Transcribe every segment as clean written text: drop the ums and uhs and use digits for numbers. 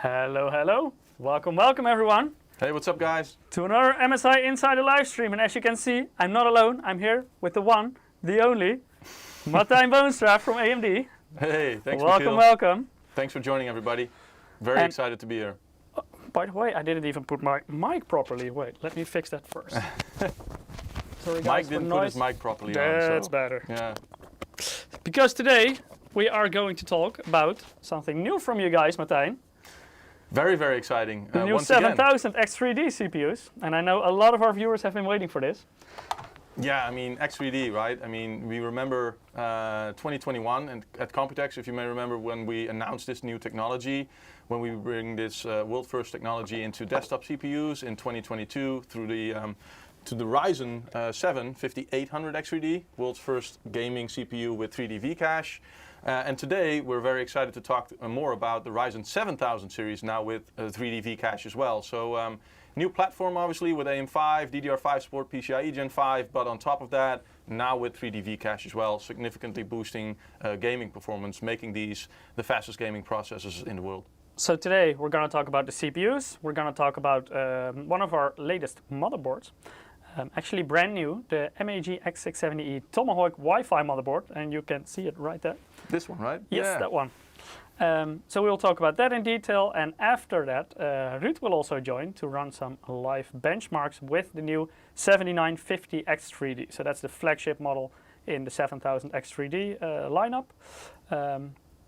Hello, hello. Welcome, welcome everyone. Hey, what's up guys? To another MSI Insider live stream. And as you can see, I'm not alone. I'm here with the one, the only, Martijn Boonstra from AMD. Hey, thanks Welcome, welcome. Thanks for joining everybody. Very excited to be here. By the way, I didn't even put my mic properly. Wait, let me fix that first. Sorry guys, Mike didn't put his mic properly on. That's better. Yeah. Because today we are going to talk about something new from you guys, Martijn. Very, very exciting. The new 7000X3D CPUs. And I know a lot of our viewers have been waiting for this. Yeah, I mean, X3D, right? I mean, we remember 2021 and at Computex, if you may remember, when we announced this new technology, when we bring this world-first technology into desktop CPUs in 2022 through the to the Ryzen 7 5800 X3D, world's first gaming CPU with 3D V-cache. And today we're very excited to talk more about the Ryzen 7000 series now with 3D V-cache as well. So new platform obviously with AM5, DDR5 support, PCIe Gen 5, but on top of that, now with 3D V-cache as well, significantly boosting gaming performance, making these the fastest gaming processors in the world. So today we're going to talk about the CPUs. We're going to talk about one of our latest motherboards. Actually brand new, the MAG X670E Tomahawk Wi-Fi motherboard, and you can see it right there. This one, right? Yes, yeah. that one. So we'll talk about that in detail, and after that, Ruud will also join to run some live benchmarks with the new 7950X3D. So that's the flagship model in the 7000X3D lineup.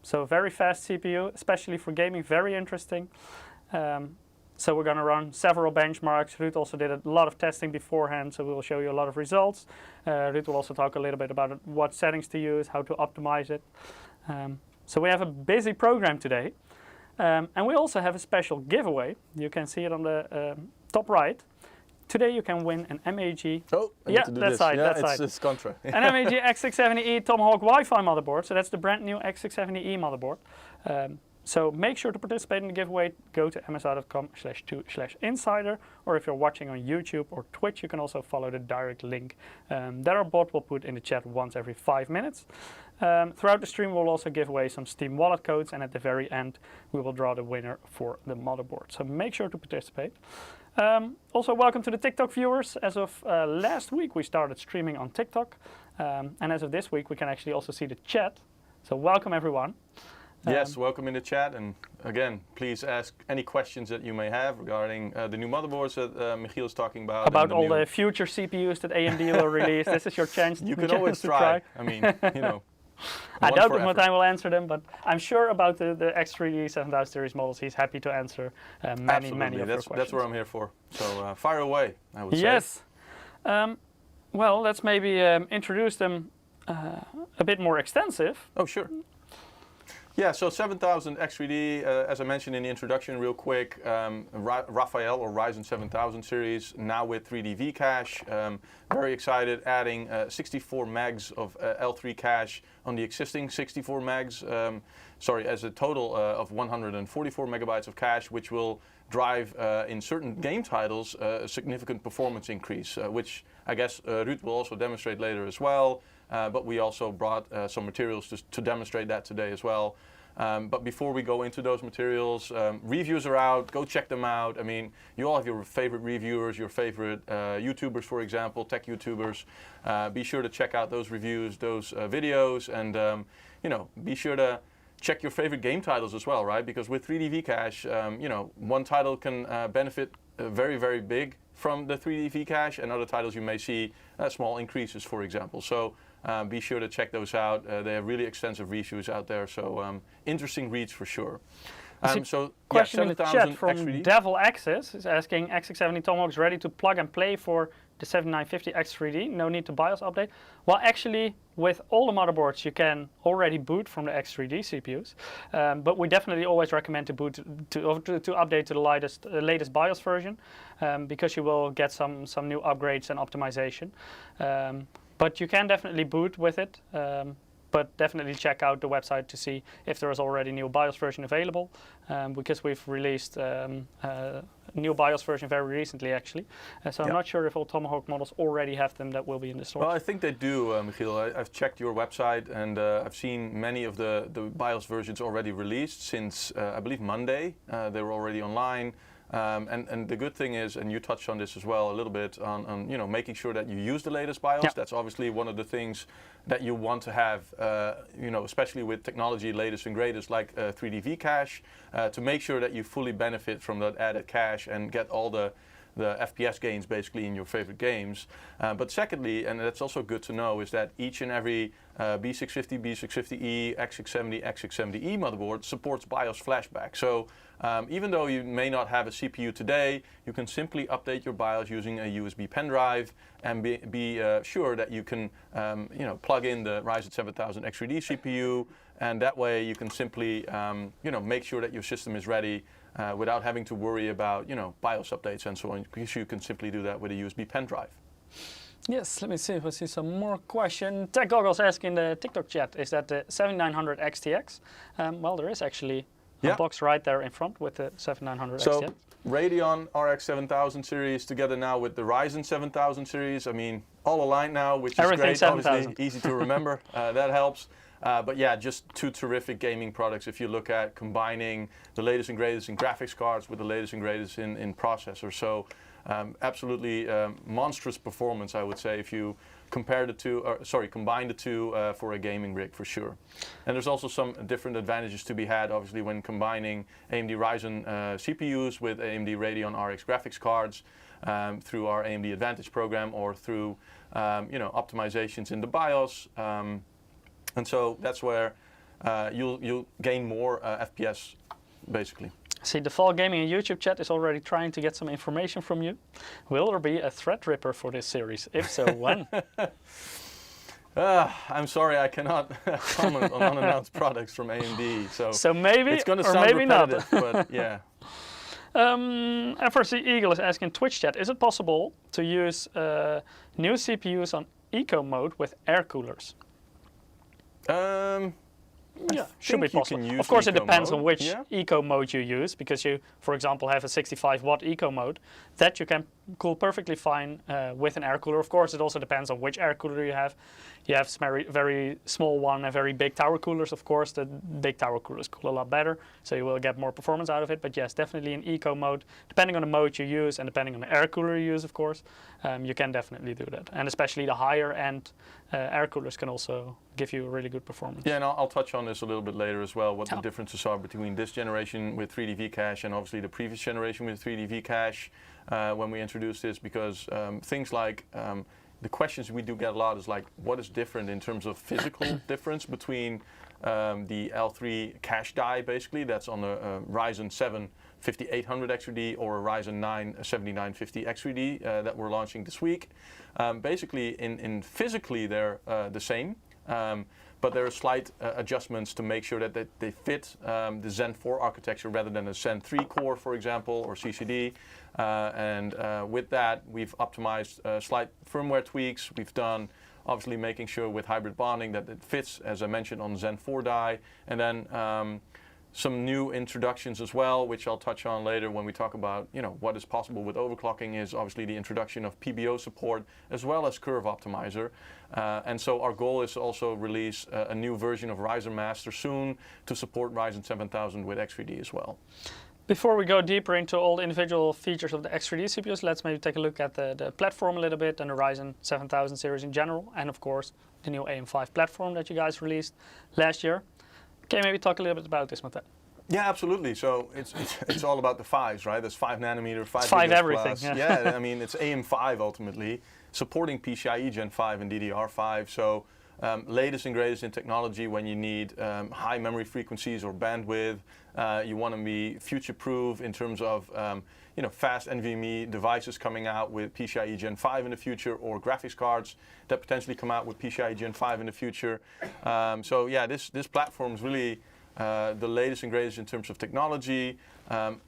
So very fast CPU, especially for gaming, very interesting. So we're going to run several benchmarks. Ruud also did a lot of testing beforehand, so we'll show you a lot of results. Ruud will also talk a little bit about what settings to use, how to optimize it. So we have a busy program today. And we also have a special giveaway. You can see it on the top right. Today you can win an MAG. Oh, that side. It's contra. An MAG X670E Tomahawk Wi-Fi motherboard. So that's the brand new X670E motherboard. So make sure to participate in the giveaway. Go to msi.com/2/insider, or if you're watching on YouTube or Twitch, you can also follow the direct link that our bot will put in the chat once every 5 minutes. Throughout the stream, we'll also give away some Steam wallet codes, and at the very end, we will draw the winner for the motherboard. So make sure to participate. Also, welcome to the TikTok viewers. As of last week, we started streaming on TikTok, and as of this week, we can actually also see the chat. So welcome everyone. Yes, welcome in the chat, and again, please ask any questions that you may have regarding the new motherboards that Michiel is talking about. About all the future CPUs that AMD will release. This is your chance. You can always try. I mean, you know. I doubt that Martijn will answer them, but I'm sure about the X3D 7000 series models, he's happy to answer many of your questions. That's what I'm here for. So fire away, I would say. Yes. Well, let's maybe introduce them a bit more extensive. Oh, sure. Yeah, so 7000 X3D, as I mentioned in the introduction real quick, Raphael or Ryzen 7000 series, now with 3D V-cache. Very excited, adding 64 megs of L3 cache on the existing 64 megs. As a total of 144 megabytes of cache, which will drive in certain game titles a significant performance increase, which I guess Ruud will also demonstrate later as well. But we also brought some materials to demonstrate that today as well. But before we go into those materials, reviews are out, go check them out. I mean, you all have your favorite reviewers, your favorite YouTubers, for example, tech YouTubers. Be sure to check out those reviews, those videos, and you know, be sure to check your favorite game titles as well, right? Because with 3D V-cache, you know, one title can benefit very, very big from the 3D V-cache, and other titles you may see small increases, for example. So be sure to check those out. They have really extensive reviews out there, so interesting reads for sure. Question in the chat from X3D. Devil Access is asking, X670 Tomahawk is ready to plug and play for the 7950 X3D, no need to BIOS update. Well, actually, with all the motherboards, you can already boot from the X3D CPUs, but we definitely always recommend to boot to update to the latest BIOS version, because you will get some new upgrades and optimization. But you can definitely boot with it. but definitely check out the website to see if there is already a new BIOS version available, because we've released a new BIOS version very recently, actually. So I'm not sure if all Tomahawk models already have them that will be in the store. Well, I think they do, Michiel. I've checked your website, and I've seen many of the BIOS versions already released since, I believe, Monday. They were already online. And the good thing is, and you touched on this as well a little bit, on making sure that you use the latest BIOS. That's obviously one of the things that you want to have, especially with technology latest and greatest like 3D V-Cache, to make sure that you fully benefit from that added cache and get all the FPS gains basically in your favorite games. But secondly, and that's also good to know, is that each and every B650, B650E, X670, X670E motherboard supports BIOS flashback. So even though you may not have a CPU today, you can simply update your BIOS using a USB pen drive and be sure that you can plug in the Ryzen 7000X3D CPU, and that way you can simply make sure that your system is ready without having to worry about BIOS updates and so on, because you can simply do that with a USB pen drive. Yes, let me see if I see some more questions. Tech Goggles asking in the TikTok chat, is that the 7900 XTX? Well, there is actually a box right there in front with the 7900 XTX. Radeon RX 7000 series together now with the Ryzen 7000 series. I mean, all aligned now, which is great. Obviously, easy to remember. That helps. But yeah, just two terrific gaming products if you look at combining the latest and greatest in graphics cards with the latest and greatest in processors. So absolutely monstrous performance, I would say, if you compare the two, combine the two for a gaming rig for sure. And there's also some different advantages to be had, obviously, when combining AMD Ryzen CPUs with AMD Radeon RX graphics cards through our AMD Advantage program or through optimizations in the BIOS. And so that's where you'll gain more FPS, basically. See, the Fall Gaming and YouTube chat is already trying to get some information from you. Will there be a Threadripper for this series? If so, when? I'm sorry, I cannot comment on unannounced products from AMD. So maybe, it's going to or sound maybe repetitive, not. but yeah. FRC Eagle is asking Twitch chat, is it possible to use new CPUs on eco mode with air coolers? Yeah, should be possible. Of course, it depends on which eco mode you use, because you, for example, have a 65-watt eco mode that you can cool perfectly fine with an air cooler. Of course, it also depends on which air cooler you have. You have some very small one and very big tower coolers. Of course, the big tower coolers cool a lot better, so you will get more performance out of it. But yes, definitely in eco mode, depending on the mode you use and depending on the air cooler you use, of course, you can definitely do that. And especially the higher end air coolers can also give you a really good performance. Yeah, and I'll touch on this a little bit later as well, what the differences are between this generation with 3D V-Cache and obviously the previous generation with 3D V-Cache when we introduced this, because things like the questions we do get a lot is like, what is different in terms of physical difference between the L3 cache die, basically, that's on the Ryzen 7 5800 X3D or a Ryzen 9 7950 X3D that we're launching this week. Basically, in physically, they're the same. But there are slight adjustments to make sure that they fit the Zen 4 architecture rather than a Zen 3 core, for example, or CCD. And with that, we've optimized slight firmware tweaks. We've done, obviously, making sure with hybrid bonding that it fits, as I mentioned, on the Zen 4 die. And then some new introductions as well, which I'll touch on later when we talk about what is possible with overclocking, is obviously the introduction of PBO support as well as curve optimizer. And so our goal is to also release a new version of Ryzen Master soon to support Ryzen 7000 with X3D as well. Before we go deeper into all the individual features of the X3D CPUs, let's maybe take a look at the platform a little bit and the Ryzen 7000 series in general, and of course the new AM5 platform that you guys released last year. Can you maybe talk a little bit about this, Martijn? Yeah, absolutely. So it's all about the fives, right? That's 5 nanometer, 5 everything. Plus. Yeah, I mean, it's AM5 ultimately, supporting PCIe Gen 5 and DDR5. So latest and greatest in technology when you need high memory frequencies or bandwidth. You want to be future-proof in terms of fast NVMe devices coming out with PCIe Gen 5 in the future, or graphics cards that potentially come out with PCIe Gen 5 in the future. So yeah, this platform is really the latest and greatest in terms of technology,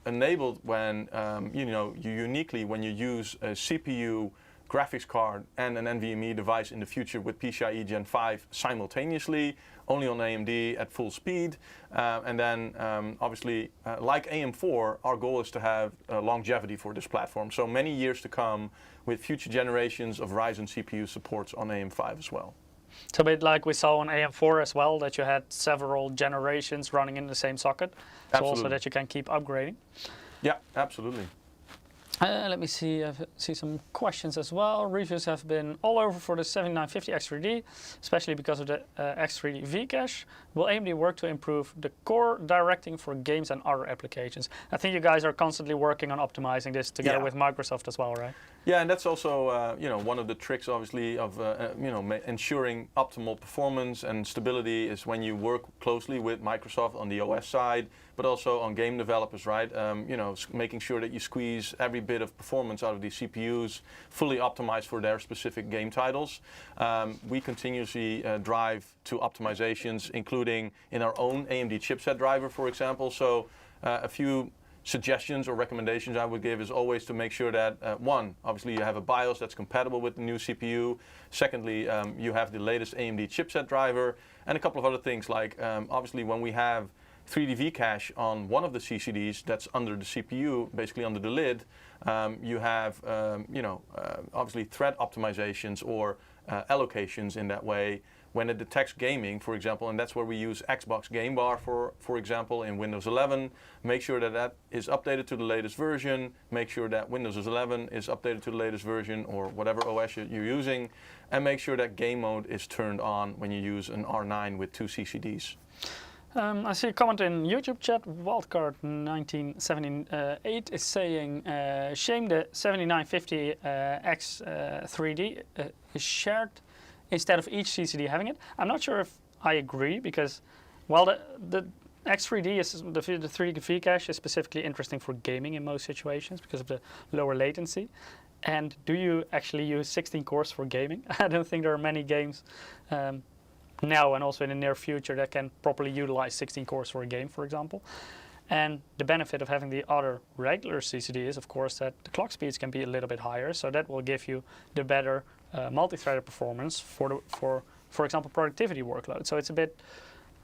enabled when you uniquely when you use a CPU, graphics card and an NVMe device in the future with PCIe Gen 5 simultaneously, only on AMD at full speed. And then obviously, like AM4, our goal is to have longevity for this platform. So many years to come with future generations of Ryzen CPU supports on AM5 as well. So a bit like we saw on AM4 as well, that you had several generations running in the same socket. So also that you can keep upgrading. Yeah, absolutely. Let me see, I see some questions as well. Reviews have been all over for the 7950 X3D, especially because of the X3D V-Cache. Will AMD work to improve the core directing for games and other applications? I think you guys are constantly working on optimizing this together with Microsoft as well, right? Yeah, and that's also one of the tricks, obviously, of ensuring optimal performance and stability is when you work closely with Microsoft on the OS side, but also on game developers, right? Making sure that you squeeze every bit of performance out of these CPUs, fully optimized for their specific game titles. We continuously drive to optimizations, including in our own AMD chipset driver, for example. So a few suggestions or recommendations I would give is always to make sure that one, obviously you have a BIOS that's compatible with the new CPU. Secondly, you have the latest AMD chipset driver, and a couple of other things like obviously when we have 3D V-Cache on one of the CCDs that's under the CPU, basically under the lid, you have obviously thread optimizations or allocations in that way. When it detects gaming, for example, and that's where we use Xbox Game Bar, for example, in Windows 11, make sure that that is updated to the latest version, make sure that Windows 11 is updated to the latest version or whatever OS you're using, and make sure that game mode is turned on when you use an R9 with 2 CCDs. I see a comment in YouTube chat. Wildcard1978 is saying, shame the 7950 X3D is shared instead of each CCD having it. I'm not sure if I agree, because while the X3D is the 3D V-Cache is specifically interesting for gaming in most situations because of the lower latency. And do you actually use 16 cores for gaming? I don't think there are many games now and also in the near future that can properly utilize 16 cores for a game, for example. And the benefit of having the other regular CCD is, of course, that the clock speeds can be a little bit higher, so that will give you the better multi-threaded performance for example, productivity workload. So it's a bit,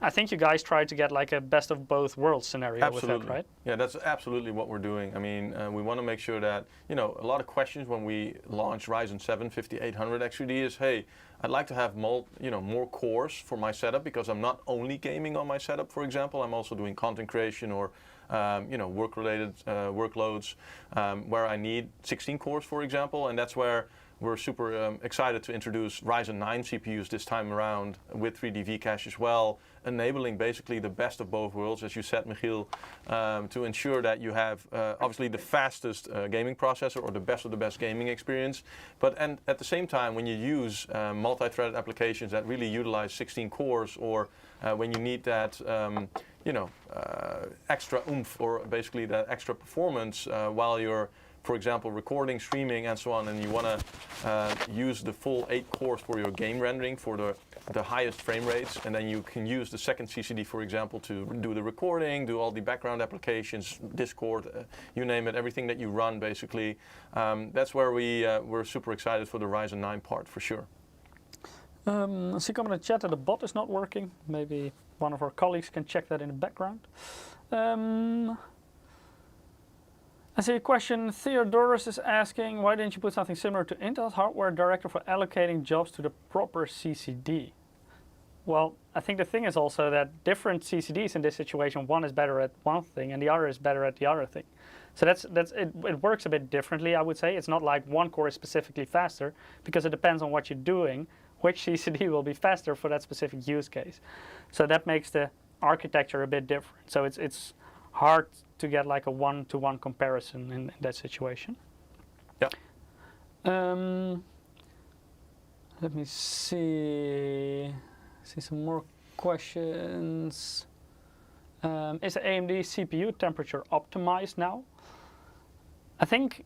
I think you guys try to get like a best of both worlds scenario with that, right? Yeah, that's absolutely what we're doing. I mean, we want to make sure that, a lot of questions when we launch Ryzen 7 5800 X3D is, hey, I'd like to have more cores for my setup because I'm not only gaming on my setup, for example, I'm also doing content creation or work-related workloads where I need 16 cores, for example, and that's where we're super excited to introduce Ryzen 9 CPUs this time around with 3D V-Cache as well, enabling basically the best of both worlds, as you said, Michiel, to ensure that you have obviously the fastest gaming processor or the best of the best gaming experience. And at the same time, when you use multi-threaded applications that really utilize 16 cores, or when you need that extra oomph or basically that extra performance while you're, for example, recording, streaming, and so on, and you want to use the full 8 cores for your game rendering for the highest frame rates, and then you can use the second CCD, for example, to do the recording, do all the background applications, Discord, you name it, everything that you run, basically. That's where we're super excited for the Ryzen 9 part, for sure. I see a comment in the chat that the bot is not working. Maybe one of our colleagues can check that in the background. I see a question. Theodorus is asking, why didn't you put something similar to Intel's hardware director for allocating jobs to the proper CCD? Well, I think the thing is also that different CCDs in this situation, one is better at one thing and the other is better at the other thing. So it works a bit differently, I would say. It's not like one core is specifically faster, because it depends on what you're doing, which CCD will be faster for that specific use case. So that makes the architecture a bit different. So it's hard to get like a one-to-one comparison in that situation. Yeah. Let me see some more questions. Is the AMD CPU temperature optimized now? I think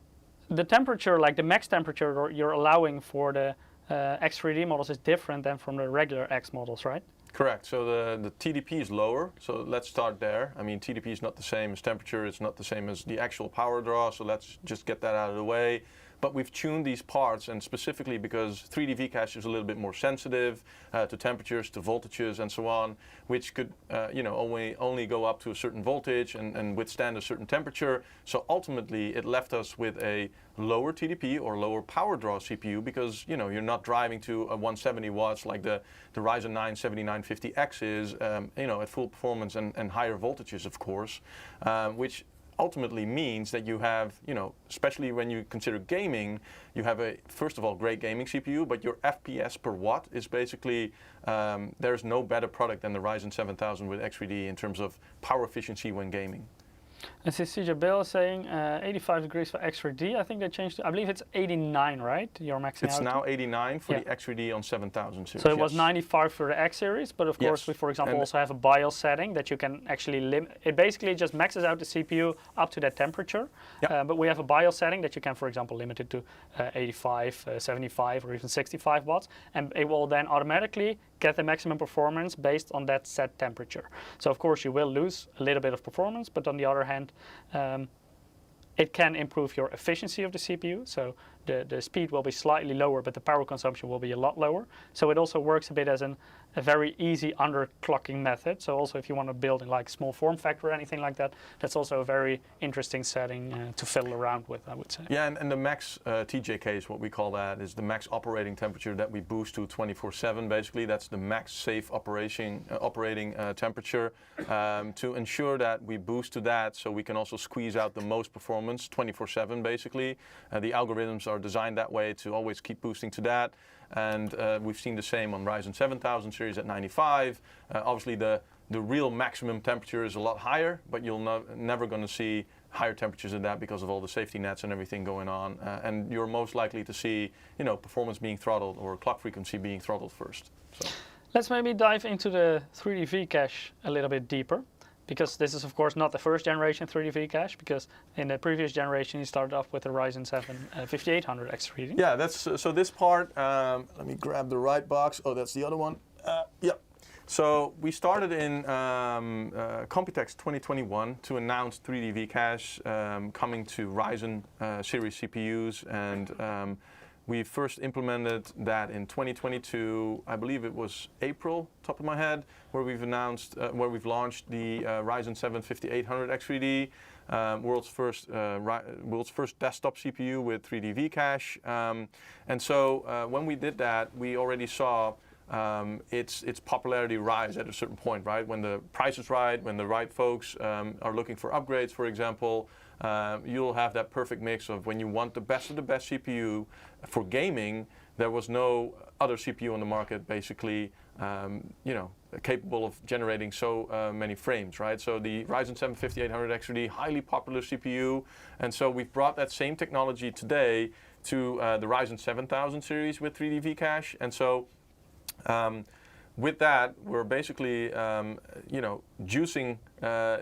the temperature, like the max temperature you're allowing for the X3D models, is different than from the regular X models, right? Correct. So the TDP is lower. So let's start there. I mean, TDP is not the same as temperature. It's not the same as the actual power draw. So let's just get that out of the way. but we've tuned these parts, and specifically because 3D V-Cache is a little bit more sensitive to temperatures, to voltages, and so on, which could only go up to a certain voltage and withstand a certain temperature. So ultimately, it left us with a lower TDP or lower power draw CPU, because you're not driving to a 170 watts like the Ryzen 9 7950X is, at full performance and higher voltages, of course, which ultimately means that you have, especially when you consider gaming, you have first of all, great gaming CPU, but your FPS per watt is basically, there's no better product than the Ryzen 7000 with X3D in terms of power efficiency when gaming. And since CJ Bill is saying 85 degrees for X3D, I think they changed, I believe it's 89, right? You're maxing out. It's now 89 for the X3D on 7000 series. So it was 95 for the X series, but of course we, for example, also have a BIOS setting that you can actually limit. It basically just maxes out the CPU up to that temperature, but we have a BIOS setting that you can, for example, limit it to 85, 75, or even 65 watts, and it will then automatically get the maximum performance based on that set temperature. So of course you will lose a little bit of performance, but on the other hand, it can improve your efficiency of the CPU. So the speed will be slightly lower, but the power consumption will be a lot lower. So it also works a bit as a very easy underclocking method. So also if you want to build in like small form factor or anything like that, that's also a very interesting setting to fiddle around with, I would say. Yeah, and the max TJK is what we call that, is the max operating temperature that we boost to 24/7 basically. That's the max safe operating temperature to ensure that we boost to that so we can also squeeze out the most performance 24/7 basically. The algorithms are designed that way to always keep boosting to that. And we've seen the same on Ryzen 7000 series at 95. Obviously the real maximum temperature is a lot higher, but you'll never going to see higher temperatures than that because of all the safety nets and everything going on. And you're most likely to see, performance being throttled or clock frequency being throttled first. So. Let's maybe dive into the 3D V-Cache a little bit deeper, because this is of course not the first generation 3D V-Cache, because in the previous generation you started off with the Ryzen 7 5800 X3D. Yeah, that's so this part, let me grab the right box. Oh, that's the other one. Yeah. So we started in Computex 2021 to announce 3D V-Cache coming to Ryzen series CPUs, and we first implemented that in 2022. I believe it was April, top of my head, where we've announced, where we've launched the Ryzen 7 5800 X3D, world's first desktop CPU with 3D V-Cache. And so when we did that, we already saw its popularity rise at a certain point, right? When the price is right, when the right folks are looking for upgrades, for example, you'll have that perfect mix of when you want the best of the best CPU for gaming. There was no other CPU on the market basically, capable of generating so many frames, right? So the Ryzen 7 5800 X3D, highly popular CPU, and so we've brought that same technology today to the Ryzen 7000 series with 3D V-Cache, and so with that, we're basically, juicing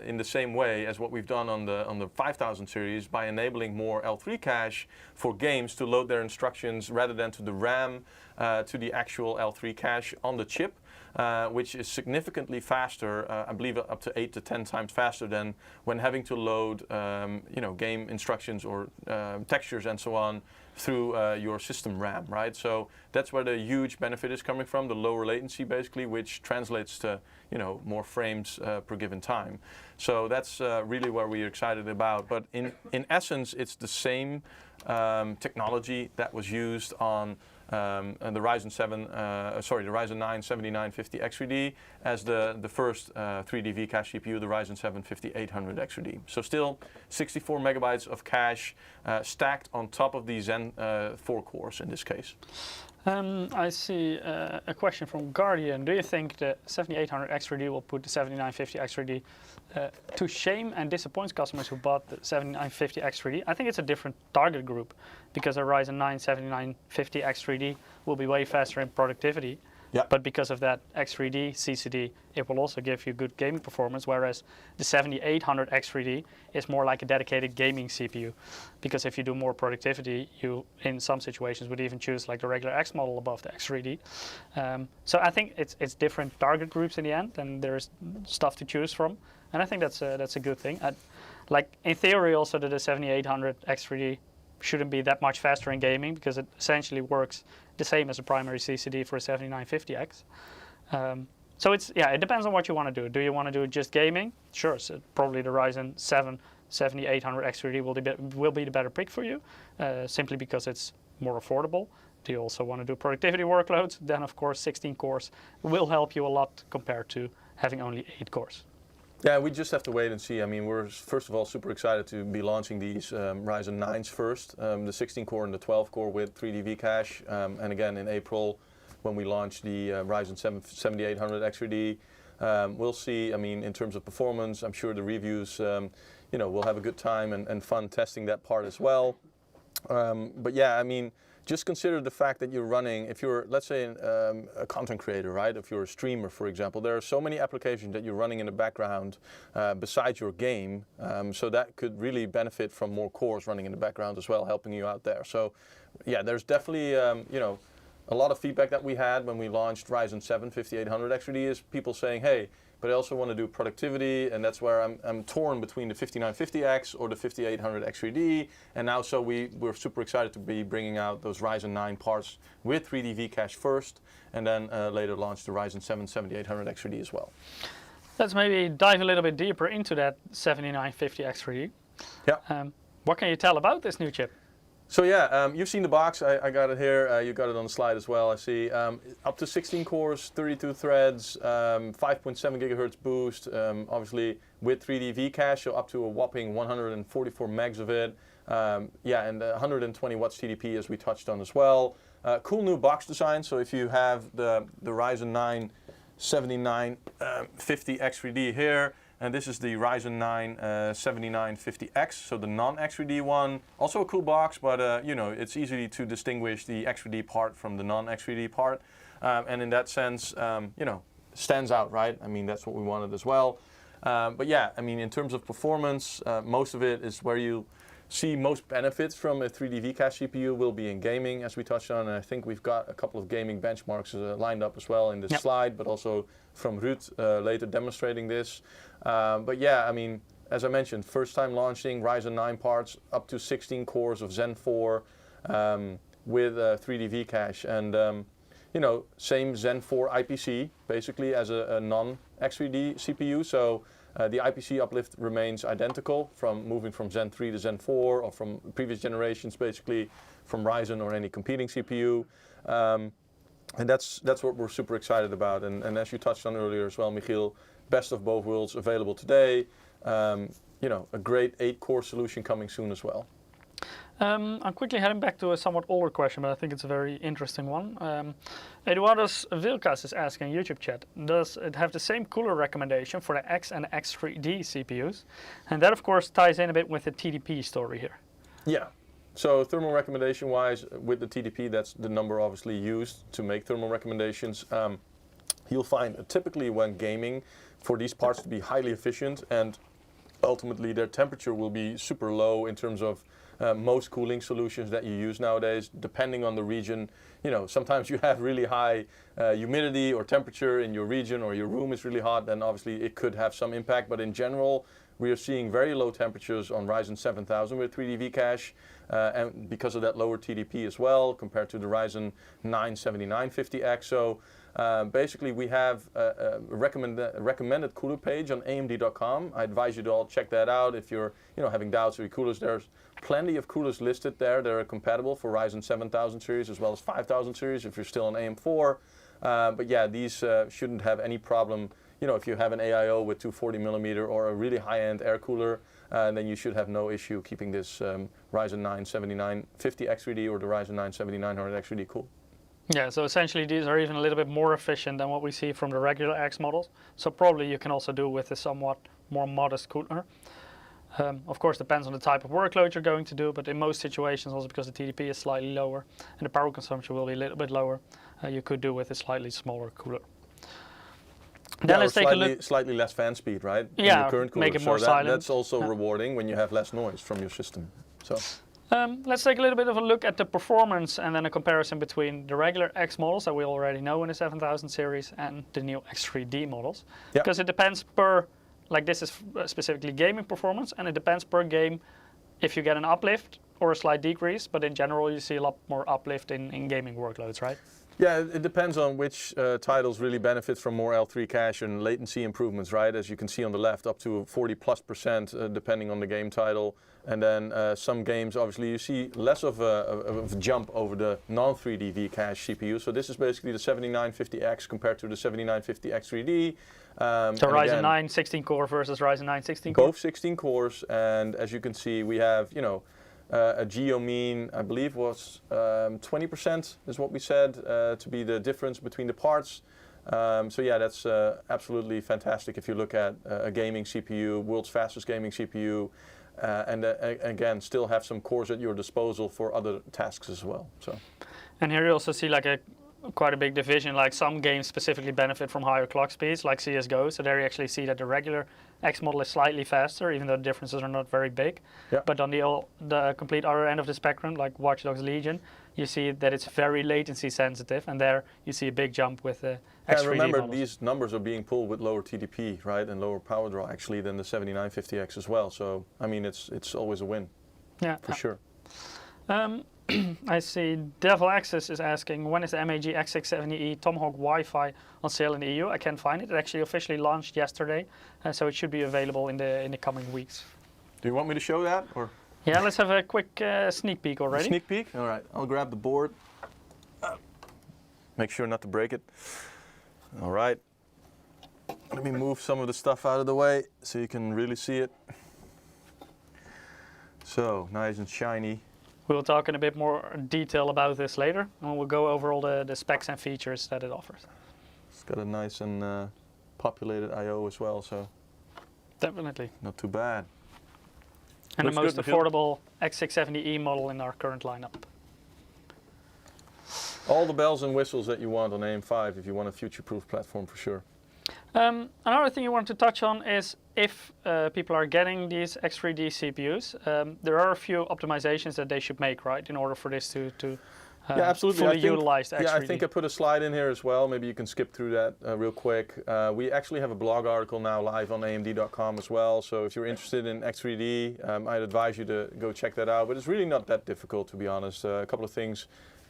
in the same way as what we've done on the 5000 series by enabling more L3 cache for games to load their instructions rather than to the RAM, to the actual L3 cache on the chip, which is significantly faster, I believe up to 8 to 10 times faster than when having to load, game instructions or textures and so on through your system RAM, right? So that's where the huge benefit is coming from, the lower latency basically, which translates to, more frames per given time. So that's really what we're excited about. But in essence, it's the same technology that was used on the Ryzen 9 7950 X3D as the first 3D V-Cache CPU, the Ryzen 7 5800 X3D. So still 64 megabytes of cache stacked on top of the Zen 4 cores in this case. I see a question from Guardian. Do you think the 7800 X3D will put the 7950 X3D to shame and disappoint customers who bought the 7950 X3D? I think it's a different target group, because a Ryzen 9 7950 X3D will be way faster in productivity. Yep. But because of that X3D CCD, it will also give you good gaming performance, whereas the 7800 X3D is more like a dedicated gaming CPU. Because if you do more productivity, you, in some situations, would even choose like the regular X model above the X3D. So I think it's different target groups in the end, and there's stuff to choose from. And I think that's a good thing. Like in theory, also the 7800 X3D shouldn't be that much faster in gaming because it essentially works the same as a primary CCD for a 7950X. So it depends on what you want to do. Do you want to do just gaming? Sure, so probably the Ryzen 7 7800X3D will be the better pick for you, simply because it's more affordable. Do you also want to do productivity workloads? Then of course 16 cores will help you a lot compared to having only 8 cores. Yeah, we just have to wait and see. I mean, we're first of all super excited to be launching these Ryzen 9s first, the 16 core and the 12 core with 3D V-Cache, and again in April when we launch the Ryzen 7800X3D. We'll see. I mean, in terms of performance, I'm sure the reviews, we'll have a good time and fun testing that part as well. But yeah, I mean, just consider the fact that you're running, if you're, let's say, a content creator, right? If you're a streamer, for example, there are so many applications that you're running in the background besides your game. So that could really benefit from more cores running in the background as well, helping you out there. So yeah, there's definitely, a lot of feedback that we had when we launched Ryzen 7 5800X3D is people saying, hey, but I also want to do productivity, and that's where I'm torn between the 5950X or the 5800X3D. And now, so we're super excited to be bringing out those Ryzen 9 parts with 3D V-Cache first, and then later launch the Ryzen 7 7800X3D as well. Let's maybe dive a little bit deeper into that 7950X3D. Yeah. What can you tell about this new chip? So yeah, you've seen the box. I got it here. You got it on the slide as well. I see up to 16 cores, 32 threads, 5.7 gigahertz boost. Obviously with 3D V-Cache, so up to a whopping 144 megs of it. Yeah, and 120 watts TDP as we touched on as well. Cool new box design. So if you have the Ryzen 9 7950X3D here. And this is the Ryzen 9 7950X, so the non-X3D one. Also a cool box, but it's easy to distinguish the X3D part from the non-X3D part. And in that sense, stands out, right? I mean, that's what we wanted as well. But yeah, I mean, in terms of performance, most of it is where you see most benefits from a 3D V-Cache CPU will be in gaming, as we touched on. And I think we've got a couple of gaming benchmarks lined up as well in this slide, but also from Ruud later demonstrating this. But yeah, I mean, as I mentioned, first time launching Ryzen 9 parts, up to 16 cores of Zen 4 with 3D V-Cache. And, same Zen 4 IPC, basically, as a non-X3D CPU. So the IPC uplift remains identical from moving from Zen 3 to Zen 4 or from previous generations, basically from Ryzen or any competing CPU. And that's what we're super excited about. And as you touched on earlier as well, Michiel, best of both worlds available today. A great 8-core solution coming soon as well. I'm quickly heading back to a somewhat older question, but I think it's a very interesting one. Eduardo's Vilkas is asking in YouTube chat, does it have the same cooler recommendation for the X and X3D CPUs? And that, of course, ties in a bit with the TDP story here. Yeah. So thermal recommendation wise, with the TDP, that's the number obviously used to make thermal recommendations. You'll find typically when gaming for these parts to be highly efficient, and ultimately their temperature will be super low in terms of most cooling solutions that you use nowadays, depending on the region. Sometimes you have really high humidity or temperature in your region, or your room is really hot, then obviously it could have some impact. But in general, we are seeing very low temperatures on Ryzen 7000 with 3D V-Cache, and because of that lower TDP as well, compared to the Ryzen 9 7950X. So basically we have a recommended cooler page on AMD.com. I advise you to all check that out if you're having doubts with your coolers. There's plenty of coolers listed there that are compatible for Ryzen 7000 series as well as 5000 series if you're still on AM4. But yeah, these shouldn't have any problem. If you have an AIO with 240mm or a really high-end air cooler, then you should have no issue keeping this Ryzen 9 7950X3D or the Ryzen 9 7900X3D cool. Yeah, so essentially these are even a little bit more efficient than what we see from the regular X models. So probably you can also do with a somewhat more modest cooler. Of course, depends on the type of workload you're going to do, but in most situations, also because the TDP is slightly lower and the power consumption will be a little bit lower, you could do with a slightly smaller cooler. Then let's take a look. Slightly less fan speed, right? Yeah, your current cooler. make it more silent. That's also rewarding when you have less noise from your system. So. Let's take a little bit of a look at the performance and then a comparison between the regular X models that we already know in the 7000 series and the new X3D models. Yep. Because it depends per, like this is specifically gaming performance, and it depends per game if you get an uplift or a slight decrease, but in general you see a lot more uplift in gaming workloads, right? Yeah, it depends on which titles really benefit from more L3 cache and latency improvements, right? As you can see on the left, up to 40+% depending on the game title. And then some games, obviously, you see less of a jump over the non-3D cache CPU. So this is basically the 7950X compared to the 7950X3D. So Ryzen 9 16 core versus Ryzen 9 16 core? Both 16 cores, and as you can see, we have, a geo mean, I believe was 20% is what we said to be the difference between the parts. So yeah, that's absolutely fantastic if you look at a gaming CPU, world's fastest gaming CPU, and again, still have some cores at your disposal for other tasks as well. So. And here you also see like quite a big division, like some games specifically benefit from higher clock speeds, like CSGO, so there you actually see that the regular X model is slightly faster, even though the differences are not very big. Yeah. But on the complete other end of the spectrum, like Watch Dogs Legion, you see that it's very latency sensitive, and there you see a big jump with the X3D and remember, models. These numbers are being pulled with lower TDP, right, and lower power draw actually than the 7950X as well. So I mean, it's always a win. Yeah, for sure. I see Devil Access is asking, when is the MAG X670E Tomahawk Wi-Fi on sale in the EU? I can't find it. It actually officially launched yesterday, so it should be available in the coming weeks. Do you want me to show that, or? Yeah, let's have a quick sneak peek already. Sneak peek? All right, I'll grab the board. Make sure not to break it. All right. Let me move some of the stuff out of the way so you can really see it. So, nice and shiny. We'll talk in a bit more detail about this later, and we'll go over all the specs and features that it offers. It's got a nice and populated I/O as well, so definitely not too bad. And looks the most affordable X670E model in our current lineup. All the bells and whistles that you want on AM5 if you want a future-proof platform for sure. Another thing you want to touch on is if people are getting these X3D CPUs, there are a few optimizations that they should make, right, in order for this to yeah, absolutely. fully utilize X3D. Yeah, I think I put a slide in here as well. Maybe you can skip through that real quick. We actually have a blog article now live on AMD.com as well. So if you're interested in X3D, I'd advise you to go check that out. But it's really not that difficult, to be honest. A couple of things.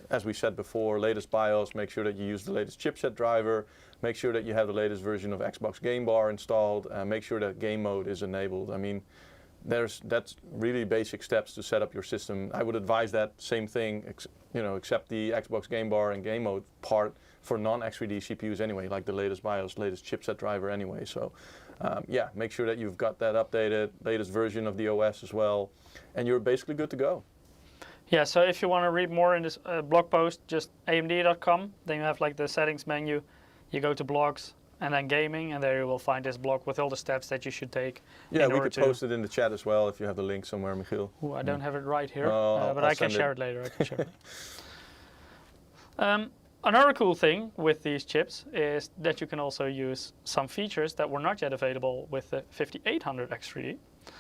As we said before, latest BIOS, make sure that you use the latest chipset driver, make sure that you have the latest version of Xbox Game Bar installed, make sure that game mode is enabled. I mean, that's really basic steps to set up your system. I would advise that same thing, except the Xbox Game Bar and game mode part for non-X3D CPUs anyway, like the latest BIOS, latest chipset driver anyway. So yeah, make sure that you've got that updated, latest version of the OS as well, and you're basically good to go. Yeah, so if you want to read more in this blog post, just amd.com, then you have like the settings menu, you go to blogs, and then gaming, and there you will find this blog with all the steps that you should take. Yeah, we could post it in the chat as well if you have the link somewhere, Michiel. Ooh, I don't have it right here, but I can share it later. I can share it. Another cool thing with these chips is that you can also use some features that were not yet available with the 5800X3D.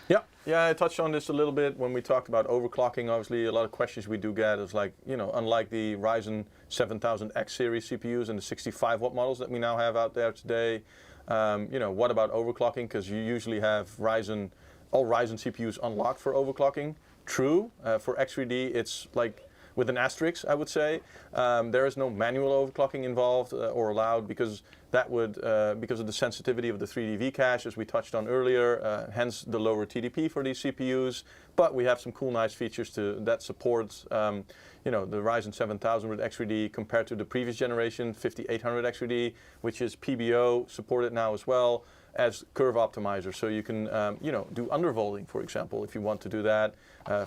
Yeah, I touched on this a little bit when we talked about overclocking. Obviously, a lot of questions we do get is like, unlike the Ryzen 7000X series CPUs and the 65 watt models that we now have out there today, what about overclocking? Because you usually have all Ryzen CPUs unlocked for overclocking. True, for X3D, it's like with an asterisk, I would say. There is no manual overclocking involved or allowed because that would, because of the sensitivity of the 3D cache, as we touched on earlier, hence the lower TDP for these CPUs. But we have some cool, nice features that support, the Ryzen 7000 with X3D compared to the previous generation, 5800 X3D, which is PBO supported now as well as curve optimizer. So you can, do undervolting, for example, if you want to do that.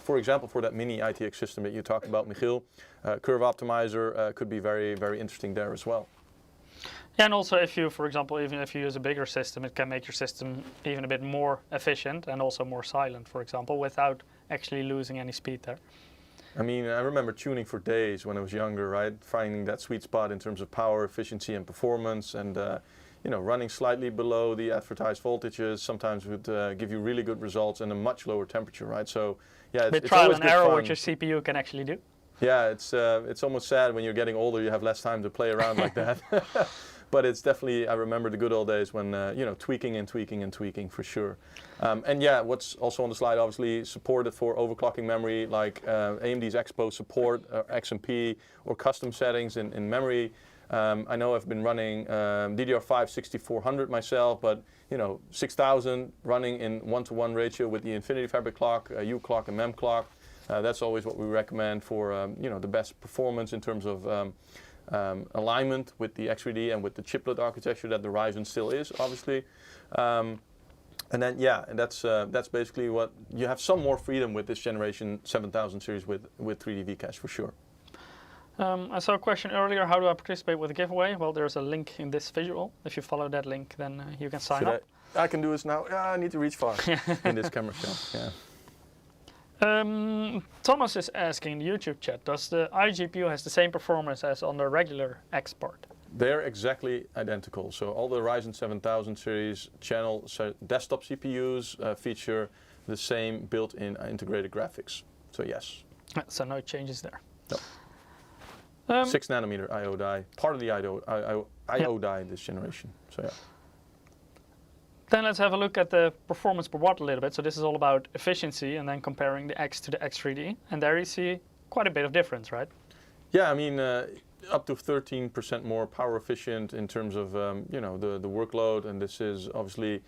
For example, for that mini ITX system that you talked about, Michiel, curve optimizer could be very, very interesting there as well. Yeah, and also if you, for example, even if you use a bigger system, it can make your system even a bit more efficient and also more silent, for example, without actually losing any speed there. I mean, I remember tuning for days when I was younger, right? Finding that sweet spot in terms of power, efficiency, and performance, and running slightly below the advertised voltages sometimes would give you really good results and a much lower temperature, right? So, yeah, it's trial and error what your CPU can actually do. Yeah, it's almost sad when you're getting older, you have less time to play around like that. but it's definitely, I remember the good old days when, you know, tweaking and tweaking and tweaking for sure. And yeah, what's also on the slide, obviously supported for overclocking memory, like AMD's Expo support, XMP, or custom settings in memory. I know I've been running DDR5 6400 myself, but you know, 6000 running in 1-to-1 ratio with the Infinity Fabric clock, U clock and MEM clock. That's always what we recommend for you know, the best performance in terms of alignment with the X3D and with the chiplet architecture that the Ryzen still is, obviously. And then yeah, that's basically what you have, some more freedom with this generation 7000 series with 3D V-Cache for sure. I saw a question earlier, how do I participate with the giveaway? Well, there's a link in this visual. If you follow that link, then you can sign up. I can do this now. Yeah, I need to reach far in this camera shot. Yeah. Thomas is asking in the YouTube chat, does the iGPU has the same performance as on the regular X part? They're exactly identical. So all the Ryzen 7000 series desktop CPUs feature the same built-in integrated graphics. So yes. So no changes there. No. 6 nanometer I/O die, part of the I/O die in this generation. So yeah. Then let's have a look at the performance per watt a little bit. So this is all about efficiency, and then comparing the X to the X3D. And there you see quite a bit of difference, right? Yeah, I mean, up to 13% more power efficient in terms of you know, the workload, and this is obviously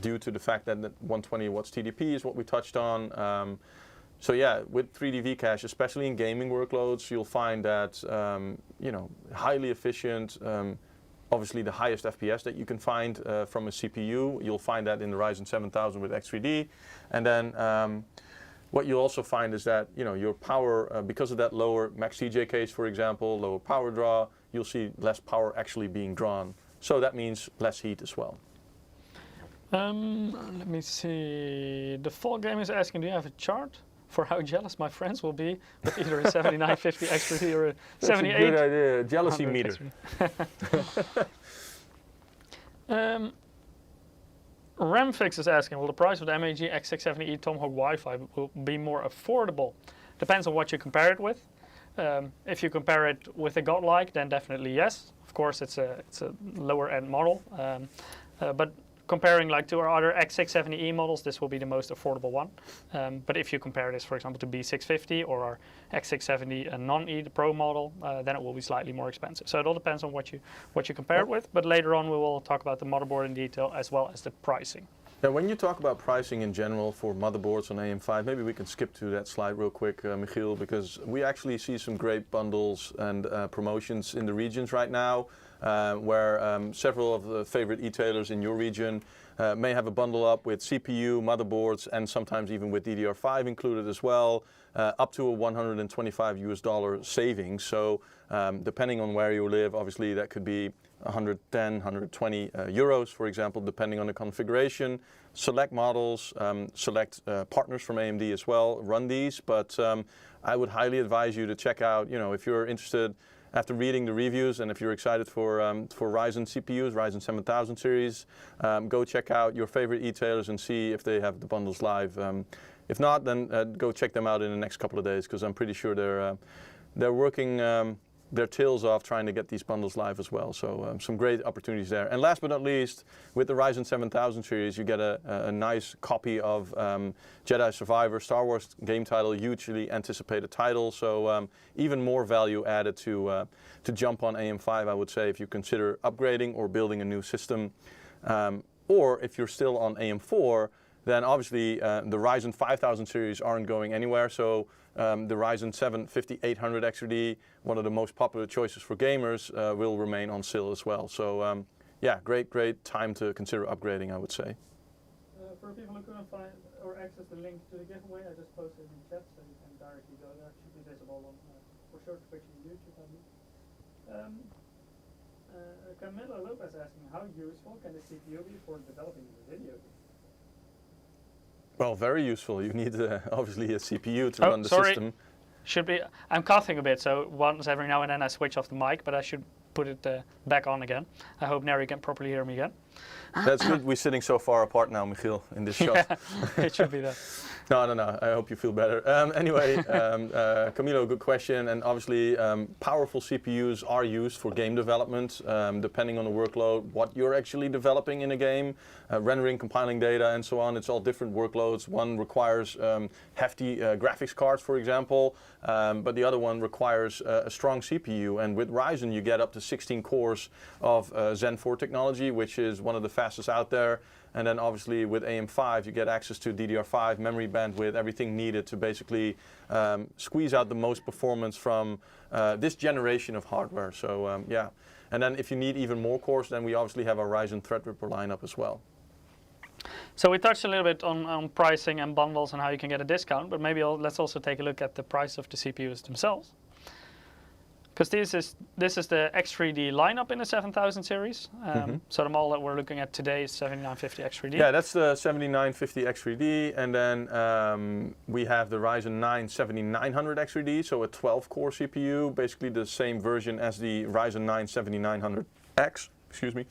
due to the fact that 120 watts TDP is what we touched on. So yeah, with 3D V-Cache, especially in gaming workloads, you'll find that you know, highly efficient. Obviously, the highest FPS that you can find from a CPU, you'll find that in the Ryzen 7000 with X3D, and then what you'll also find is that, you know, your power, because of that lower max TJKs, for example, lower power draw, you'll see less power actually being drawn. So that means less heat as well. Let me see. The Fall Game is asking, do you have a chart for how jealous my friends will be with either a 7950 X3D or a 78? That's a good idea. Jealousy meter. Ramfix is asking, will the price of the MAG X670E Tomahawk Wi-Fi will be more affordable? Depends on what you compare it with. If you compare it with a Godlike, then definitely yes. Of course, it's a lower end model, but comparing like to our other X670E models, this will be the most affordable one. But if you compare this, for example, to B650 or our X670 non-E, the Pro model, then it will be slightly more expensive. So it all depends on what you compare it with. But later on, we will talk about the motherboard in detail as well as the pricing. Now, when you talk about pricing in general for motherboards on AM5, maybe we can skip to that slide real quick, Michiel, because we actually see some great bundles and promotions in the regions right now. Where several of the favorite e-tailers in your region may have a bundle up with CPU, motherboards, and sometimes even with DDR5 included as well, up to a $125 savings. So depending on where you live, obviously that could be 110, 120 euros, for example, depending on the configuration. Select models, select partners from AMD as well run these, but I would highly advise you to check out, you know, if you're interested, after reading the reviews, and if you're excited for Ryzen CPUs, Ryzen 7000 series, go check out your favorite e-tailers and see if they have the bundles live. If not, then go check them out in the next couple of days, because I'm pretty sure they're working their tails off trying to get these bundles live as well. So some great opportunities there. And last but not least, with the Ryzen 7000 series, you get a nice copy of Jedi Survivor, Star Wars game title, hugely anticipated title. So even more value added to jump on AM5, I would say, if you consider upgrading or building a new system. Or if you're still on AM4, then obviously the Ryzen 5000 series aren't going anywhere. So the Ryzen 7 5800 X3D, one of the most popular choices for gamers, will remain on sale as well. So yeah, great time to consider upgrading, I would say. For people who couldn't find or access the link to the giveaway, I just posted it in chat, so you can directly go there. It should be visible on, for sure, especially YouTube, I believe. Camilla Lopez asking, how useful can the CPU be for developing the video? Well, very useful. You need obviously a CPU to run the system. Should be. I'm coughing a bit, so once every now and then I switch off the mic, but I should put it back on again. I hope now you can properly hear me again. That's good. We're sitting so far apart now, Michiel, in this shot. Yeah, it should be that. No. I hope you feel better. Anyway, Camilo, good question. And obviously, powerful CPUs are used for game development, depending on the workload, what you're actually developing in a game, rendering, compiling data, and so on. It's all different workloads. One requires hefty graphics cards, for example, but the other one requires a strong CPU. And with Ryzen, you get up to 16 cores of Zen 4 technology, which is one of the fastest out there. And then obviously with AM5 you get access to DDR5, memory bandwidth, everything needed to basically squeeze out the most performance from this generation of hardware. So yeah, and then if you need even more cores, then we obviously have our Ryzen Threadripper lineup as well. So we touched a little bit on pricing and bundles and how you can get a discount, but maybe let's also take a look at the price of the CPUs themselves. Because this is the X3D lineup in the 7000 series. So the model that we're looking at today is 7950X3D. Yeah, that's the 7950X3D, and then we have the Ryzen 9 7900X3D, so a 12-core CPU, basically the same version as the Ryzen 9 7900X. Excuse me.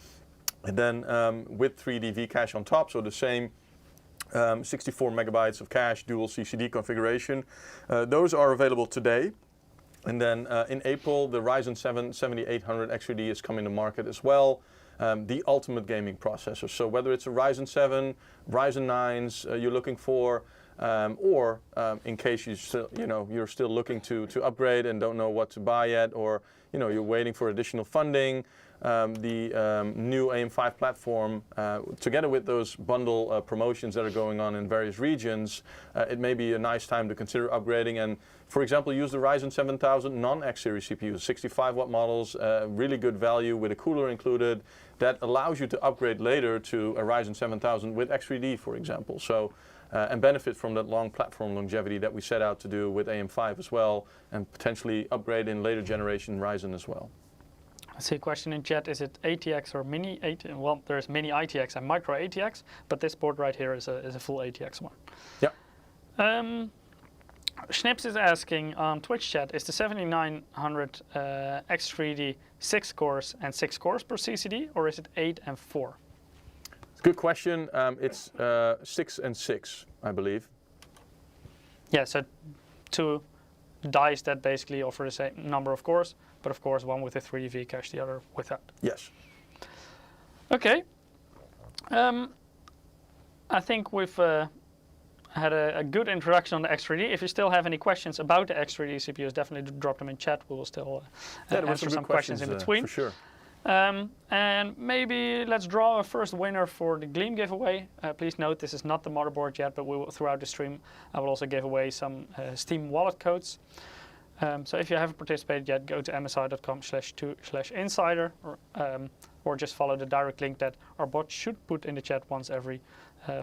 And then with 3D V-cache on top, so the same 64 megabytes of cache, dual CCD configuration. Those are available today. And then in April, the Ryzen 7 7800X3D is coming to market as well. The ultimate gaming processor. So whether it's a Ryzen 7, Ryzen 9s you're looking for, or in case you're still looking to upgrade and don't know what to buy yet, or you're waiting for additional funding, the new AM5 platform, together with those bundle promotions that are going on in various regions, it may be a nice time to consider upgrading and, for example, use the Ryzen 7000 non-X series CPUs, 65 watt models, really good value with a cooler included, that allows you to upgrade later to a Ryzen 7000 with X3D, for example. So, and benefit from that long platform longevity that we set out to do with AM5 as well, and potentially upgrade in later generation Ryzen as well. I see a question in chat, is it ATX or mini ATX? Well, there's mini ITX and micro ATX, but this board right here is a full ATX one. Yeah. Schnips is asking on Twitch chat, is the 7900 X3D 6 cores and 6 cores per CCD, or is it 8 and 4? Good question. It's 6 and 6, I believe. Yeah, so 2 dies that basically offer the same number of cores, but of course one with a 3D V-cache, the other without. Yes. Okay. I think we've had a good introduction on the X3D. If you still have any questions about the X3D CPUs, definitely drop them in chat. We will still answer some questions in between. For sure. And maybe let's draw a first winner for the Gleam giveaway. Please note this is not the motherboard yet, but we will, throughout the stream I will also give away some Steam wallet codes. So if you haven't participated yet, go to msi.com/insider or just follow the direct link that our bot should put in the chat once every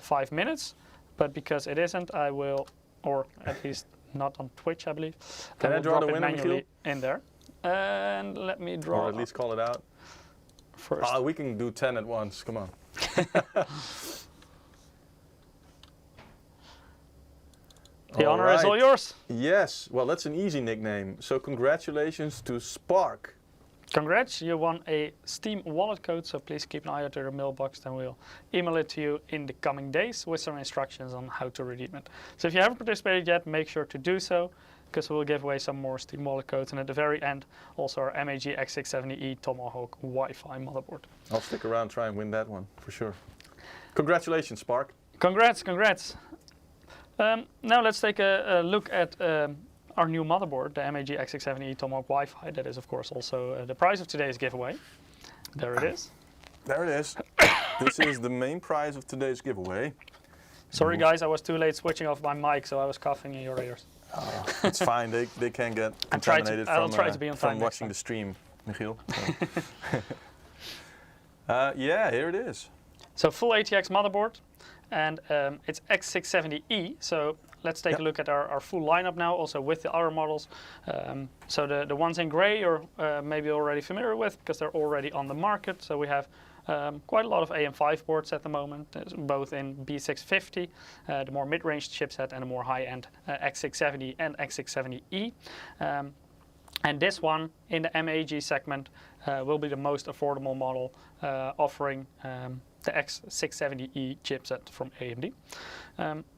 5 minutes. But because it isn't, I will, or at least not on Twitch, I believe. Can I draw the winner, manually in there? And let me draw. Or at least call it out. First. We can do 10 at once. Come on. The honor is all yours. Yes. Well, that's an easy nickname. So congratulations to Spark. Congrats, you won a Steam wallet code, so please keep an eye out to your mailbox, then we'll email it to you in the coming days with some instructions on how to redeem it. So if you haven't participated yet, make sure to do so, because we'll give away some more Steam wallet codes, and at the very end, also our MAG X670E Tomahawk Wi-Fi motherboard. I'll stick around, try and win that one, for sure. Congratulations, Spark. Congrats, congrats. Now let's take a look at our new motherboard, the MAG X670E Tomahawk Wi-Fi. That is, of course, also the prize of today's giveaway. There it is. There it is. This is the main prize of today's giveaway. Sorry, guys, I was too late switching off my mic, so I was coughing in your ears. It's fine. They can't get contaminated from watching the stream, Michiel. So. Yeah, here it is. So full ATX motherboard, and it's X670E. So let's take a look at our full lineup now, also with the other models. So the ones in gray you're maybe already familiar with, because they're already on the market. So we have quite a lot of AM5 boards at the moment, both in B650, the more mid-range chipset, and the more high-end X670 and X670E. And this one in the MAG segment will be the most affordable model, offering the X670E chipset from AMD.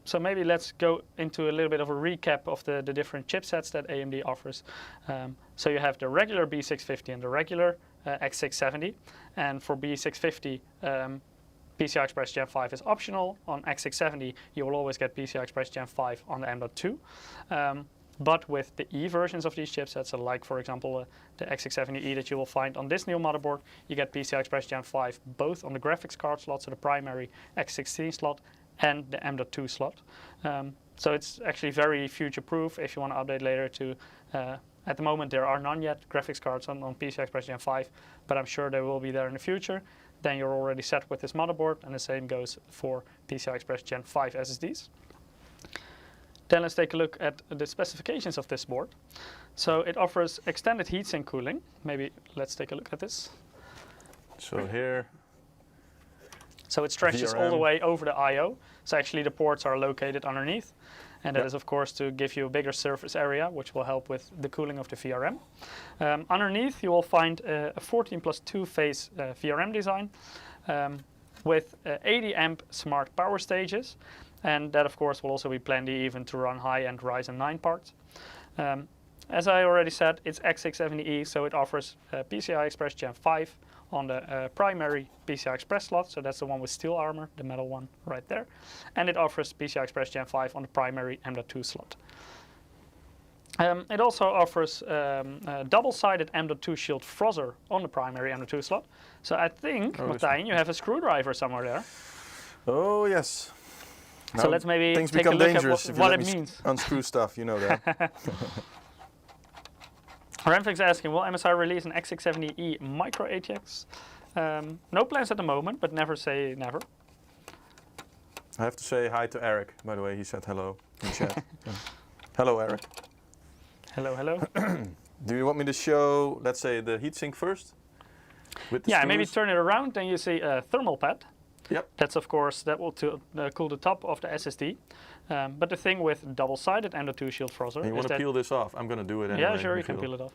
So maybe let's go into a little bit of a recap of the different chipsets that AMD offers. So you have the regular B650 and the regular X670. And for B650, PCI Express Gen 5 is optional. On X670, you will always get PCI Express Gen 5 on the M.2. But with the E versions of these chipsets, so like for example the X670E that you will find on this new motherboard, you get PCI Express Gen 5 both on the graphics card slot, so the primary X16 slot, and the M.2 slot. So it's actually very future-proof if you want to update later to, at the moment there are none yet, graphics cards on PCI Express Gen 5, but I'm sure they will be there in the future. Then you're already set with this motherboard, and the same goes for PCI Express Gen 5 SSDs. Then let's take a look at the specifications of this board. So it offers extended heatsink cooling. Maybe let's take a look at this. So here. So it stretches all the way over the I/O. So actually the ports are located underneath. And that is of course to give you a bigger surface area, which will help with the cooling of the VRM. Underneath you will find a 14+2 phase VRM design with 80 amp smart power stages. And that of course will also be plenty even to run high-end Ryzen 9 parts. As I already said, it's X670E, so it offers PCI Express Gen 5 on the primary PCI Express slot, so that's the one with steel armor, the metal one right there. And it offers PCI Express Gen 5 on the primary M.2 slot. It also offers a double-sided M.2 shield frozzer on the primary M.2 slot. So I think, Martijn, you have a screwdriver somewhere there. Oh yes. So let's maybe take a look at what it means. Unscrew stuff, you know that. Renfix asking, will MSI release an X670E micro ATX? No plans at the moment, but never say never. I have to say hi to Eric, by the way. He said hello in chat. Hello, Eric. Hello, hello. Do you want me to show, let's say, the heatsink first? With the screws? Maybe turn it around, and you see a thermal pad. Yep. That's of course, that will cool the top of the SSD. But the thing with double-sided M.2 shield frozzer you want to peel this off? I'm going to do it anyway. Yeah, sure, you can peel it off.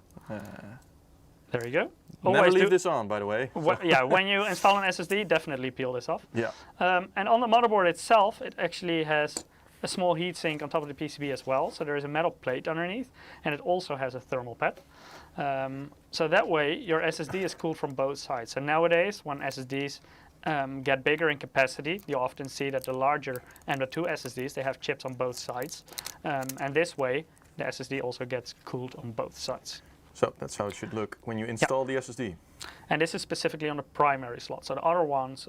There you go. Never leave this on, by the way. Yeah, when you install an SSD, definitely peel this off. Yeah. And on the motherboard itself, it actually has a small heatsink on top of the PCB as well. So there is a metal plate underneath, and it also has a thermal pad. So that way, your SSD is cooled from both sides. So nowadays, when SSDs get bigger in capacity, you often see that the larger M.2 SSDs, they have chips on both sides. And this way, the SSD also gets cooled on both sides. So that's how it should look when you install the SSD. And this is specifically on the primary slot. So the other ones,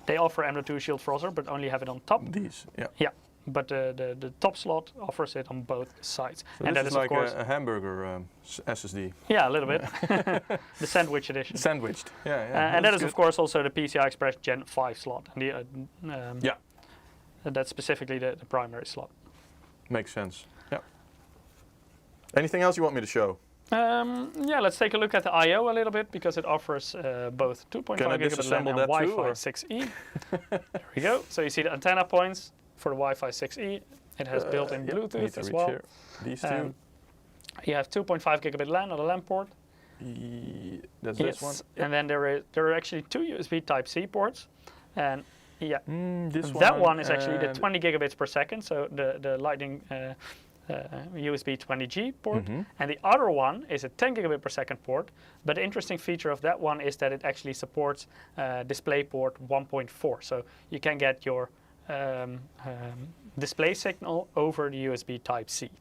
they offer M.2 shield frozzer, but only have it on top. These, yeah. Yeah, but the top slot offers it on both sides. So and this that is like of course a hamburger SSD. Yeah, a little bit. The sandwich edition. Sandwiched, yeah. And that is of course also the PCI Express Gen 5 slot. And that's specifically the primary slot. Makes sense, yeah. Anything else you want me to show? Yeah, let's take a look at the I/O a little bit, because it offers both 2.5 gigabit LAN and Wi-Fi 6E. There we go. So you see the antenna points for the Wi-Fi 6E. It has built-in Bluetooth as well. These two. You have 2.5 gigabit LAN on the LAN port. That's this one. And then there are actually two USB Type-C ports. And yeah, that one is actually the 20 gigabits per second. So the Lightning USB 20G port, and the other one is a 10 gigabit per second port. But the interesting feature of that one is that it actually supports DisplayPort 1.4, so you can get your display signal over the USB Type-C.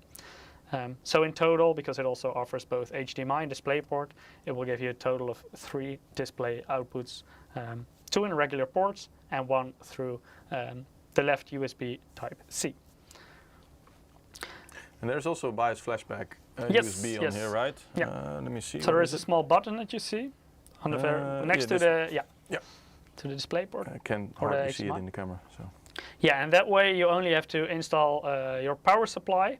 So in total, because it also offers both HDMI and DisplayPort, it will give you a total of 3 display outputs, 2 in regular ports and 1 through the left USB Type-C. And there's also a BIOS flashback USB on here, right? Yeah. Let me see. So there is a small button that you see on the next to the to the DisplayPort. I can hardly see it in the camera. So. Yeah, and that way you only have to install your power supply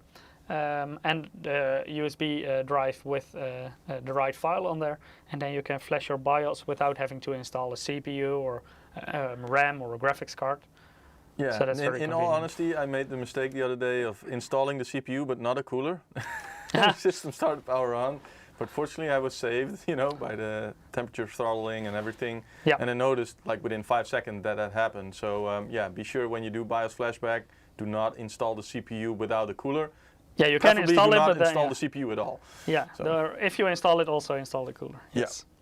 and the USB drive with the right file on there, and then you can flash your BIOS without having to install a CPU or RAM or a graphics card. Yeah, so that's in all honesty, I made the mistake the other day of installing the CPU but not a cooler. The system started power on, But fortunately, I was saved, you know, by the temperature throttling and everything. Yeah. And I noticed, like within 5 seconds, that happened. So yeah, be sure when you do BIOS flashback, do not install the CPU without a cooler. Yeah, you can install it, but then install the CPU at all. Yeah, So. If you install it, also install the cooler. Yes. Yeah.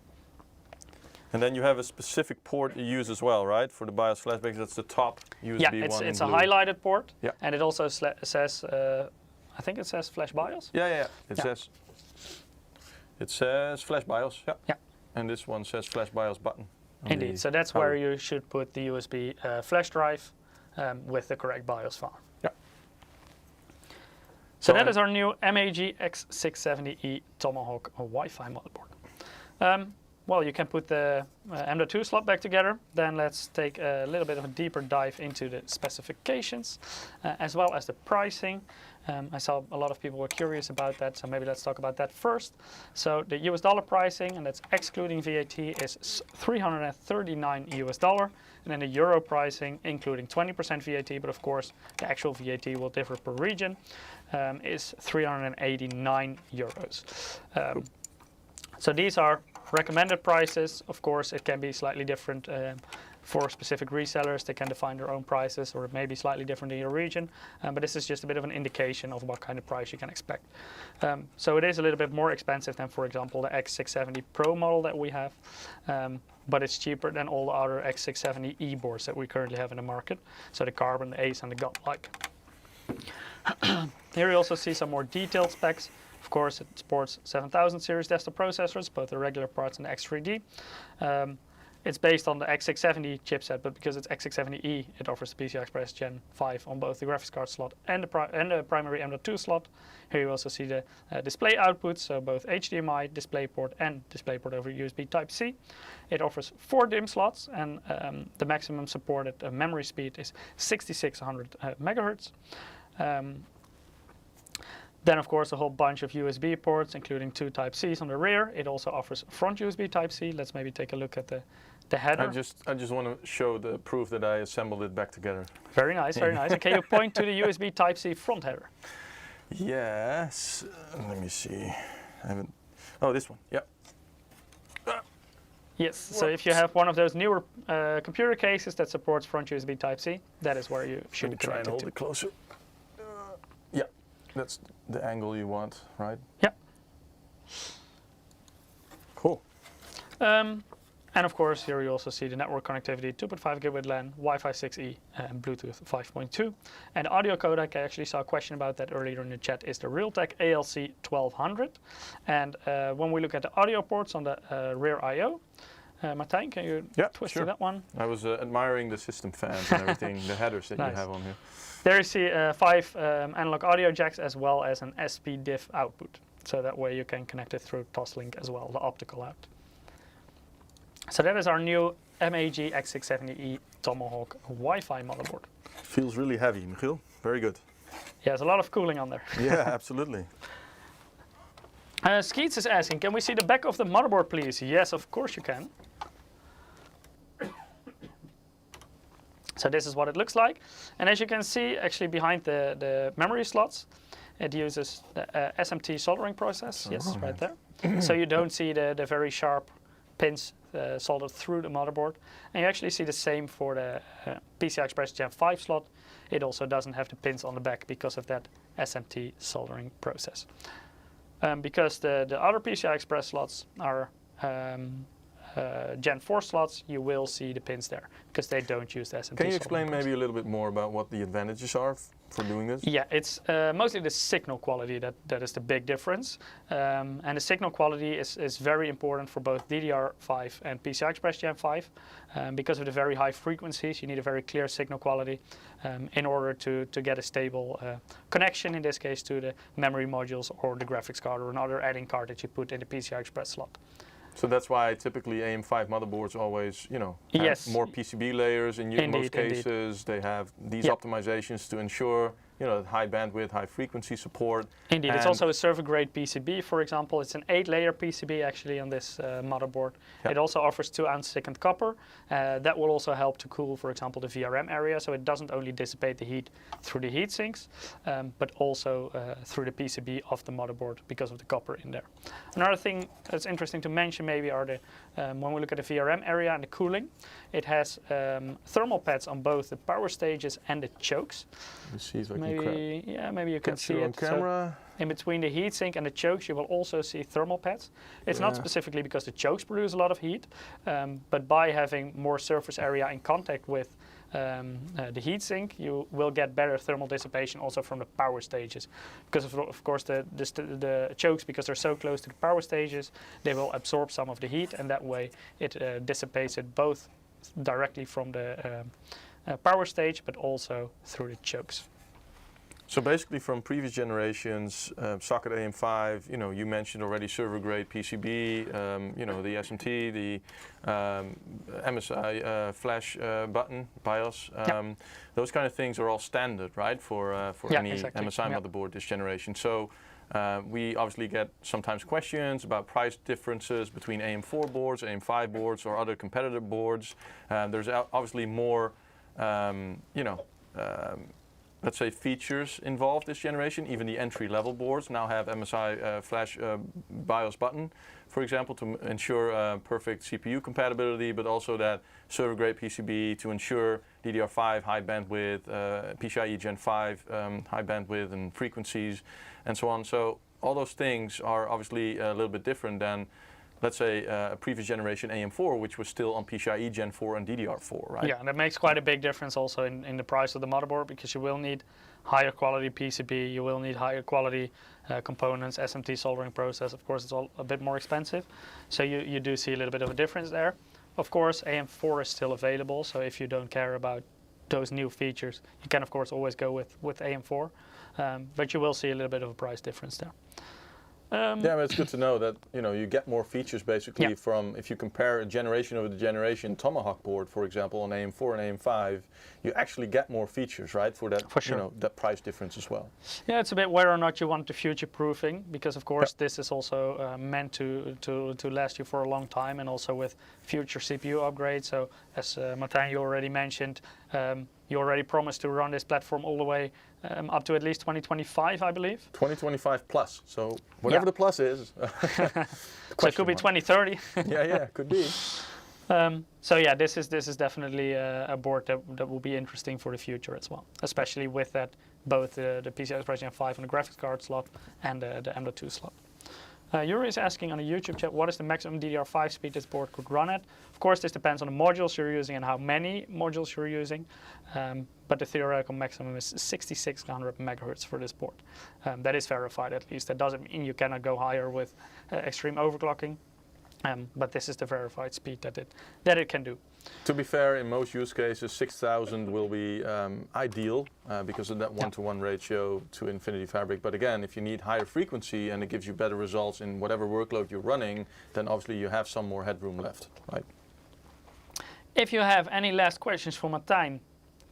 And then you have a specific port you use as well, right? For the BIOS flashbacks, that's the top USB one. It's in a blue. highlighted port, Yeah. and it also says, I think it says Flash BIOS. Yeah. It says Flash BIOS. Yeah. Yeah. And this one says Flash BIOS button. Indeed. So that's where you should put the USB flash drive with the correct BIOS file. Yeah. So that is our new MAG X670E Tomahawk Wi-Fi motherboard. Well, you can put the M.2 slot back together. Then let's take a little bit of a deeper dive into the specifications, as well as the pricing. I saw a lot of people were curious about that, so maybe let's talk about that first. So the US dollar pricing, and that's excluding VAT, is $339 US, and then the euro pricing, including 20% VAT, but of course the actual VAT will differ per region, is 389 euros. So these are recommended prices. Of course, it can be slightly different for specific resellers. They can define their own prices, or it may be slightly different in your region. But this is just a bit of an indication of what kind of price you can expect. So it is a little bit more expensive than, for example, the X670 Pro model that we have. But it's cheaper than all the other X670E boards that we currently have in the market. So the Carbon, the Ace, and the Godlike. Here you also see some more detailed specs. Of course, it supports 7000 series desktop processors, both the regular parts and the X3D. It's based on the X670 chipset, but because it's X670E, it offers the PCI Express Gen 5 on both the graphics card slot and the primary M.2 slot. Here you also see the display outputs, so both HDMI, DisplayPort, and DisplayPort over USB Type-C. It offers 4 DIMM slots, and the maximum supported memory speed is 6600 megahertz. Then, of course, a whole bunch of USB ports, including 2 Type-Cs on the rear. It also offers front USB Type-C. Let's maybe take a look at the header. I just want to show the proof that I assembled it back together. Very nice, very nice. And can you point to the USB Type-C front header? Yes. Let me see. I haven't. Oh, this one. Yep. Yes. So if you have one of those newer computer cases that supports front USB Type-C, that is where you should be try and connected hold to. it closer. Yeah. That's the angle you want, right? Yeah. Cool. And of course, here you also see the network connectivity, 2.5 gigabit LAN, Wi-Fi 6E, and Bluetooth 5.2. And the audio codec, I actually saw a question about that earlier in the chat, is the Realtek ALC 1200. And when we look at the audio ports on the rear I/O, Martijn, can you twist to that one? I was admiring the system fans and everything, the headers that Nice. you have on here. There you see 5 analog audio jacks as well as an SP-DIF output. So that way you can connect it through Toslink as well, the optical out. So that is our new MAG X670E Tomahawk Wi-Fi motherboard. Feels really heavy, Michiel. Very good. Yeah, there's a lot of cooling on there. Yeah, absolutely. Skeets is asking, can we see the back of the motherboard, please? Yes, of course you can. So this is what it looks like. And as you can see, actually behind the memory slots, it uses the SMT soldering process. Yes, right there. So you don't see the very sharp pins soldered through the motherboard. And you actually see the same for the PCI Express Gen 5 slot. It also doesn't have the pins on the back because of that SMT soldering process. Because the other PCI Express slots are Gen 4 slots, you will see the pins there because they don't use the SMT. Can you explain maybe a little bit more about what the advantages are for doing this? Yeah, it's mostly the signal quality that is the big difference. And the signal quality is very important for both DDR5 and PCI Express Gen 5. Because of the very high frequencies, you need a very clear signal quality in order to get a stable connection, in this case, to the memory modules or the graphics card or another add-in card that you put in the PCI Express slot. So that's why typically AM5 motherboards always, have more PCB layers in most cases. They have these optimizations to ensure high bandwidth, high frequency support. Indeed, it's also a server-grade PCB, for example. It's an 8-layer PCB actually on this motherboard. Yep. It also offers 2 ounce thickened copper. That will also help to cool, for example, the VRM area. So it doesn't only dissipate the heat through the heat sinks, but also through the PCB of the motherboard because of the copper in there. Another thing that's interesting to mention maybe are the, when we look at the VRM area and the cooling, it has thermal pads on both the power stages and the chokes. Let me see if I can Maybe you can see on it. camera. So in between the heatsink and the chokes, you will also see thermal pads. It's not specifically because the chokes produce a lot of heat, but by having more surface area in contact with the heatsink, you will get better thermal dissipation also from the power stages. Because of course the chokes, because they're so close to the power stages, they will absorb some of the heat, and that way it dissipates it both directly from the power stage, but also through the chokes. So basically from previous generations, socket AM5, you mentioned already server grade PCB, the SMT, the MSI flash button, BIOS, those kind of things are all standard, right, for any exactly. MSI motherboard this generation. So we obviously get sometimes questions about price differences between AM4 boards, AM5 boards, or other competitive boards. There's obviously more, let's say, features involved this generation. Even the entry-level boards now have MSI flash BIOS button, for example, to ensure perfect CPU compatibility, but also that server-grade PCB to ensure DDR5 high bandwidth, PCIe Gen 5 high bandwidth and frequencies, and so on. So all those things are obviously a little bit different than, let's say, a previous generation AM4, which was still on PCIe Gen 4 and DDR4, right? Yeah, and that makes quite a big difference also in the price of the motherboard, because you will need higher quality PCB, you will need higher quality components, SMT soldering process. Of course, it's all a bit more expensive. So you do see a little bit of a difference there. Of course, AM4 is still available, so if you don't care about those new features, you can of course always go with AM4, but you will see a little bit of a price difference there. Yeah, but it's good to know that you get more features basically from, if you compare a generation over the generation Tomahawk board, for example, on AM4 and AM5, you actually get more features, right? For that, that price difference as well. Yeah, it's a bit whether or not you want the future proofing, because of course this is also meant to last you for a long time, and also with future CPU upgrades. So as Martijn, you already mentioned, you already promised to run this platform all the way up to at least 2025, I believe. 2025 plus, so whatever the plus is. So it could be 2030. yeah, could be. So yeah, this is definitely a board that will be interesting for the future as well, especially with that both the PCI Express Gen 5 on the graphics card slot and the M.2 slot. Yuri is asking on the YouTube chat, what is the maximum DDR5 speed this board could run at? Of course, this depends on the modules you're using and how many modules you're using, but the theoretical maximum is 6600 megahertz for this board. That is verified at least. That doesn't mean you cannot go higher with extreme overclocking, but this is the verified speed that it can do. To be fair, in most use cases, 6000 will be ideal because of that one-to-one ratio to Infinity Fabric. But again, if you need higher frequency and it gives you better results in whatever workload you're running, then obviously you have some more headroom left, right? If you have any last questions for Martijn,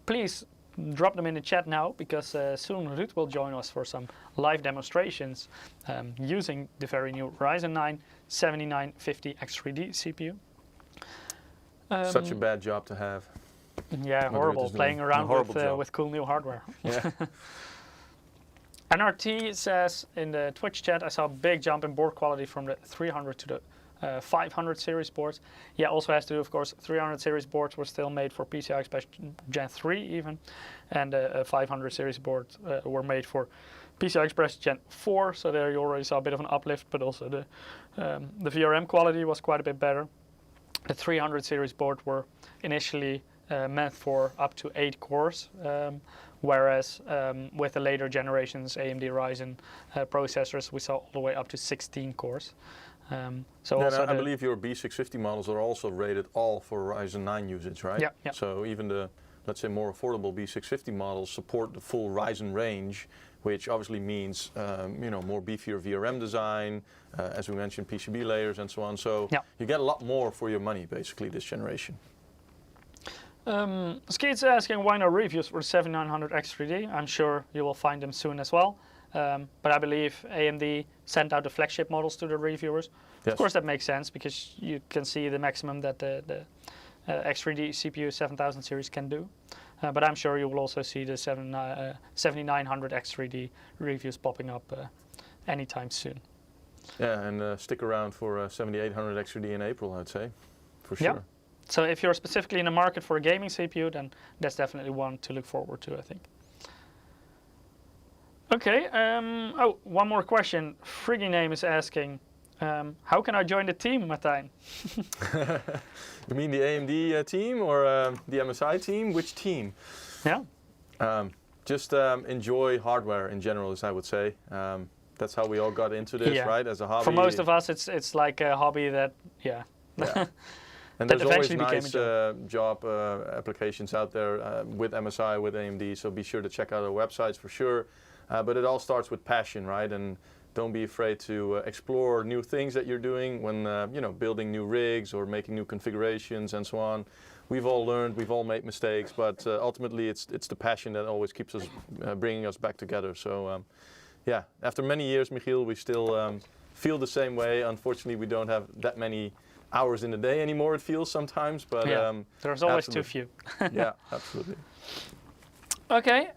please drop them in the chat now, because soon Ruud will join us for some live demonstrations using the very new Ryzen 9 7950 X3D CPU. Such a bad job to have. Yeah, horrible, playing around with cool new hardware. Yeah. NRT says in the Twitch chat, I saw a big jump in board quality from the 300 to the 500 series boards. Yeah, also has to do, of course, 300 series boards were still made for PCI Express Gen 3 even, and 500 series boards were made for PCI Express Gen 4, so there you already saw a bit of an uplift, but also the VRM quality was quite a bit better. The 300 series board were initially meant for up to 8 cores, whereas with the later generations AMD Ryzen processors, we saw all the way up to 16 cores. So also I believe your B650 models are also rated all for Ryzen 9 usage, right? Yeah. So even the, let's say, more affordable B650 models support the full Ryzen range, which obviously means more beefier VRM design, as we mentioned, PCB layers and so on. So you get a lot more for your money, basically, this generation. Skeet's asking why no reviews for the 7900X3D. I'm sure you will find them soon as well. But I believe AMD sent out the flagship models to the reviewers. Yes. Of course, that makes sense because you can see the maximum that the X3D CPU 7000 series can do. But I'm sure you will also see the 7900X3D reviews popping up anytime soon. Yeah, and stick around for 7800X3D in April, I'd say, for sure. Yeah. So if you're specifically in the market for a gaming CPU, then that's definitely one to look forward to, I think. Okay, oh, one more question. Friggy Name is asking, how can I join the team, Martijn? You mean the AMD team or the MSI team? Which team? Yeah. Just enjoy hardware in general, as I would say. That's how we all got into this, right? As a hobby. For most of us, it's like a hobby that, yeah. And there's always nice job applications out there with MSI, with AMD, so be sure to check out our websites for sure. But it all starts with passion, right? And don't be afraid to explore new things that you're doing when you know, building new rigs or making new configurations and so on. We've all learned, we've all made mistakes, but ultimately it's the passion that always keeps us bringing us back together. So yeah, after many years, Michiel, we still feel the same way. Unfortunately, we don't have that many hours in the day anymore, it feels sometimes, but yeah, there's always too few. Yeah, absolutely. Okay,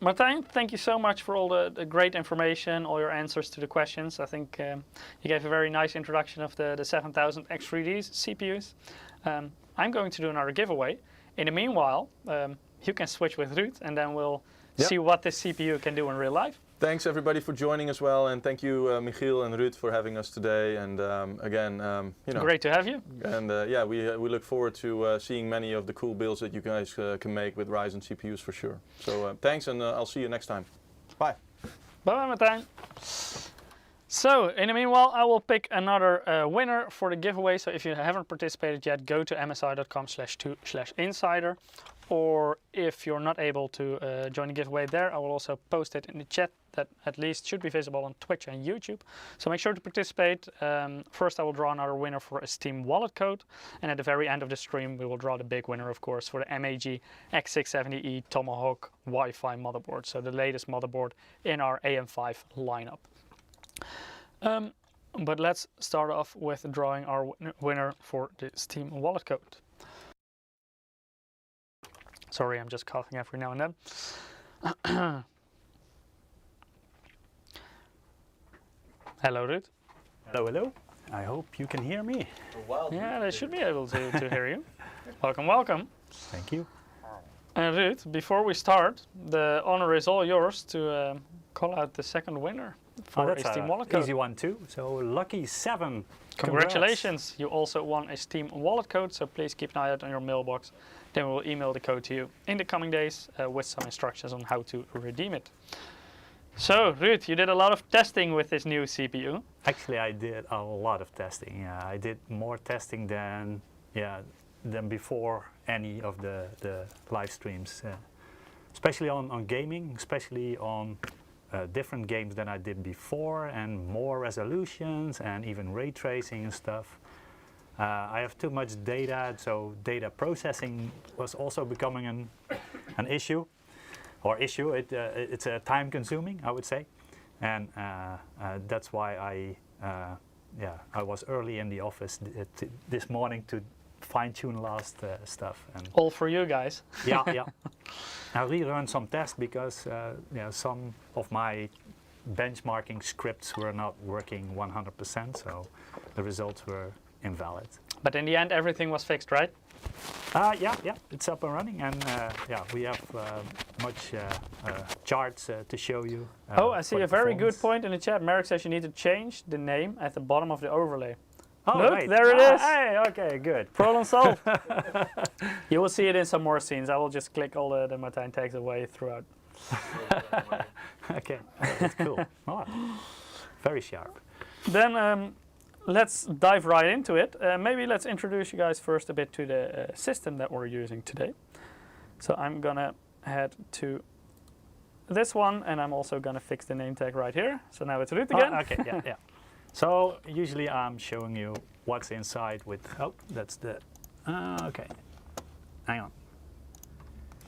Martijn, thank you so much for all the great information, all your answers to the questions. I think you gave a very nice introduction of the 7000X3D CPUs. I'm going to do another giveaway. In the meanwhile, you can switch with Ruud, and then we'll see what this CPU can do in real life. Thanks everybody for joining as well, and thank you Michiel and Ruud for having us today. And again, you know, great to have you. And yeah, we look forward to seeing many of the cool builds that you guys can make with Ryzen CPUs for sure. So thanks, and I'll see you next time. Bye. Bye, Martijn. So in the meanwhile, I will pick another winner for the giveaway. So if you haven't participated yet, go to msi.com/2/insider. Or if you're not able to join the giveaway there, I will also post it in the chat that at least should be visible on Twitch and YouTube. So make sure to participate. First I will draw another winner for a Steam wallet code, and at the very end of the stream we will draw the big winner, of course, for the MAG X670E Tomahawk Wi-Fi motherboard. So the latest motherboard in our AM5 lineup. But let's start off with drawing our winner for the Steam wallet code. Sorry, I'm just coughing every now and then. Hello, Ruud. Hello, hello. I hope you can hear me. Yeah, they should be able to hear you. Welcome, welcome. Thank you. And Ruud, before we start, the honor is all yours to call out the second winner for a Steam wallet code. Easy one too. So lucky 7. Congratulations! You also won a Steam wallet code, so please keep an eye out on your mailbox. Then we'll email the code to you in the coming days with some instructions on how to redeem it. So, Ruud, you did a lot of testing with this new CPU. Actually, I did a lot of testing. I did more testing than before any of the live streams, especially on gaming, especially on different games than I did before, and more resolutions and even ray tracing and stuff. I have too much data, so data processing was also becoming an issue. It's time consuming, I would say, and that's why I was early in the office this morning to fine-tune last stuff. And all for you guys. Yeah. I rerun some tests because some of my benchmarking scripts were not working 100%, so the results were invalid. But in the end, everything was fixed, right? Yeah, it's up and running, and we have much charts to show you. Oh, I see a very good point in the chat. Merrick says you need to change the name at the bottom of the overlay. Oh, look, right. there it is. Hey, okay, good. Problem solved. You will see it in some more scenes. I will just click all the Martijn tags away throughout. Okay, that's cool. Oh, very sharp. Then let's dive right into it. Maybe let's introduce you guys first a bit to the system that we're using today. So I'm gonna head to this one, and I'm also gonna fix the name tag right here. So now it's Ruud again. Okay, yeah. So usually I'm showing you what's inside with, oh, that's the, okay, hang on.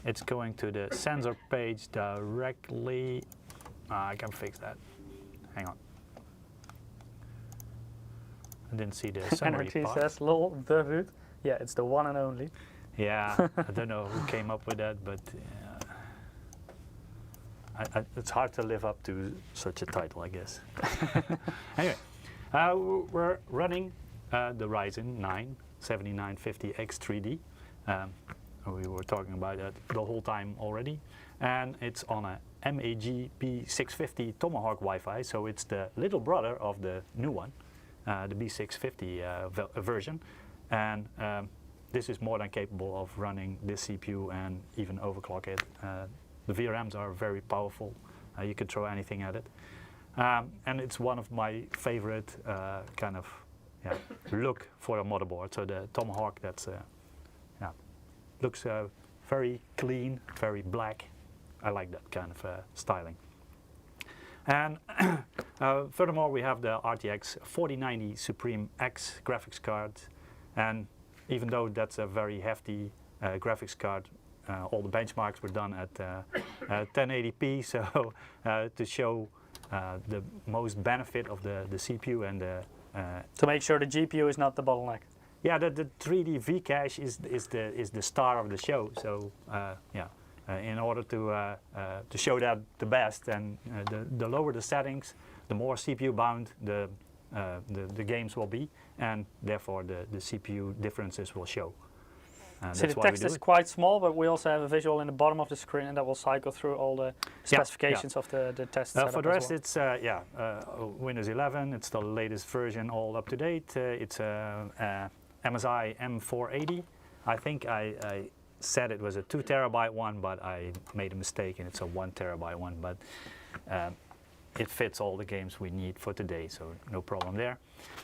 it's going to the sensor page directly. I can fix that. Hang on. I didn't see the summary NRT part. says, lol, the root. Yeah, it's the one and only. Yeah, I don't know who came up with that, but it's hard to live up to such a title, I guess. Anyway, we're running the Ryzen 7050 X3D. We were talking about that the whole time already, and it's on a MAG B650 Tomahawk Wi-Fi, so it's the little brother of the new one, the B650 version, and this is more than capable of running this CPU and even overclock it. The VRMs are very powerful. You can throw anything at it, and it's one of my favorite kind of look for a motherboard. So the Tomahawk, that's looks very clean, very black. I like that kind of styling. And furthermore, we have the RTX 4090 Supreme X graphics card, and even though that's a very hefty graphics card, all the benchmarks were done at 1080p, so to show the most benefit of the CPU and the to make sure the GPU is not the bottleneck. yeah, the 3D V cache is the star of the show. So in order to show that the best, and the lower the settings, the more CPU bound the games will be, and therefore the CPU differences will show. So the text is quite small, but we also have a visual in the bottom of the screen, and that will cycle through all the specifications of the test setup. For the rest, well. It's Windows 11. It's the latest version, all up to date. It's MSI M480. I think I said it was a 2 terabyte one, but I made a mistake and it's a 1 terabyte one. But it fits all the games we need for today, so no problem there.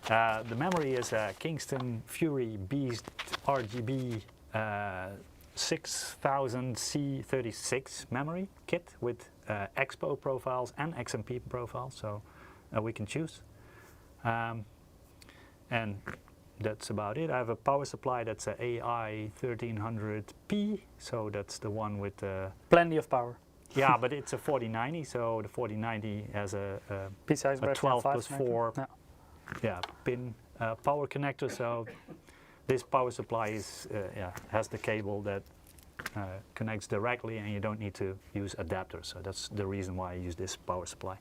The memory is a Kingston Fury Beast RGB 6000C36 memory kit with Expo profiles and XMP profiles, so we can choose. And that's about it. I have a power supply that's a AI 1300P, so that's the one with plenty of power. Yeah, but it's a 4090, so the 4090 has a 12 plus 4 pin power connector. So this power supply is has the cable that connects directly, and you don't need to use adapters. So that's the reason why I use this power supply.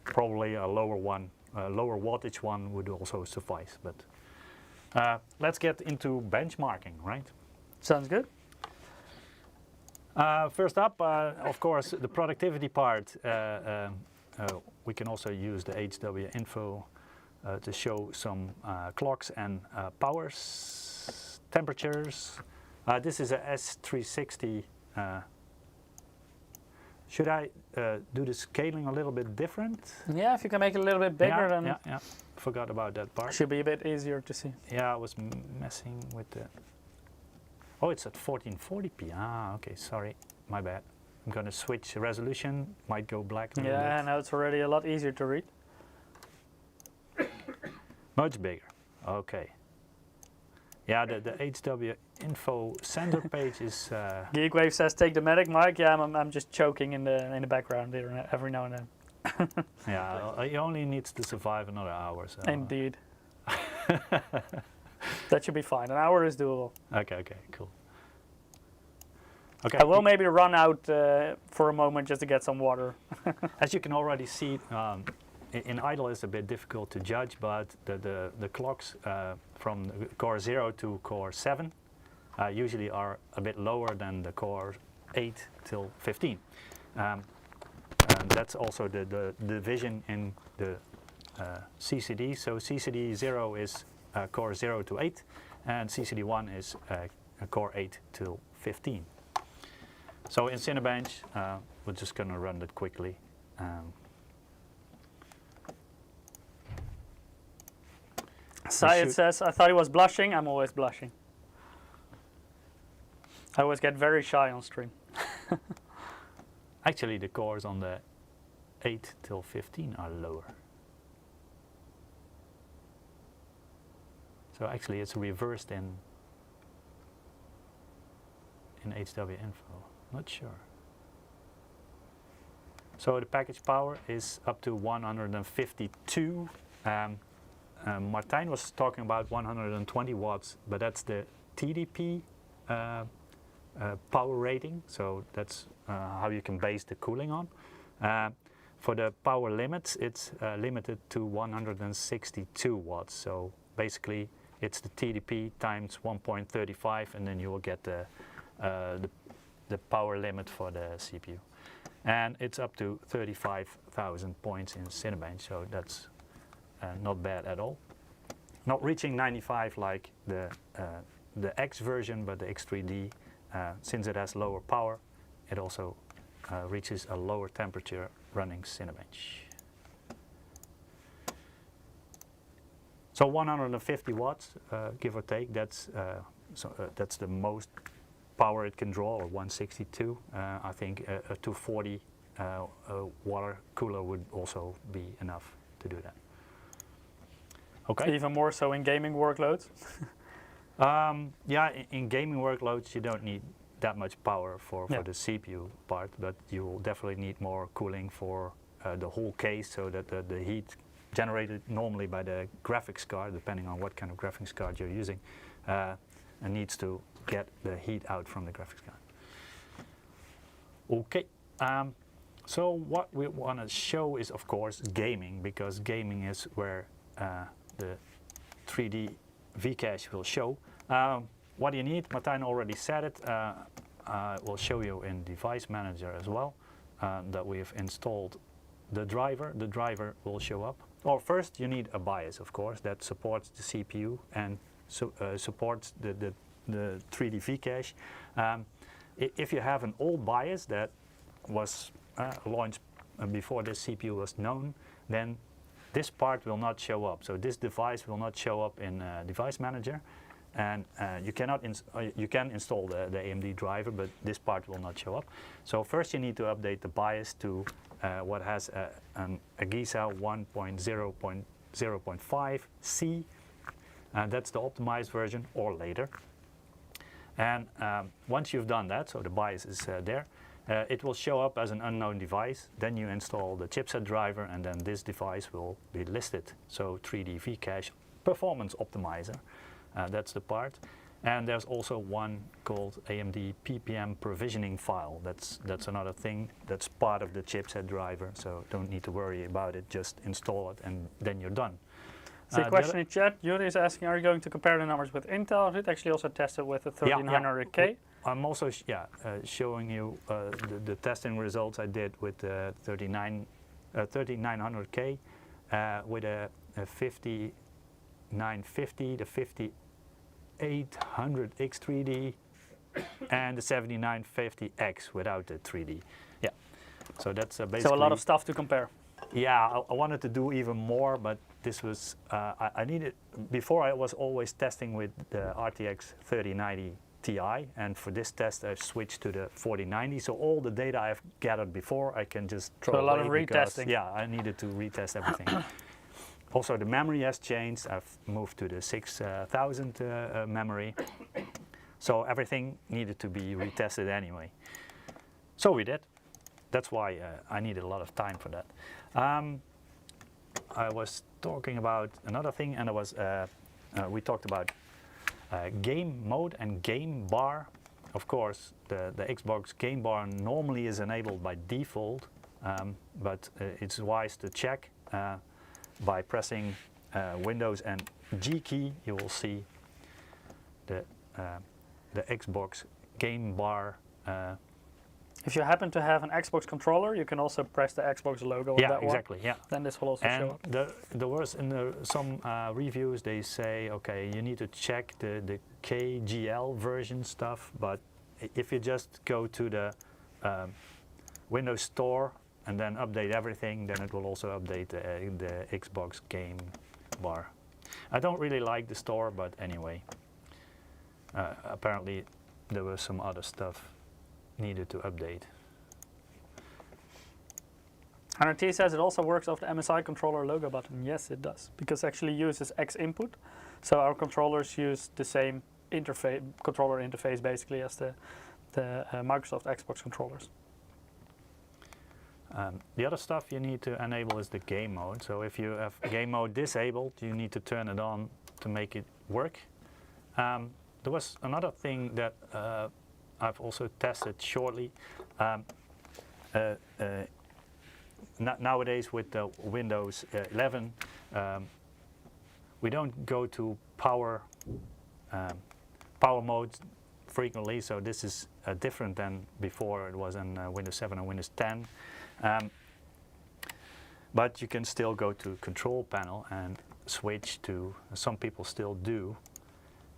Probably a lower one. Lower wattage one would also suffice, but let's get into benchmarking, right? Sounds good. First up, of course, the productivity part. We can also use the HW info to show some clocks and powers, temperatures. This is a S360. Should I do the scaling a little bit different? Yeah, if you can make it a little bit bigger, then yeah. Forgot about that part. Should be a bit easier to see. Yeah, I was messing with the. Oh, it's at 1440p. Ah, okay, sorry, my bad. I'm gonna switch resolution. Might go black. Yeah, now it's already a lot easier to read. Much bigger. Okay. Yeah, the HW info sender page is. Geekwave says take the medic mic. Yeah, I'm just choking in the background here every now and then. Yeah, he only needs to survive another hour. So. Indeed. That should be fine. An hour is doable. Okay, cool. Okay. I will maybe run out for a moment just to get some water. As you can already see, in idle it's a bit difficult to judge, but the clocks from core 0 to core 7 usually are a bit lower than the core 8 till 15. And that's also the division in the CCD. So CCD 0 is core 0 to 8, and CCD 1 is core 8 till 15. So in Cinebench, we're just going to run that quickly. Syed says, I thought he was blushing. I'm always blushing. I always get very shy on stream. Actually, the cores on the 8 till 15 are lower. So actually, it's reversed in in HW info? Not sure. So the package power is up to 152. Martijn was talking about 120 watts, but that's the TDP power rating, so that's how you can base the cooling on. For the power limits, it's limited to 162 watts, so basically it's the TDP times 1.35, and then you will get the power limit for the CPU. And it's up to 35,000 points in Cinebench, so that's not bad at all. Not reaching 95 like the X version, but the X3D, since it has lower power, it also reaches a lower temperature running Cinebench. So 150 watts, give or take, that's the most power it can draw, or 162. I think a 240 water cooler would also be enough to do that. Okay. Even more so in gaming workloads. Yeah, in gaming workloads you don't need that much power for the CPU part, but you will definitely need more cooling for the whole case, so that the heat generated normally by the graphics card, depending on what kind of graphics card you're using, and needs to get the heat out from the graphics card. Okay, so what we want to show is of course gaming, because gaming is where the 3D Vcache will show. What do you need? Martijn already said it. I will show you in Device Manager as well that we have installed the driver. The driver will show up. Well, first you need a BIOS, of course, that supports the CPU and supports the 3D Vcache. If you have an old BIOS that was launched before this CPU was known, then this part will not show up. So this device will not show up in Device Manager, and you can install the AMD driver, but this part will not show up. So first you need to update the BIOS to what has a GISA 1.0.0.5C. That's the optimized version, or later. And once you've done that, so the BIOS is there, it will show up as an unknown device. Then you install the chipset driver, and then this device will be listed. So 3D Vcache Performance Optimizer, that's the part. And there's also one called AMD PPM Provisioning File. That's another thing that's part of the chipset driver, so don't need to worry about it. Just install it, and then you're done. So a question in chat, Yuri is asking, are you going to compare the numbers with Intel? Ruud actually also tested with the 3900K. I'm also showing you the testing results I did with the 3900K with a 5950, the 5800 X3D, and the 7950X without the 3D. Yeah, so that's basically. So a lot of stuff to compare. Yeah, I wanted to do even more, but this was, I needed, before I was always testing with the RTX 3090 Ti, and for this test I've switched to the 4090, so all the data I've gathered before I can just throw away. So a lot of retesting. Yeah, I needed to retest everything. Also the memory has changed, I've moved to the 6000 memory, so everything needed to be retested anyway. So we did. That's why I needed a lot of time for that. I was talking about another thing, and it was we talked about game mode and game bar. Of course, the Xbox game bar normally is enabled by default, but it's wise to check by pressing Windows and G key. You will see the Xbox game bar. If you happen to have an Xbox controller, you can also press the Xbox logo on that one. Exactly. Yeah, then this will also show up. There was in some reviews they say, okay, you need to check the KGL version stuff, but if you just go to the Windows Store and then update everything, then it will also update the Xbox game bar. I don't really like the store, but anyway, apparently there was some other stuff needed to update. Hunter T says it also works off the MSI controller logo button. Yes, it does, because it actually uses X input. So our controllers use the same interface, controller interface basically as the the Microsoft Xbox controllers. The other stuff you need to enable is the game mode. So if you have game mode disabled, you need to turn it on to make it work. There was another thing that I've also tested shortly. Nowadays with the Windows 11, we don't go to power mode frequently, so this is different than before. It was in Windows 7 and Windows 10. But you can still go to control panel and switch to, some people still do,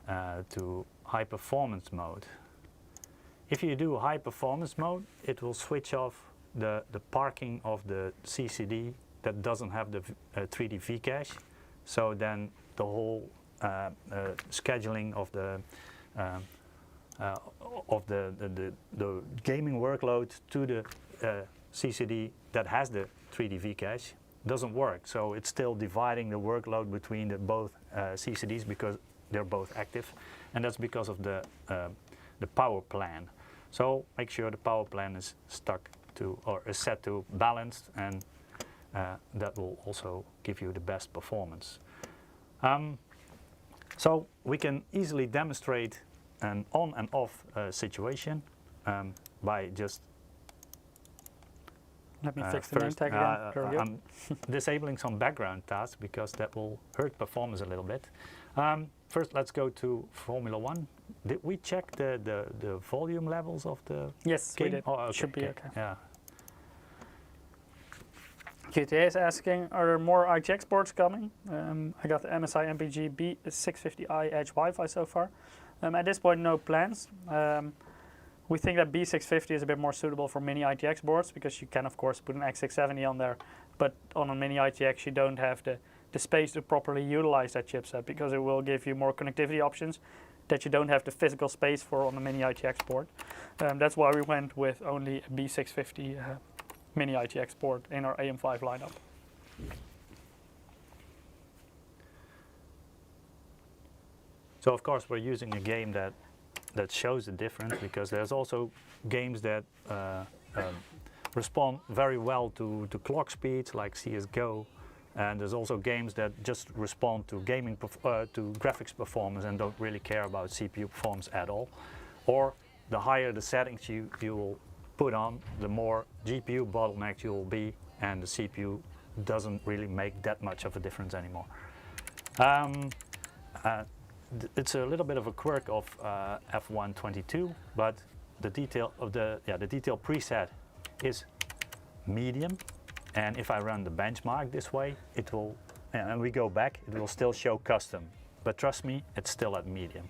to high performance mode. If you do high performance mode, it will switch off the parking of the CCD that doesn't have the 3D V cache. So then the whole scheduling of the gaming workload to the CCD that has the 3D V cache doesn't work. So it's still dividing the workload between the both CCDs because they're both active, and that's because of the power plan. So make sure the power plan is stuck to or is set to balanced, and that will also give you the best performance. So we can easily demonstrate an on and off situation by just let me fix the name tag again. I'm disabling some background tasks because that will hurt performance a little bit. First, let's go to Formula 1. Did we check the volume levels of the Yes, game? we did. Oh, okay, Should be okay. Yeah. QTA is asking, are there more ITX boards coming? I got the MSI MPG B650i Edge Wi-Fi so far. At this point, no plans. We think that B650 is a bit more suitable for mini ITX boards because you can, of course, put an X670 on there, but on a mini ITX you don't have the space to properly utilize that chipset because it will give you more connectivity options that you don't have the physical space for on a mini ITX board. That's why we went with only a B650 mini ITX board in our AM5 lineup. So of course we're using a game that shows the difference, because there's also games that respond very well to clock speeds like CSGO, and there's also games that just respond to gaming to graphics performance and don't really care about CPU performance at all. Or the higher the settings you will put on, the more GPU bottlenecked you will be, and the CPU doesn't really make that much of a difference anymore. It's a little bit of a quirk of F122, but the detail of the detail preset is medium, and if I run the benchmark this way, it will, and we go back, it will still show custom, but trust me, it's still at medium.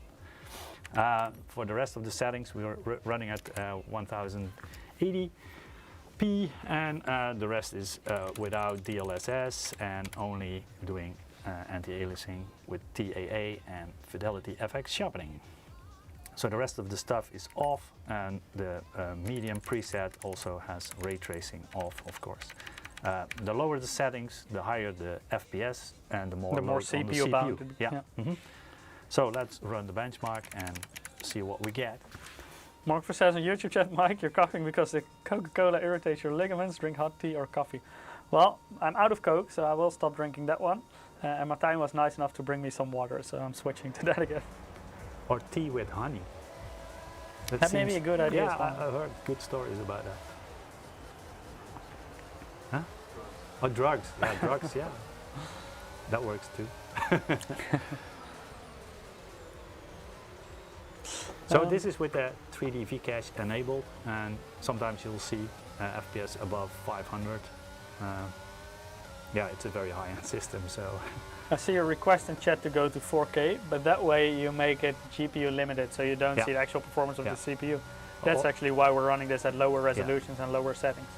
For the rest of the settings, we are running at 1080p, and the rest is without DLSS and only doing anti-aliasing with TAA and Fidelity FX sharpening. So the rest of the stuff is off, and the medium preset also has ray tracing off, of course. The lower the settings, the higher the FPS and the more CPU bound. Yeah. So let's run the benchmark and see what we get. Mark says on YouTube chat, Mike, you're coughing because the Coca-Cola irritates your ligaments. Drink hot tea or coffee. Well, I'm out of Coke, so I will stop drinking that one. And Martijn was nice enough to bring me some water, so I'm switching to that again. Or tea with honey. That may be a good idea. Yeah, I've heard good stories about that. Huh? Oh, drugs. Yeah, drugs, yeah. That works too. So this is with the 3D V-cache enabled, and sometimes you'll see FPS above 500. Yeah, it's a very high-end system, so. I see a request in chat to go to 4K, but that way you make it GPU limited, so you don't see the actual performance of the CPU. That's actually why we're running this at lower resolutions and lower settings.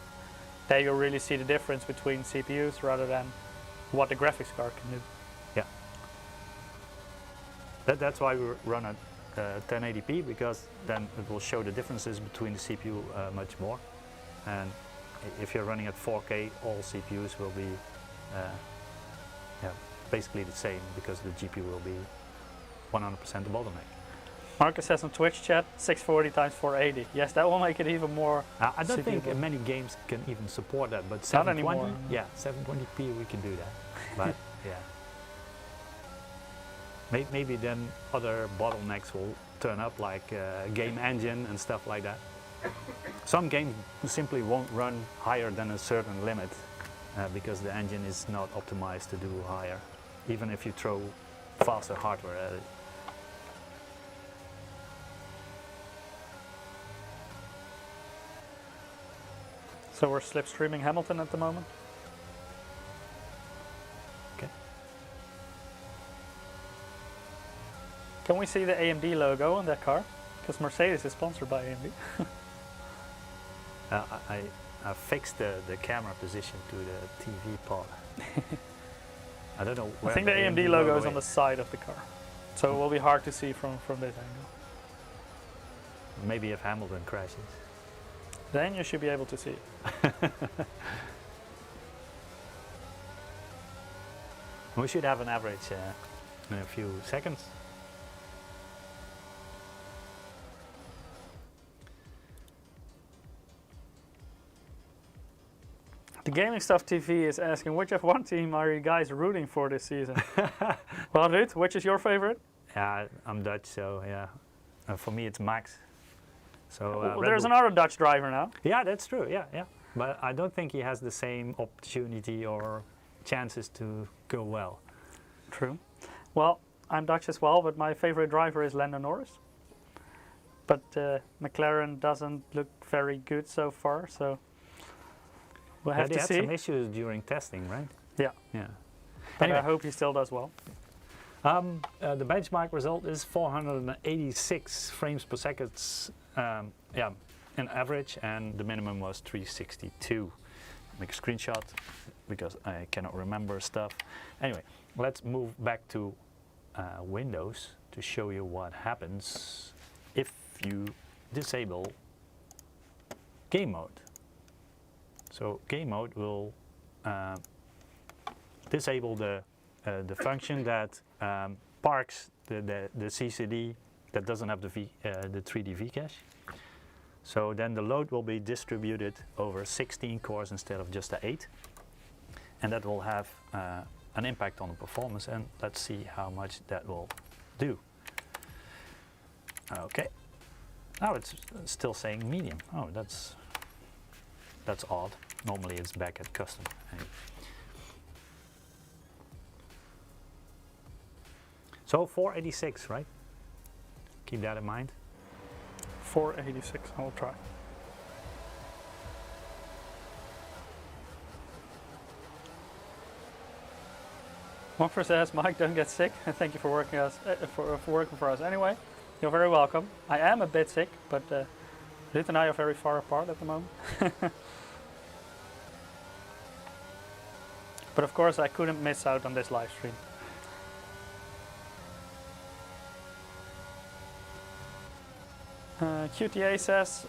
There you really see the difference between CPUs rather than what the graphics card can do. Yeah. That's why we run at 1080p, because then it will show the differences between the CPU much more. And if you're running at 4K, all CPUs will be basically the same, because the GPU will be 100% the bottleneck. Marcus says on Twitch chat, 640 times 480. Yes, that will make it even more. I don't think CPU. many games can even support that, but Not 720, anymore. yeah, 720p we can do that. But yeah, maybe then other bottlenecks will turn up, like game engine and stuff like that. Some games simply won't run higher than a certain limit because the engine is not optimized to do higher, even if you throw faster hardware at it. So we're slipstreaming Hamilton at the moment. Okay. Can we see the AMD logo on that car? Because Mercedes is sponsored by AMD. I fixed the camera position to the TV pod. I don't know where I think the AMD logo is on the side of the car. So it will be hard to see from this angle. Maybe if Hamilton crashes. Then you should be able to see it. We should have an average in a few seconds. The Gaming Stuff TV is asking, which F1 team are you guys rooting for this season? Well, Ruud, which is your favorite? Yeah, I'm Dutch, so yeah. For me, it's Max. So Well, Red there's Bull. another Dutch driver now. Yeah, that's true. Yeah, yeah. But I don't think he has the same opportunity or chances to go well. True. Well, I'm Dutch as well, but my favorite driver is Lando Norris. But McLaren doesn't look very good so far, so we'll have They to had see. some issues during testing, right? Yeah, Yeah. but Anyway. I hope he still does well. The benchmark result is 486 frames per second. Yeah, in average, and the minimum was 362. Make a screenshot because I cannot remember stuff. Anyway, let's move back to Windows to show you what happens if you disable game mode. So game mode will disable the function that parks the CCD that doesn't have the 3D V-cache. So then the load will be distributed over 16 cores instead of just the 8. And that will have an impact on the performance, and let's see how much that will do. Okay. Now it's still saying medium. Oh, that's odd. Normally it's back at custom. Anyway. So 486, right? Keep that in mind. 486, I'll try. Mockford says, Mike, don't get sick. Thank you for working for working for us anyway. You're very welcome. I am a bit sick, but Ruud and I are very far apart at the moment. But of course, I couldn't miss out on this live stream. QTA says,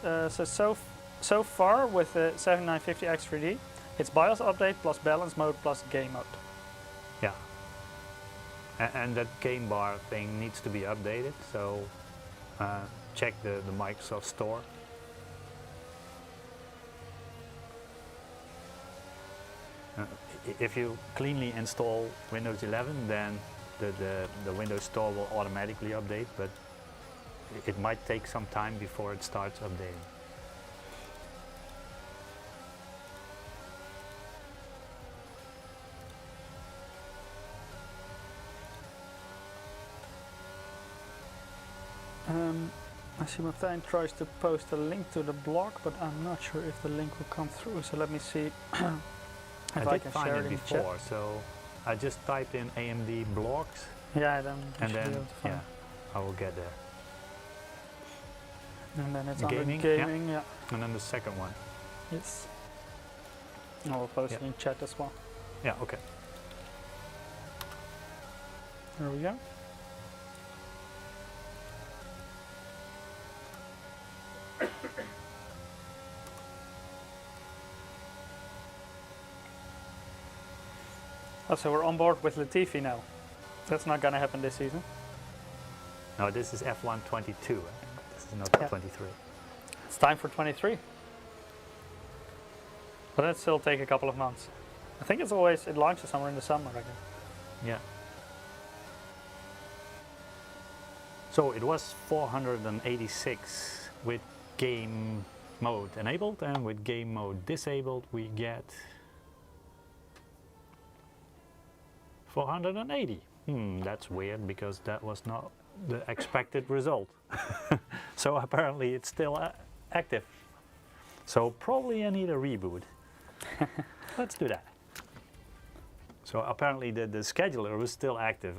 so far with the 7950 X3D, it's BIOS update plus balance mode plus game mode. Yeah. And that game bar thing needs to be updated, so check the Microsoft Store. If you cleanly install Windows 11, then the Windows Store will automatically update, but it might take some time before it starts updating. I see Martijn tries to post a link to the blog, but I'm not sure if the link will come through, so let me see if I did can find share it it in before, so I just typed in AMD blogs, chat. Yeah, and then yeah, I will get there. And then it's Gaming, under gaming, yeah. And then the second one. Yes. I will post it in chat as well. Yeah, okay. There we go. Oh, so we're on board with Latifi now. That's not gonna happen this season. No, this is F122. This is not 23. It's time for 23. But that still take a couple of months. I think it launches somewhere in the summer, I guess. Yeah. So it was 486 with game mode enabled, and with game mode disabled we get 480. That's weird because that was not the expected result. So apparently it's still active. So probably I need a reboot. Let's do that. So apparently the scheduler was still active,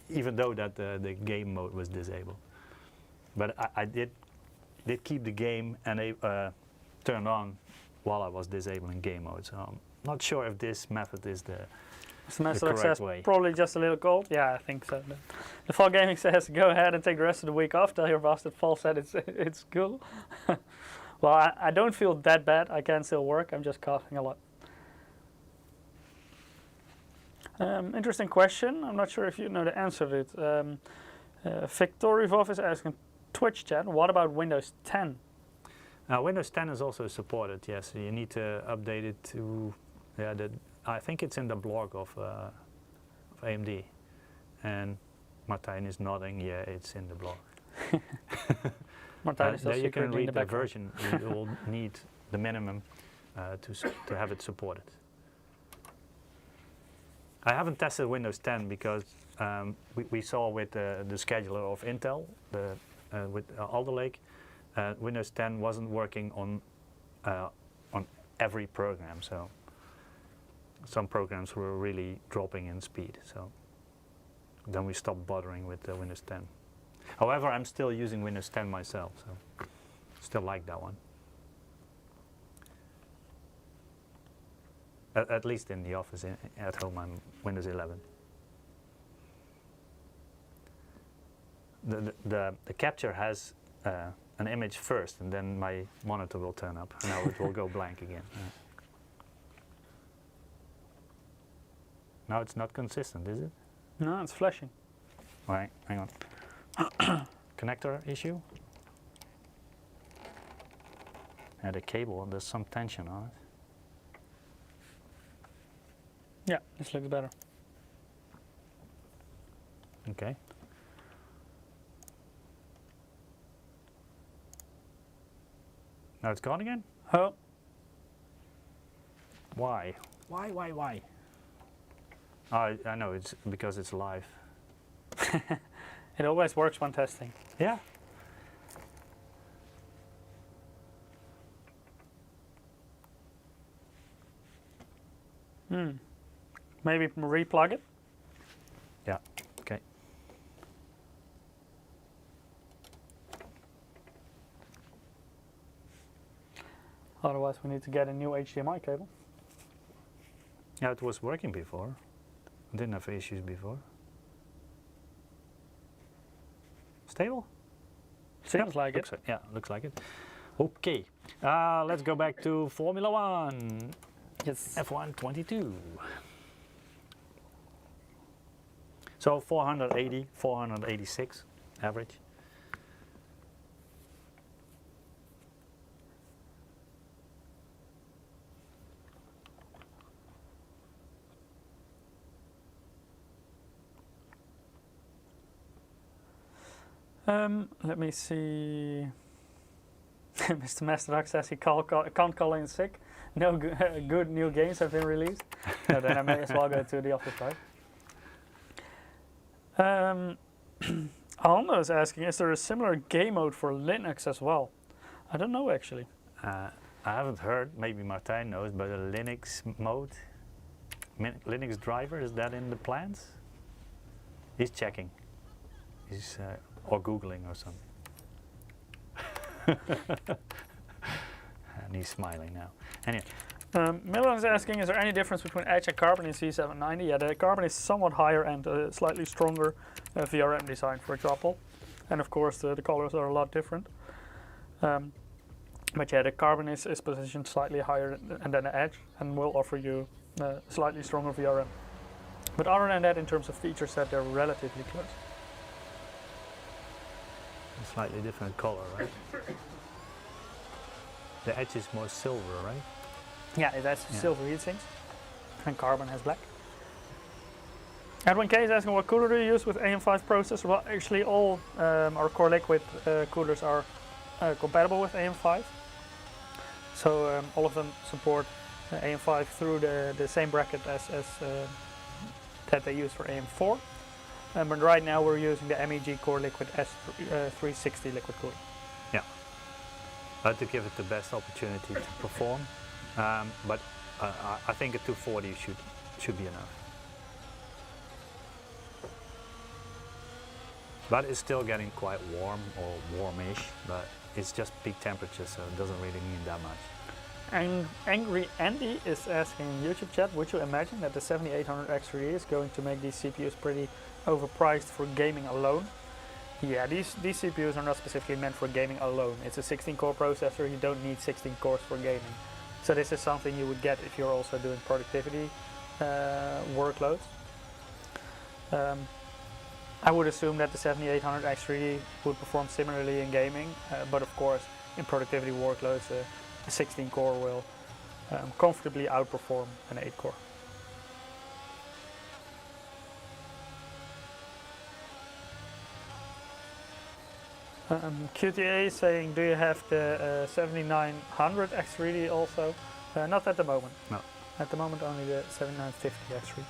even though that the game mode was disabled. But I did keep the game and turned on while I was disabling game mode. So I'm not sure if this method is the correct way. Probably just a little cold. Yeah, I think so. The Fall Gaming says go ahead and take the rest of the week off. Tell your boss that Fall said it's cool. Well, I don't feel that bad. I can still work. I'm just coughing a lot. Interesting question. I'm not sure if you know the answer to it. Victor Revolve is asking Twitch chat, what about Windows 10? Windows 10 is also supported, yes. You need to update it to, I think it's in the blog of AMD. And Martijn is nodding, yeah, it's in the blog. Martijn is there you can read the background. version. You will need the minimum to have it supported. I haven't tested Windows 10 because we saw with the scheduler of Intel, with Alder Lake, Windows 10 wasn't working on every program. So some programs were really dropping in speed. So then we stopped bothering with Windows 10. However, I'm still using Windows 10 myself, so still like that one. At least in the office. At home, I'm Windows 11. The capture has an image first, and then my monitor will turn up. Now it will go blank again. Now it's not consistent, is it? No, it's flashing. All right, hang on. Connector issue. And the cable, there's some tension on it. Yeah, this looks better. Okay. Now it's gone again? Oh. Why? Why? Oh, I know, it's because it's live. It always works when testing. Yeah. Maybe replug it? Yeah, okay. Otherwise we need to get a new HDMI cable. Yeah, it was working before. I didn't have issues before. Stable? Seems like it. Yeah, looks like it. Okay, let's go back to Formula One. Yes. F1 22. So 480, 486 average. Let me see. Mr. Masterdock says he can't call in sick. No good new games have been released. So then I may as well go to the office, right? Alno is asking, is there a similar game mode for Linux as well? I don't know actually. I haven't heard, maybe Martijn knows, but a Linux mode, Linux driver, is that in the plans? He's checking. He's or Googling or something. And he's smiling now. Anyway. Milan is asking, is there any difference between Edge and Carbon in C790? Yeah, the Carbon is somewhat higher and slightly stronger VRM design, for example. And of course the colors are a lot different. But yeah, the Carbon is positioned slightly higher than the Edge and will offer you slightly stronger VRM. But other than that, in terms of feature set, they're relatively close. a slightly different color, right? The edge is more silver, right? Yeah, it has silver heatsinks, and carbon has black. Edwin K is asking what cooler do you use with AM5 processor? Well, actually all our core liquid coolers are compatible with AM5. So all of them support AM5 through the same bracket as that they use for AM4. But right now we're using the MEG Core Liquid S360 liquid cooler. Yeah, to give it the best opportunity to perform. But I think a 240 should be enough. But it's still getting quite warm or warmish, but it's just peak temperature, so it doesn't really mean that much. And Angry Andy is asking in YouTube chat, would you imagine that the 7800X3D is going to make these CPUs pretty overpriced for gaming alone? Yeah, these CPUs are not specifically meant for gaming alone. It's a 16-core processor, you don't need 16 cores for gaming. So this is something you would get if you're also doing productivity workloads. I would assume that the 7800X3D would perform similarly in gaming, but of course in productivity workloads a 16 core will comfortably outperform an 8 core. QTA saying, do you have the 7900X3D also? Not at the moment. No. At the moment only the 7950X3D.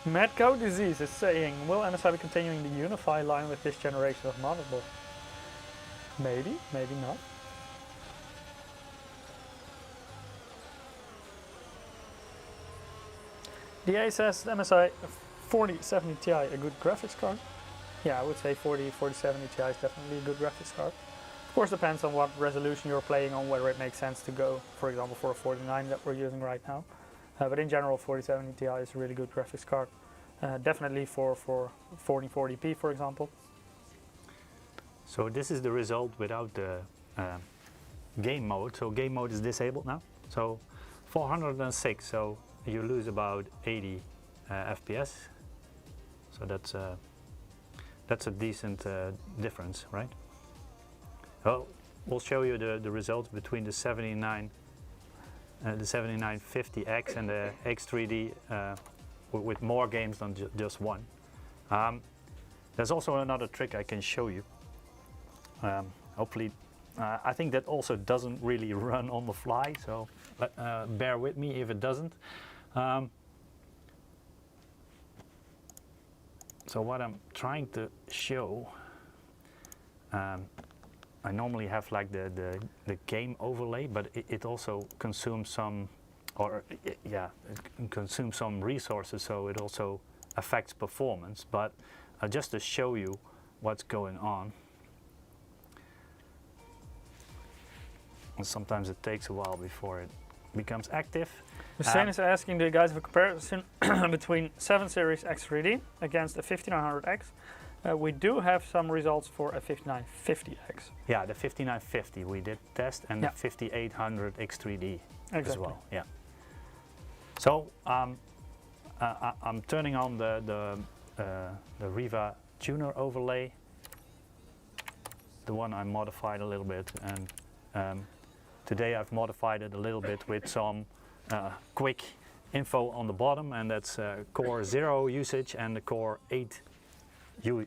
Mad Cow Disease is saying, will MSI be continuing the Unify line with this generation of motherboard? Maybe, maybe not. DA says MSI 4070 Ti a good graphics card. Yeah, I would say 4070 Ti is definitely a good graphics card. Of course, depends on what resolution you're playing on, whether it makes sense to go, for example, for a 49 that we're using right now. But in general, 4070 Ti is a really good graphics card. Definitely for 4040p, for example. So this is the result without the game mode. So game mode is disabled now. So 406, so you lose about 80 FPS. So that's a decent difference, right? Well, we'll show you the results between the 7950X and the X3D with more games than just one. There's also another trick I can show you. Hopefully, I think that also doesn't really run on the fly, so bear with me if it doesn't. So what I'm trying to show, I normally have like the game overlay, but it also consumes some, it consumes some resources, so it also affects performance. But just to show you what's going on, and sometimes it takes a while before it becomes active. Hussein is asking, do you guys have a comparison between 7 Series X3D against a 5900X? We do have some results for a 5950X. Yeah, the 5950 we did test, and the 5800 X3D as well. Yeah. So I'm turning on the Riva tuner overlay, the one I modified a little bit, and today I've modified it a little bit with some quick info on the bottom, and that's Core 0 usage and the Core 8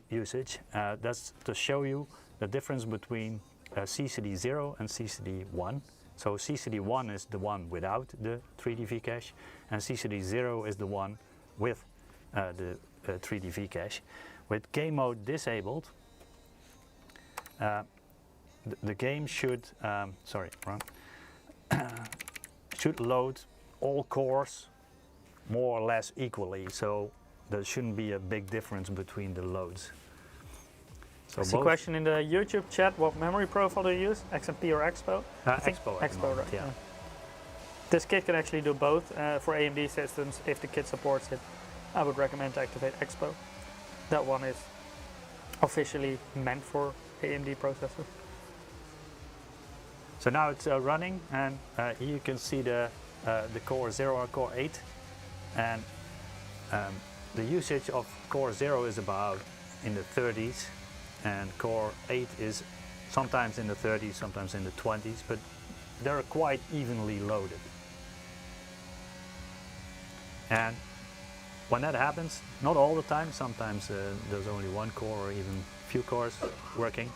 usage. That's to show you the difference between CCD 0 and CCD 1. So CCD 1 is the one without the 3D V-cache, and CCD 0 is the one with the 3D V-cache. With game mode disabled, the game should, should load all cores more or less equally. So there shouldn't be a big difference between the loads. So I see a question in the YouTube chat, what memory profile do you use? XMP or Expo? Expo. Expo, right? Yeah. This kit can actually do both. For AMD systems, if the kit supports it, I would recommend to activate Expo. That one is officially meant for AMD processors. So now it's running, and you can see the Core 0 and Core 8, and the usage of Core 0 is about in the 30s, and Core 8 is sometimes in the 30s, sometimes in the 20s, but they're quite evenly loaded. And when that happens, not all the time, sometimes there's only one core or even few cores working.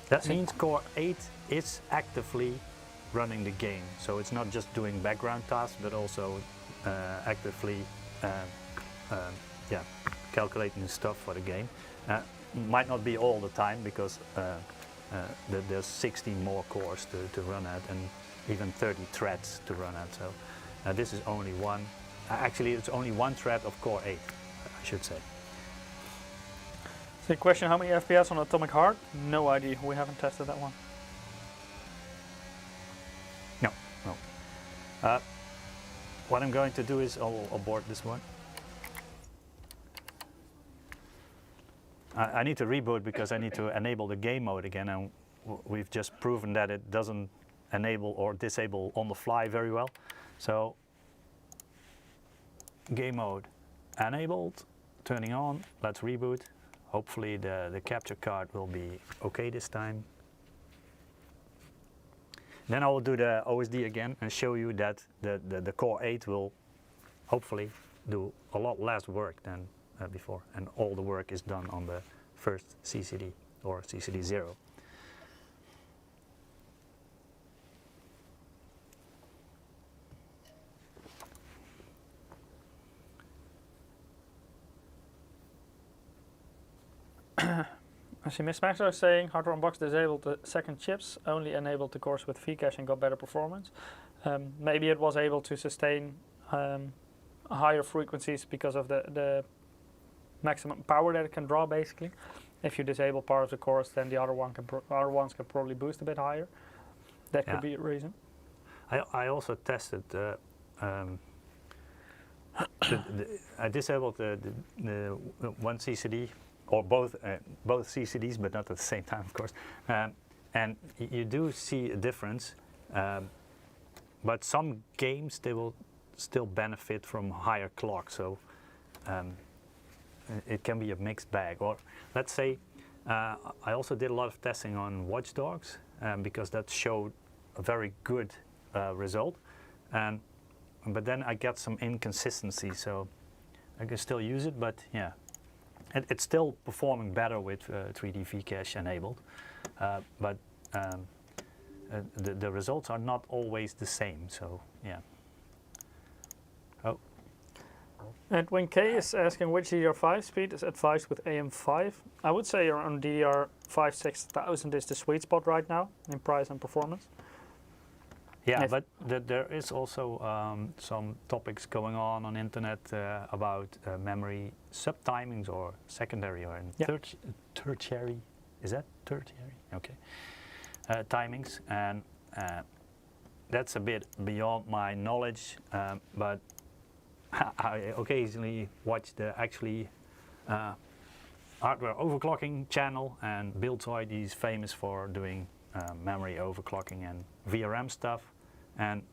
That means Core 8 is actively running the game, so it's not just doing background tasks, but also actively calculating stuff for the game. Might not be all the time, because there's 16 more cores to run at, and even 30 threads to run at. So this is only one. Actually, it's only one thread of Core 8, I should say. So question, how many FPS on Atomic Heart? No idea, we haven't tested that one. No. What I'm going to do is I'll abort this one. I need to reboot because I need to enable the game mode again, and we've just proven that it doesn't enable or disable on the fly very well. So game mode enabled, turning on, let's reboot. Hopefully the capture card will be okay this time. Then I will do the OSD again and show you that the Core 8 will hopefully do a lot less work than before, and all the work is done on the first CCD or CCD 0. I see Miss Max is saying Hardware Unboxed disabled the second chips, only enabled the cores with Vcache and got better performance. Maybe it was able to sustain higher frequencies because of the maximum power that it can draw. Basically, if you disable part of the cores, then the other ones can probably boost a bit higher. That could be a reason. I also tested I disabled the one CCD, or both CCDs, but not at the same time, of course. And you do see a difference, but some games, they will still benefit from higher clock. So it can be a mixed bag. Or let's say I also did a lot of testing on Watch Dogs, because that showed a very good result. But then I got some inconsistency, so I can still use it, but yeah. It's still performing better with 3D Vcache enabled, but the results are not always the same, so yeah. Oh. And when K is asking which DDR5 speed is advised with AM5, I would say around DDR5 6000 is the sweet spot right now in price and performance. Yeah, but there is also some topics going on internet about memory subtimings or secondary or tertiary. Is that tertiary? Okay. Timings, and that's a bit beyond my knowledge, but I occasionally watch the hardware overclocking channel, and Buildzoid is famous for doing memory overclocking and VRM stuff. And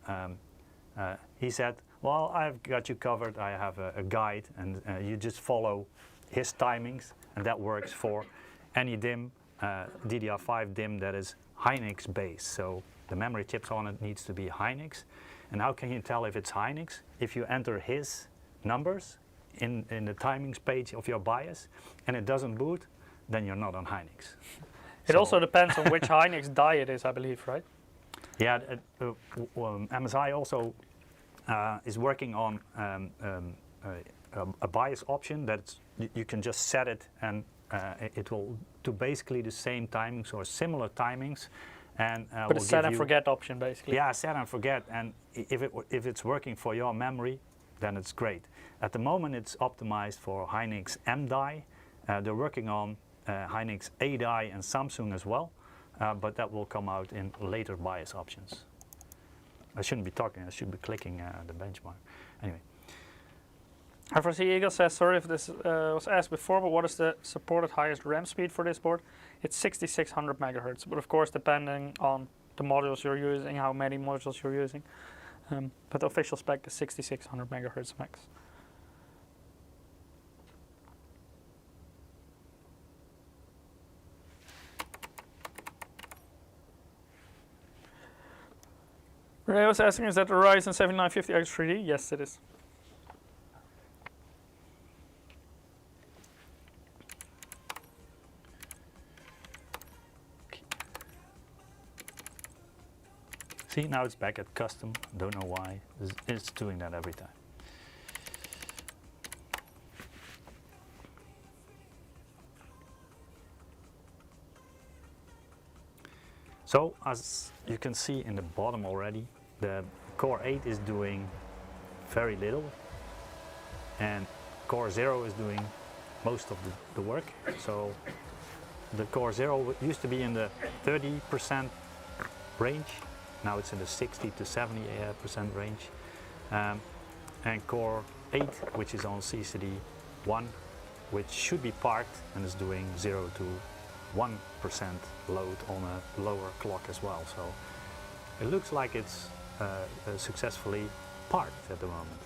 he said, well, I've got you covered. I have a guide, and you just follow his timings, and that works for any DIMM, DDR5 DIMM that is Hynix based. So the memory chips on it needs to be Hynix. And how can you tell if it's Hynix? If you enter his numbers in the timings page of your BIOS and it doesn't boot, then you're not on Hynix. It also depends on which Hynix die it is, I believe, right? Yeah, MSI also is working on a BIOS option that you can just set it, and it will do basically the same timings or similar timings. And but a set and forget option, basically. Yeah, set and forget. And if it's working for your memory, then it's great. At the moment, it's optimized for Hynix M die. They're working on Hynix A die and Samsung as well. But that will come out in later BIOS options. I shouldn't be talking, I should be clicking the benchmark. Anyway. FRC Eagle says, sorry if this was asked before, but what is the supported highest RAM speed for this board? It's 6600 megahertz, but of course depending on the modules you're using, how many modules you're using. but the official spec is 6600 megahertz max. Ray was asking, is that the Ryzen 7050X3D? Yes, it is. See, now it's back at custom. Don't know why. It's doing that every time. So, as you can see in the bottom already, the Core 8 is doing very little, and Core 0 is doing most of the work. So, the Core 0 used to be in the 30% range. Now it's in the 60 to 70% range. And Core 8, which is on CCD 1, which should be parked and is doing 0 to 1% load on a lower clock as well. So it looks like it's successfully parked at the moment.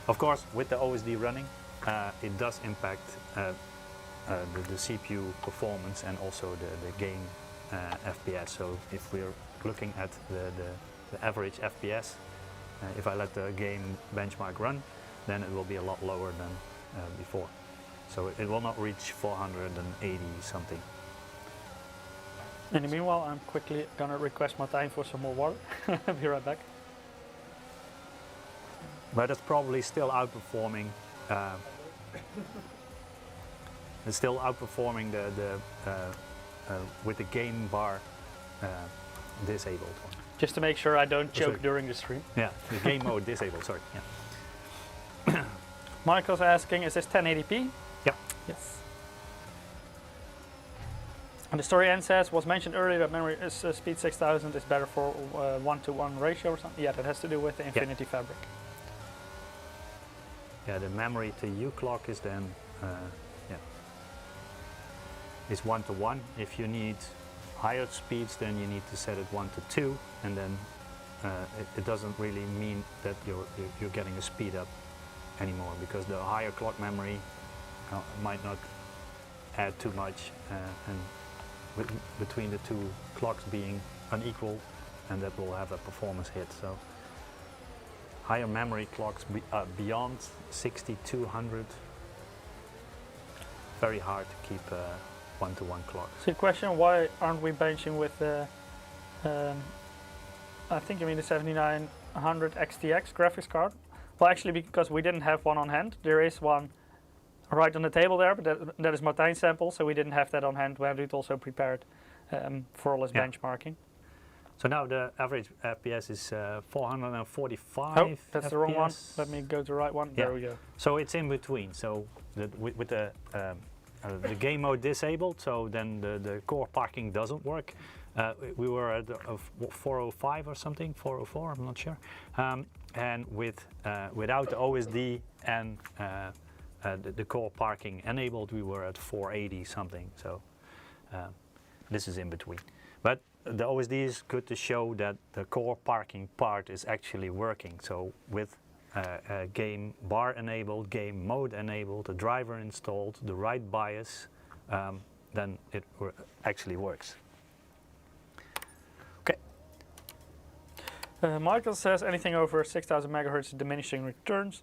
Of course, with the OSD running, it does impact the CPU performance and also the game FPS. So if we're looking at the average FPS, if I let the game benchmark run, then it will be a lot lower than before. So it will not reach 480 something. In the meanwhile, I'm quickly gonna request Martijn for some more water. I'll be right back. But it's probably still outperforming. It's still outperforming with the game bar disabled one. Just to make sure I don't choke during the stream. Yeah, the game mode disabled, sorry. Yeah. Michael's asking, is this 1080p? Yeah. Yes. And the story end says, was mentioned earlier that memory is, speed 6000 is better for 1-to-1 ratio or something. Yeah, that has to do with the Infinity Fabric. Yeah, the memory to U clock is then is 1-to-1. If you need higher speeds, then you need to set it 1-to-2, and then it doesn't really mean that you're getting a speed up anymore, because the higher clock memory might not add too much, and between the two clocks being unequal, and that will have a performance hit. So higher memory clocks beyond 6200, very hard to keep 1-to-1 clock. So the question, why aren't we benching with the, I think you mean the 7900 XTX graphics card? Well, actually, because we didn't have one on hand. There is one right on the table there, but that is Martijn's sample, so we didn't have that on hand when it also prepared for all his benchmarking. So now the average FPS is 445. Oh, that's FPS. the wrong one. Let me go to the right one. Yeah. There we go. So it's in between. So with the game mode disabled, so then the core parking doesn't work. We were at 405 or something, 404, I'm not sure. And without the OSD and the core parking enabled, we were at 480 something. So this is in between. But the OSD is good to show that the core parking part is actually working. So with game bar enabled, game mode enabled, the driver installed, the right BIOS, then it actually works. Okay. Michael says, anything over 6000 megahertz diminishing returns.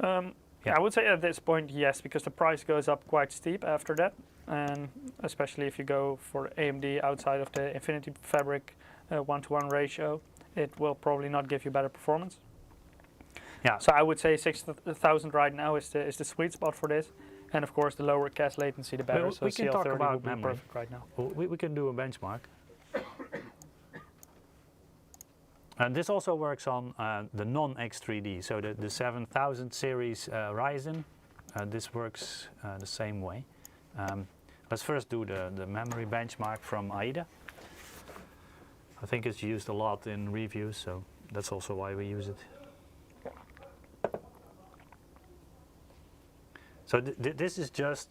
Yeah. I would say at this point, yes, because the price goes up quite steep after that. And especially if you go for AMD outside of the Infinity Fabric 1-to-1 ratio, it will probably not give you better performance. Yeah. So I would say 6000 right now is the sweet spot for this, and of course the lower cache latency the better. So we can CL30 talk about would be memory. perfect right now. We can do a benchmark. And this also works on the non-X3D, so the 7000 series Ryzen. This works the same way. Let's first do the memory benchmark from AIDA. I think it's used a lot in reviews, so that's also why we use it. So this is just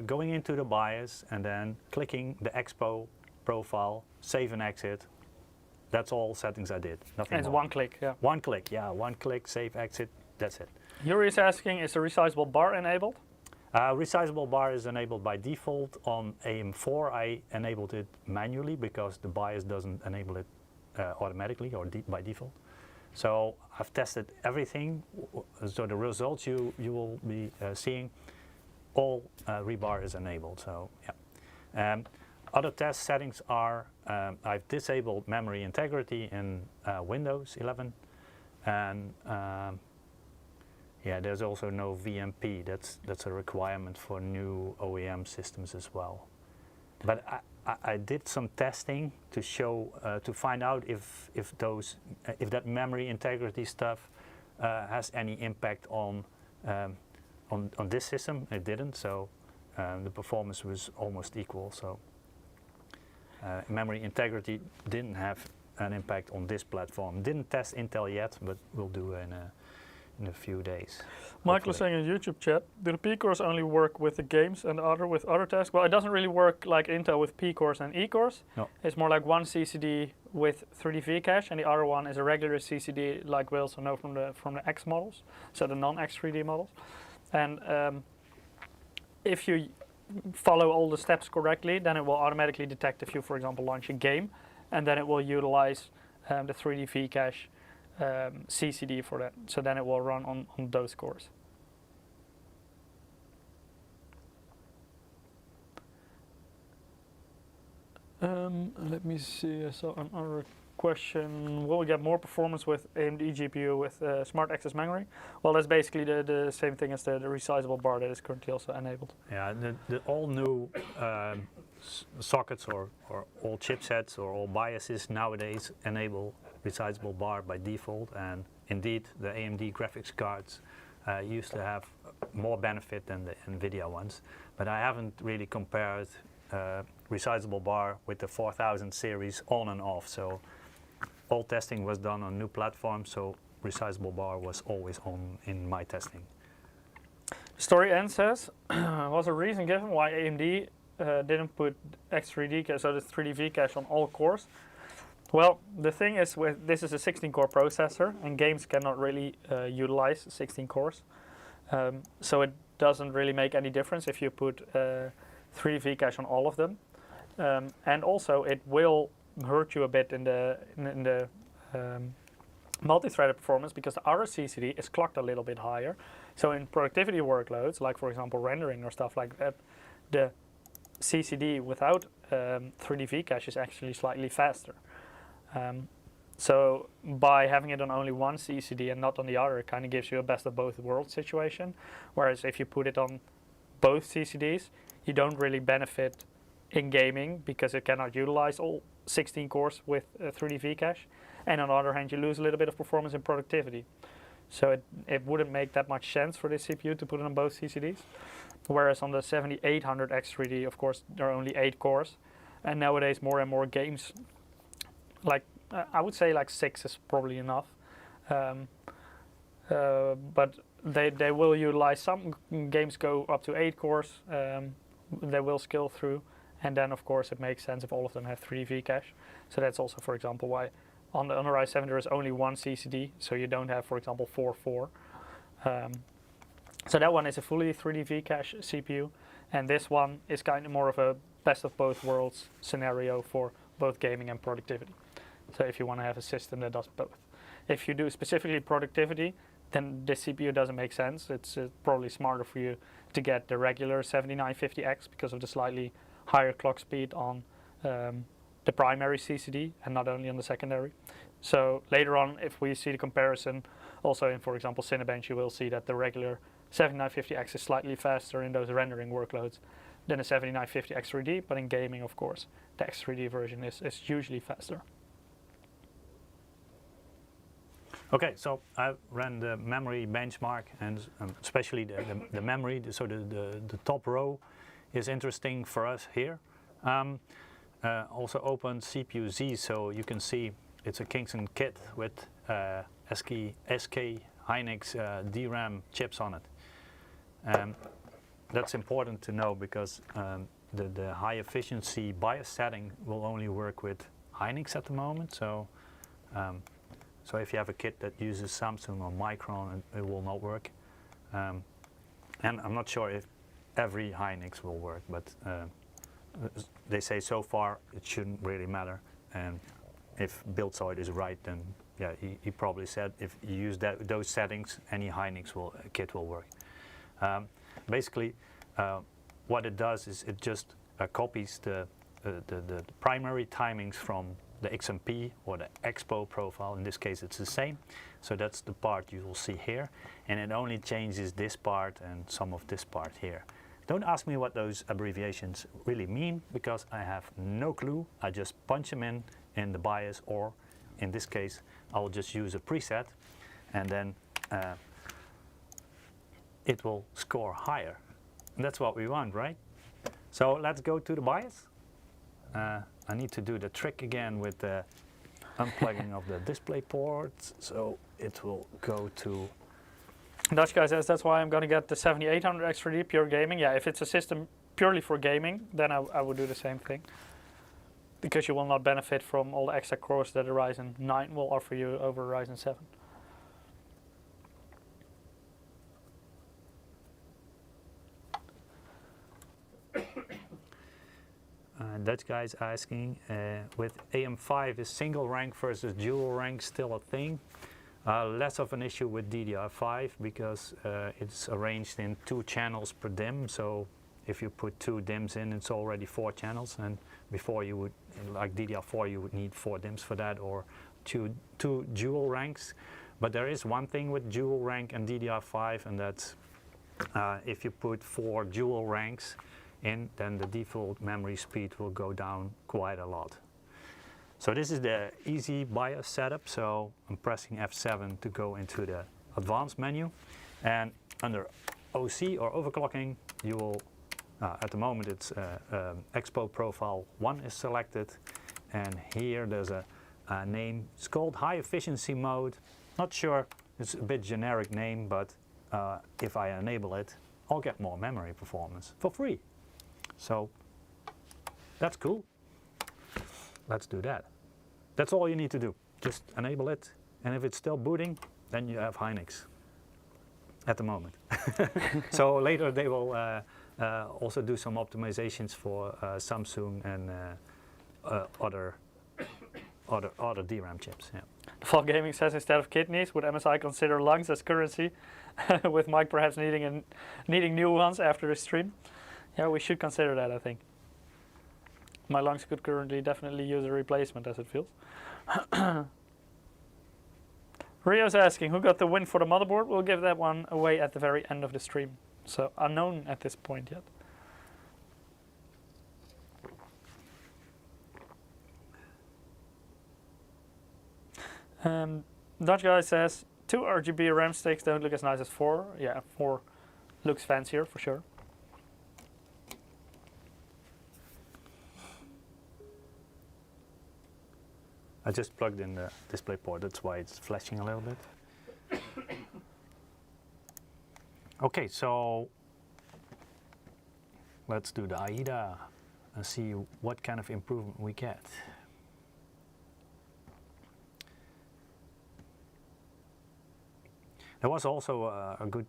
going into the BIOS and then clicking the Expo profile, save and exit. That's all settings I did. Nothing And it's more. one click, yeah. One click, yeah. One click, save, exit. That's it. Yuri is asking, is the resizable bar enabled? Resizable bar is enabled by default. On AM4 I enabled it manually because the BIOS doesn't enable it automatically or by default. So I've tested everything, so the results you will be seeing, all rebar is enabled. So yeah. Other test settings are I've disabled memory integrity in Windows 11, and yeah, there's also no VMP. That's a requirement for new OEM systems as well. But I did some testing to show to find out if that memory integrity stuff has any impact on this system. It didn't, so the performance was almost equal. So memory integrity didn't have an impact on this platform. Didn't test Intel yet, but we'll do in a few days. Michael is saying in YouTube chat, do the P-cores only work with the games and other with other tasks? Well, it doesn't really work like Intel with P-cores and E-cores. No. It's more like one CCD with 3D V-cache, and the other one is a regular CCD like we also know from the X models, so the non-X3D models. And if you follow all the steps correctly, then it will automatically detect if you, for example, launch a game, and then it will utilize the 3D V-cache CCD for that, so then it will run on those cores. Let me see, I saw another question. Will we get more performance with AMD GPU with smart access memory? Well, that's basically the same thing as the resizable bar that is currently also enabled. Yeah, the all new sockets or all chipsets or all BIOSes nowadays enable resizable bar by default, and indeed the AMD graphics cards used to have more benefit than the NVIDIA ones, but I haven't really compared resizable bar with the 4000 series on and off, so all testing was done on new platforms, so resizable bar was always on in my testing. Story N says, was a reason given why AMD didn't put X3D cache, so the 3D V-cache on all cores? Well, the thing is, this is a 16-core processor, and games cannot really utilize 16 cores. So it doesn't really make any difference if you put 3D V-cache on all of them. And also, it will hurt you a bit in the multi-threaded performance because the other CCD is clocked a little bit higher. So in productivity workloads, like for example rendering or stuff like that, the CCD without 3D V-cache is actually slightly faster. So by having it on only one CCD and not on the other, it kind of gives you a best of both worlds situation. Whereas if you put it on both CCDs, you don't really benefit in gaming because it cannot utilize all 16 cores with 3D V-cache. And on the other hand, you lose a little bit of performance in productivity. So it wouldn't make that much sense for this CPU to put it on both CCDs. Whereas on the 7800X3D, of course, there are only 8 cores. And nowadays, more and more games, like I would say like 6 is probably enough. But they will utilize, some games go up to 8 cores. They will scale through. And then, of course, it makes sense if all of them have 3D V-cache. So that's also, for example, why on the Ryzen 7 there is only one CCD. So you don't have, for example, 4 so that one is a fully 3D V-cache CPU. And this one is kind of more of a best of both worlds scenario for both gaming and productivity. So if you want to have a system that does both. If you do specifically productivity, then this CPU doesn't make sense. It's probably smarter for you to get the regular 7950X because of the slightly higher clock speed on the primary CCD and not only on the secondary. So later on, if we see the comparison, also in, for example, Cinebench, you will see that the regular 7950X is slightly faster in those rendering workloads than a 7950X3D, but in gaming, of course, the X3D version is usually faster. Okay, so I ran the memory benchmark, and especially the memory, so the top row is interesting for us here. Also opened CPU Z, so you can see it's a Kingston kit with SK Hynix DRAM chips on it. That's important to know because the high efficiency BIOS setting will only work with Hynix at the moment. So so if you have a kit that uses Samsung or Micron, it will not work. And I'm not sure if every Hynix will work, but they say so far it shouldn't really matter. And if Buildzoid is right, then yeah, he probably said if you use those settings, any Hynix kit will work. Basically, what it does is it just copies the primary timings from the XMP or the Expo profile. In this case, it's the same. So that's the part you will see here, and it only changes this part and some of this part here. Don't ask me what those abbreviations really mean, because I have no clue. I just punch them in the BIOS, or in this case, I'll just use a preset, and then it will score higher. And that's what we want, right? So let's go to the BIOS. I need to do the trick again with the unplugging of the display ports, so it will go to... Dutch guy says that's why I'm going to get the 7800X3D pure gaming. Yeah, if it's a system purely for gaming, then I would do the same thing, because you will not benefit from all the extra cores that a Ryzen 9 will offer you over Ryzen 7. Dutch guy's asking, with AM5, is single rank versus dual rank still a thing? Less of an issue with DDR5, because it's arranged in 2 channels per DIMM. So if you put 2 DIMMs in, it's already 4 channels. And before you would, like DDR4, you would need 4 DIMMs for that, or two dual ranks. But there is one thing with dual rank and DDR5, and that's if you put 4 dual ranks in, then the default memory speed will go down quite a lot. So this is the easy BIOS setup. So I'm pressing F7 to go into the advanced menu, and under OC or overclocking, you will, at the moment it's Expo Profile 1 is selected, and here there's a name. It's called High Efficiency Mode. Not sure, it's a bit generic name, but if I enable it, I'll get more memory performance for free. So that's cool. Let's do that. That's all you need to do. Just enable it, and if it's still booting, then you have Hynix at the moment. So later they will also do some optimizations for Samsung and other DRAM chips. Yeah. Fall Gaming says instead of kidneys, would MSI consider lungs as currency? With Mike perhaps needing new ones after the stream. Yeah, we should consider that, I think. My lungs could currently definitely use a replacement, as it feels. Rio's asking, who got the win for the motherboard? We'll give that one away at the very end of the stream. So unknown at this point yet. Dutch guy says, 2 RGB RAM sticks don't look as nice as 4. Yeah, 4 looks fancier for sure. I just plugged in the display port, that's why it's flashing a little bit. Okay, so let's do the AIDA and see what kind of improvement we get. There was also a good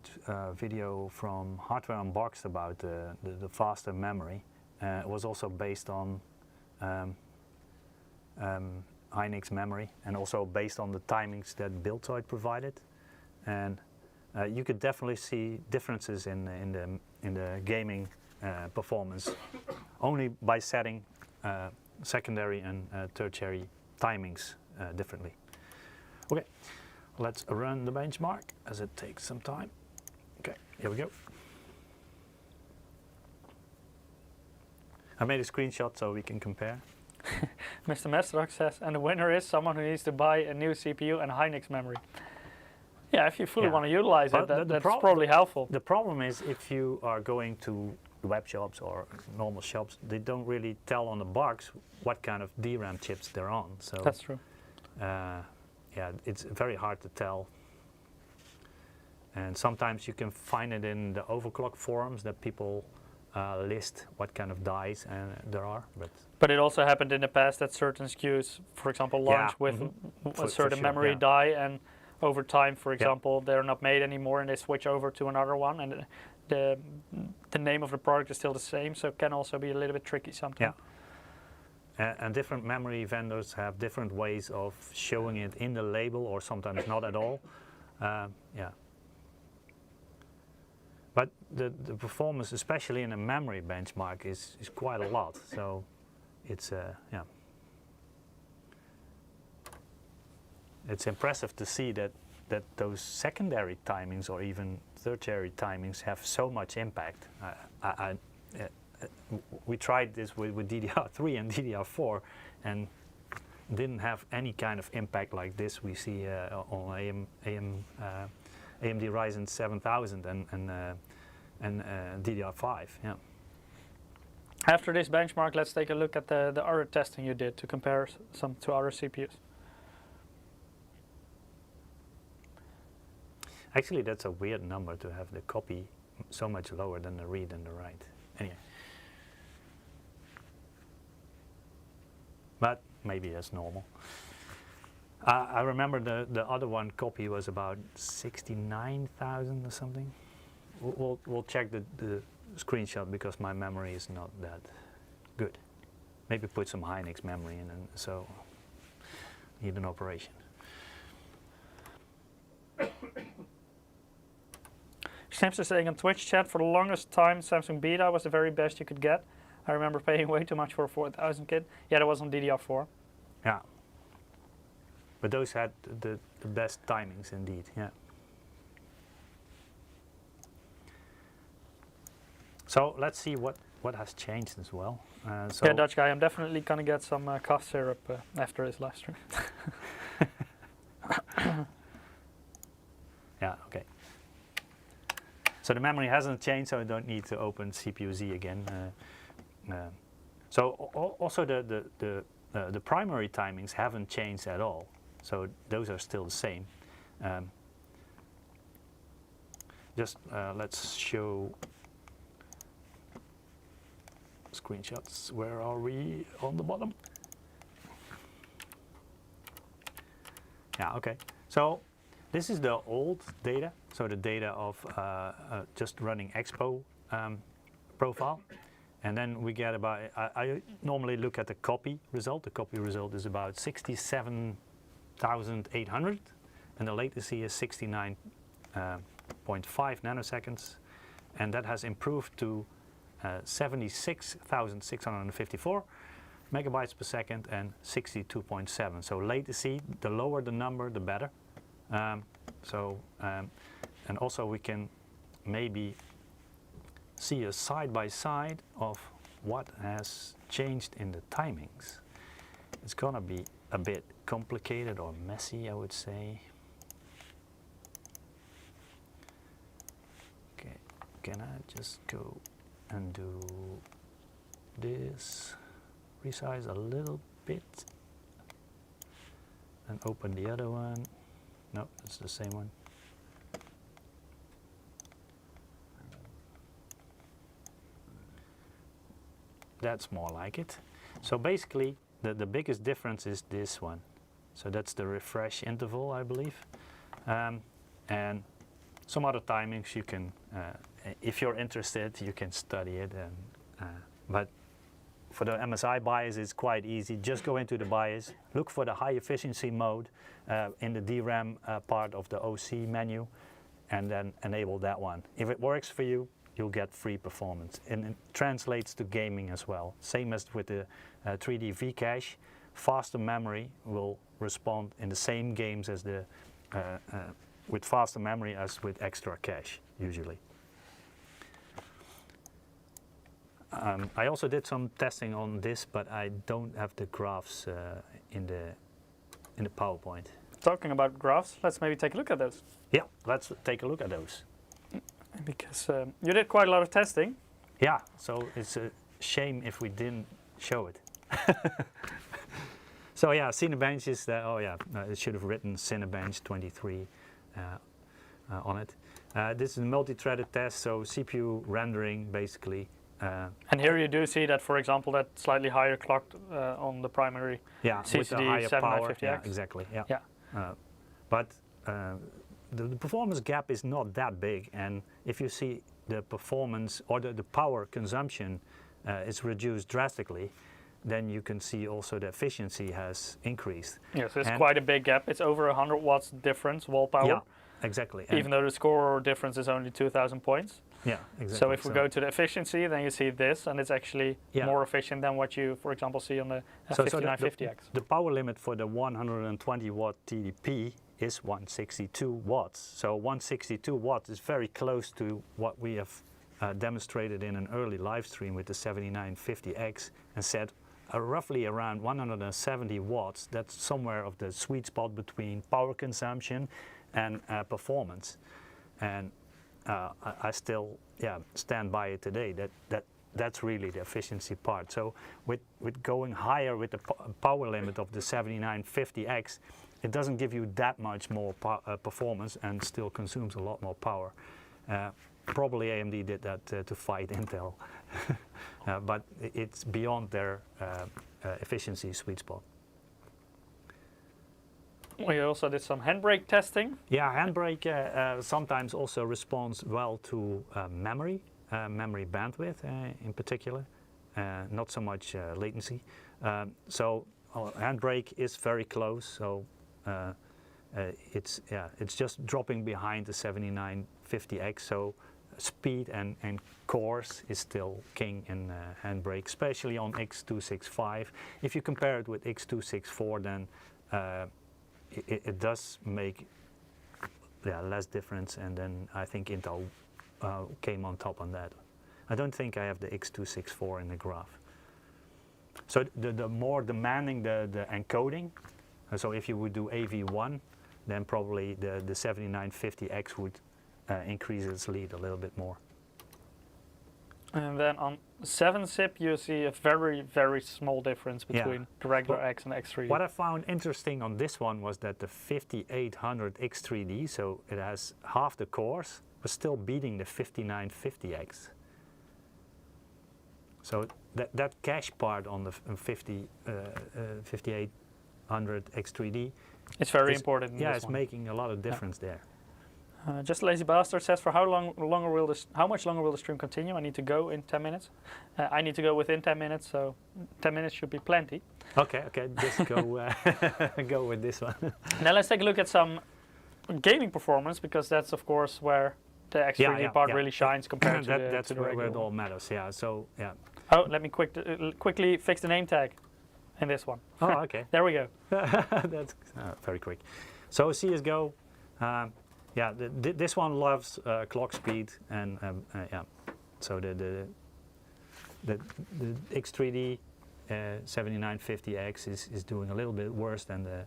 video from Hardware Unboxed about the faster memory. It was also based on Hynix memory, and also based on the timings that Buildzoid provided. And you could definitely see differences in the gaming performance only by setting secondary and tertiary timings differently. Okay. Let's run the benchmark, as it takes some time. Okay, here we go. I made a screenshot so we can compare. Mr. Mestrak says, and the winner is someone who needs to buy a new CPU and Hynix memory. Yeah, if you fully want to utilize it, that's probably helpful. The problem is if you are going to web shops or normal shops, they don't really tell on the box what kind of DRAM chips they're on. So that's true. Yeah, it's very hard to tell. And sometimes you can find it in the overclock forums that people list what kind of dies there are. But it also happened in the past that certain SKUs, for example, launch with a certain sure, memory die, and over time, for example, they're not made anymore and they switch over to another one, and the name of the product is still the same, so it can also be a little bit tricky sometimes. Yeah. And different memory vendors have different ways of showing it in the label, or sometimes not at all. Yeah. But the performance, especially in a memory benchmark, is quite a lot. So it's yeah. It's impressive to see that those secondary timings or even tertiary timings have so much impact. We tried this with DDR3 and DDR4 and didn't have any kind of impact like this we see on AMD Ryzen 7000 and DDR5. Yeah. After this benchmark, let's take a look at the other testing you did to compare some to other CPUs. Actually, that's a weird number to have the copy so much lower than the read and the write. Anyway. But maybe that's normal. I remember the other one copy was about 69,000 or something. We'll check the screenshot because my memory is not that good. Maybe put some Hynix memory in, and so need an operation. Snaps is saying on Twitch chat, for the longest time Samsung Beta was the very best you could get. I remember paying way too much for a 4000 kit. Yeah, that was on DDR4. Yeah. But those had the best timings indeed, yeah. So let's see what has changed as well. So yeah, Dutch guy, I'm definitely going to get some cough syrup after this live stream. Yeah, okay. So the memory hasn't changed, so I don't need to open CPU-Z again. So also the primary timings haven't changed at all. So those are still the same. Let's show screenshots. Where are we? On the bottom? Yeah, okay. So this is the old data. So the data of just running Expo profile. And then we get about, I normally look at the copy result. The copy result is about 67,800. And the latency is 69.5 nanoseconds. And that has improved to 76,654 megabytes per second and 62.7. So latency, the lower the number, the better. And also we can maybe see a side-by-side of what has changed in the timings. It's gonna be a bit complicated or messy, I would say. Okay, can I just go and do this, resize a little bit, and open the other one. No, it's the same one. That's more like it. So basically, the biggest difference is this one. So that's the refresh interval, I believe. And some other timings you can, if you're interested, you can study it. But for the MSI BIOS, it's quite easy. Just go into the BIOS, look for the high efficiency mode in the DRAM part of the OC menu, and then enable that one. If it works for you, you'll get free performance. And it translates to gaming as well. Same as with the 3D V-Cache, faster memory will respond in the same games as the with faster memory as with extra cache, usually. I also did some testing on this, but I don't have the graphs in the PowerPoint. Talking about graphs, let's maybe take a look at those. Yeah, let's take a look at those. Because you did quite a lot of testing. Yeah, so it's a shame if we didn't show it. So yeah, Cinebench is there. Oh yeah, it should have written Cinebench 23 on it. This is a multi-threaded test, so CPU rendering basically And here you do see that, for example, that slightly higher clock on the primary with a CCD higher power. 7950X. Yeah, exactly. Yeah. But the performance gap is not that big, and if you see the performance or the power consumption is reduced drastically, then you can see also the efficiency has increased. Yes, it's quite a big gap. It's over 100 watts difference wall power. Yeah, exactly. Even though the score difference is only 2,000 points. Yeah, exactly. So if we go to the efficiency, then you see this, and it's actually more efficient than what you, for example, see on the 5950X. The power limit for the 120 watt TDP is 162 watts. So 162 watts is very close to what we have demonstrated in an early live stream with the 7950X, and said roughly around 170 watts. That's somewhere of the sweet spot between power consumption and performance. And I still stand by it today. That's really the efficiency part. So with going higher with the power limit of the 7950X, it doesn't give you that much more performance and still consumes a lot more power. Probably AMD did that to fight Intel, but it's beyond their efficiency sweet spot. We also did some handbrake testing. Yeah, handbrake sometimes also responds well to memory bandwidth in particular, not so much latency. So handbrake is very close. So it's just dropping behind the 7950X. So speed and cores is still king in handbrake, especially on X265. If you compare it with X264, then it does make less difference, and then I think Intel came on top on that. I don't think I have the X264 in the graph. So the more demanding the encoding, so if you would do AV1, then probably the 7950X would increase its lead a little bit more. And then on 7-zip, you see a very, very small difference between the regular X and X3D. What I found interesting on this one was that the 5800X3D, so it has half the cores, was still beating the 5950X. So that cache part on the 5800X3D, it's very important. Yeah, it's making a lot of difference there. Just Lazy Bastard says, for how much longer will the stream continue? I need to go in 10 minutes. I need to go within 10 minutes, so 10 minutes should be plenty. Okay, just go go with this one. Now let's take a look at some gaming performance, because that's of course where the X3D part really shines compared to that's the where regular it all matters. Yeah. So yeah. Oh, let me quickly fix the name tag in this one. Oh, okay. There we go. That's very quick. So CSGO. This one loves clock speed, and so the X3D 7950X is doing a little bit worse than the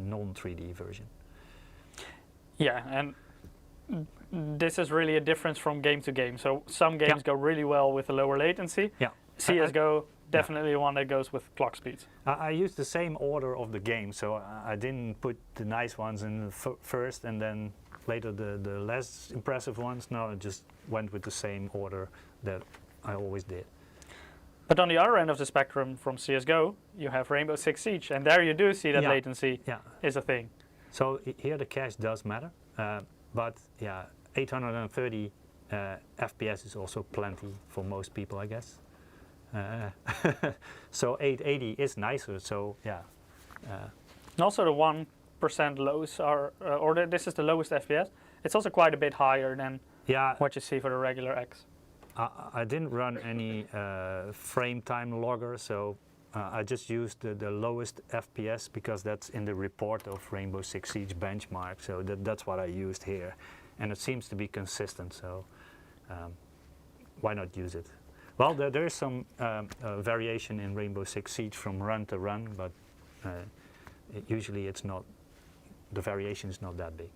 non-3D version. Yeah, and this is really a difference from game to game. So some games go really well with a lower latency. Yeah. CSGO definitely one that goes with clock speeds. I used the same order of the game, so I didn't put the nice ones in first and then later the less impressive ones. No, I just went with the same order that I always did. But on the other end of the spectrum from CSGO, you have Rainbow Six Siege, and there you do see that latency is a thing. So here the cache does matter, but 830 FPS is also plenty for most people, I guess. So 880 is nicer, so And also the 1% lows are, this is the lowest FPS. It's also quite a bit higher than what you see for the regular X. I didn't run any frame time logger, so I just used the lowest FPS because that's in the report of Rainbow Six Siege benchmark. So that's what I used here, and it seems to be consistent. So why not use it? Well, there is some variation in Rainbow Six Siege from run to run, but usually it's not. The variation is not that big.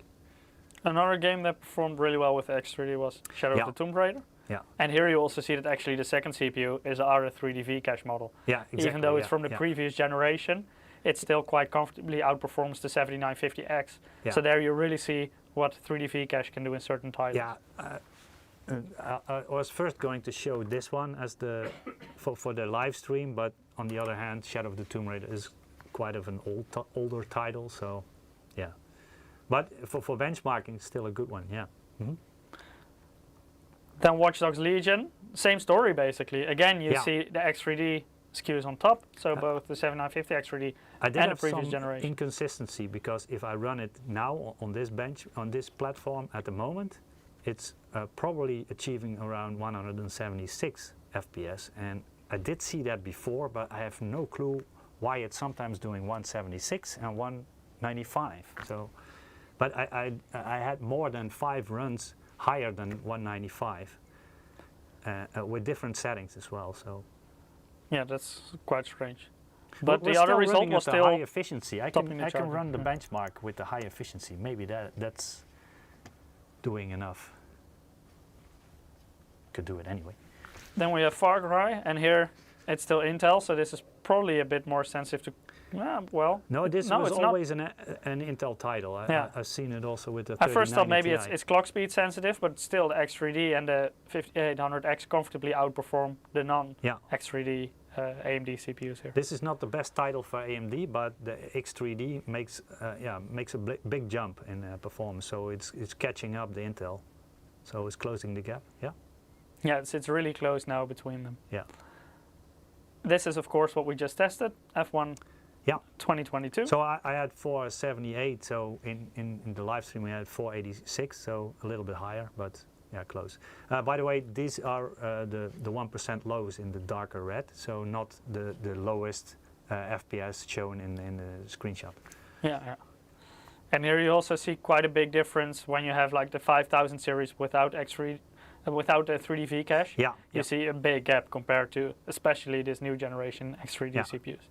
Another game that performed really well with the X3D was Shadow of the Tomb Raider. Yeah. And here you also see that actually the second CPU is our 3D V-cache model. Yeah, exactly. Even though it's from the previous generation, it still quite comfortably outperforms the 7950X. Yeah. So there you really see what 3D V-cache can do in certain titles. Yeah, I was first going to show this one as the for the live stream, but on the other hand, Shadow of the Tomb Raider is quite of an older title, so yeah. But for benchmarking, still a good one, yeah. Then Watch Dogs Legion, same story basically. Again, you see the X3D SKUs on top, so both the 7950 X3D I did and the have previous some generation. inconsistency, because if I run it now on this bench, on this platform at the moment, it's probably achieving around 176 FPS, and I did see that before, but I have no clue why it's sometimes doing 176 and 195. So, but I had more than 5 runs higher than 195 with different settings as well. So yeah, that's quite strange. But we're the other still result running was at the still high efficiency. I topping can the chart. run the benchmark with the high efficiency. Maybe that's doing enough. Could do it anyway. Then we have Far Cry, and here it's still Intel, so this is probably a bit more sensitive to, well. No, this no, was it's always an Intel title. I've seen it also with the 3090 I first thought maybe Ti. it's clock speed sensitive, but still the X3D and the 5800X comfortably outperform the non-X3D AMD CPUs here. This is not the best title for AMD, but the X3D makes a big jump in performance, so it's catching up the Intel, so it's closing the gap. Yeah. Yeah, it's really close now between them. Yeah. This is of course what we just tested, F1 2022. So I had 478, so in the live stream we had 486, so a little bit higher, but yeah, close. By the way, these are the 1% lows in the darker red, so not the lowest FPS shown in the screenshot. Yeah. And here you also see quite a big difference when you have like the 5000 series without without the 3D V cache. You see a big gap compared to especially this new generation X3D CPUs.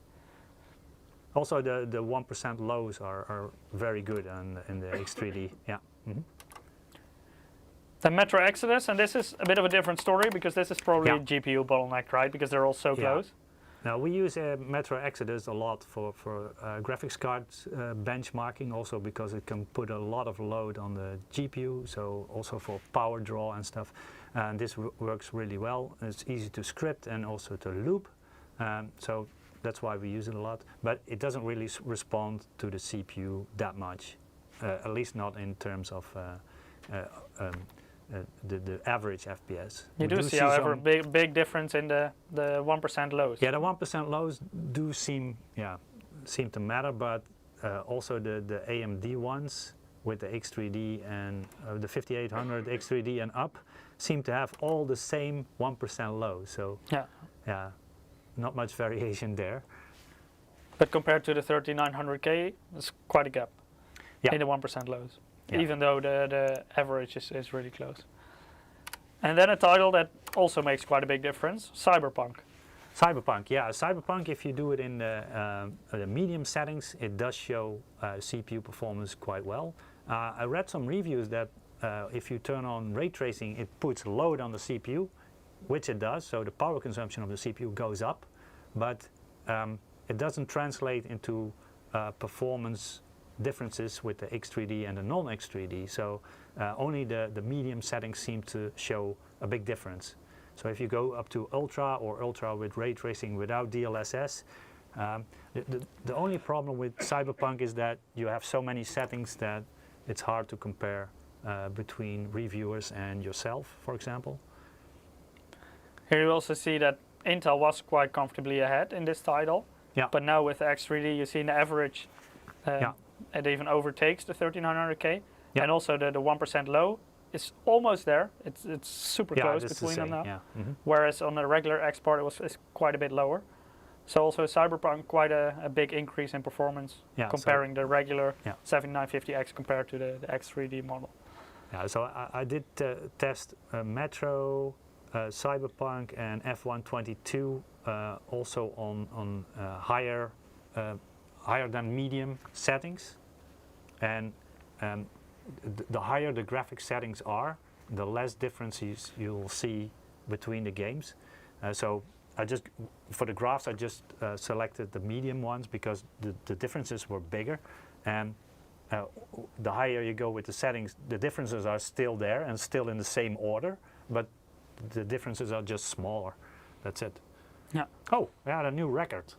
Also, the 1% lows are very good in the X3D. Yeah. The Metro Exodus, and this is a bit of a different story because this is probably a GPU bottleneck, right? Because they're all so close. Now we use Metro Exodus a lot for graphics cards benchmarking, also because it can put a lot of load on the GPU, so also for power draw and stuff. And this works really well. It's easy to script and also to loop, so that's why we use it a lot. But it doesn't really respond to the CPU that much, at least not in terms of the average FPS. You do see, however, big difference in the 1% lows. Yeah, the 1% lows do seem to matter, but also the AMD ones with the X3D and the 5800 X3D and up seem to have all the same 1% lows. So yeah, not much variation there. But compared to the 3900K, it's quite a gap in the 1% lows. Even though the average is really close. And then a title that also makes quite a big difference, Cyberpunk. Cyberpunk, if you do it in the medium settings, it does show CPU performance quite well. I read some reviews that if you turn on ray tracing, it puts load on the CPU, which it does, so the power consumption of the CPU goes up, but it doesn't translate into performance differences with the X3D and the non-X3D, so only the medium settings seem to show a big difference. So if you go up to Ultra or Ultra with ray tracing without DLSS, the only problem with Cyberpunk is that you have so many settings that it's hard to compare between reviewers and yourself, for example. Here you also see that Intel was quite comfortably ahead in this title, but now with the X3D you see the average it even overtakes the 3900K, and also the 1% low is almost there. It's super close between them now. Whereas on the regular export it's quite a bit lower. So also Cyberpunk quite a big increase in performance comparing the regular 7950X compared to the X3D model. Yeah, so I did test Metro, Cyberpunk and F122 also on higher than medium settings, and the higher the graphics settings are, the less differences you'll see between the games. So for the graphs I just selected the medium ones because the differences were bigger, and the higher you go with the settings, the differences are still there and still in the same order, but the differences are just smaller. That's it. Yeah. Oh, we had a new record.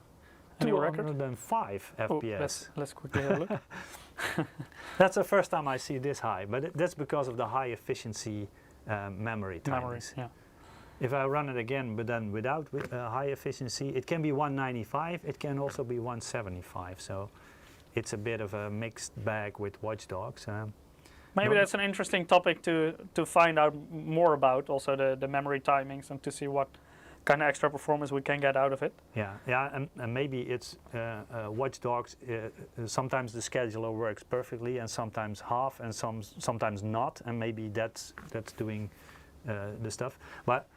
A new record? 205 Oh, FPS. let's quickly have a look. That's the first time I see this high, but that's because of the high efficiency memory timings. Memory, yeah. If I run it again, but then without high efficiency, it can be 195, it can also be 175. So it's a bit of a mixed bag with Watch Dogs. Maybe that's an interesting topic to find out more about, also the memory timings, and to see what kind of extra performance we can get out of it. Yeah, and maybe it's Watch Dogs. Sometimes the scheduler works perfectly, and sometimes half, and sometimes not, and maybe that's doing the stuff. But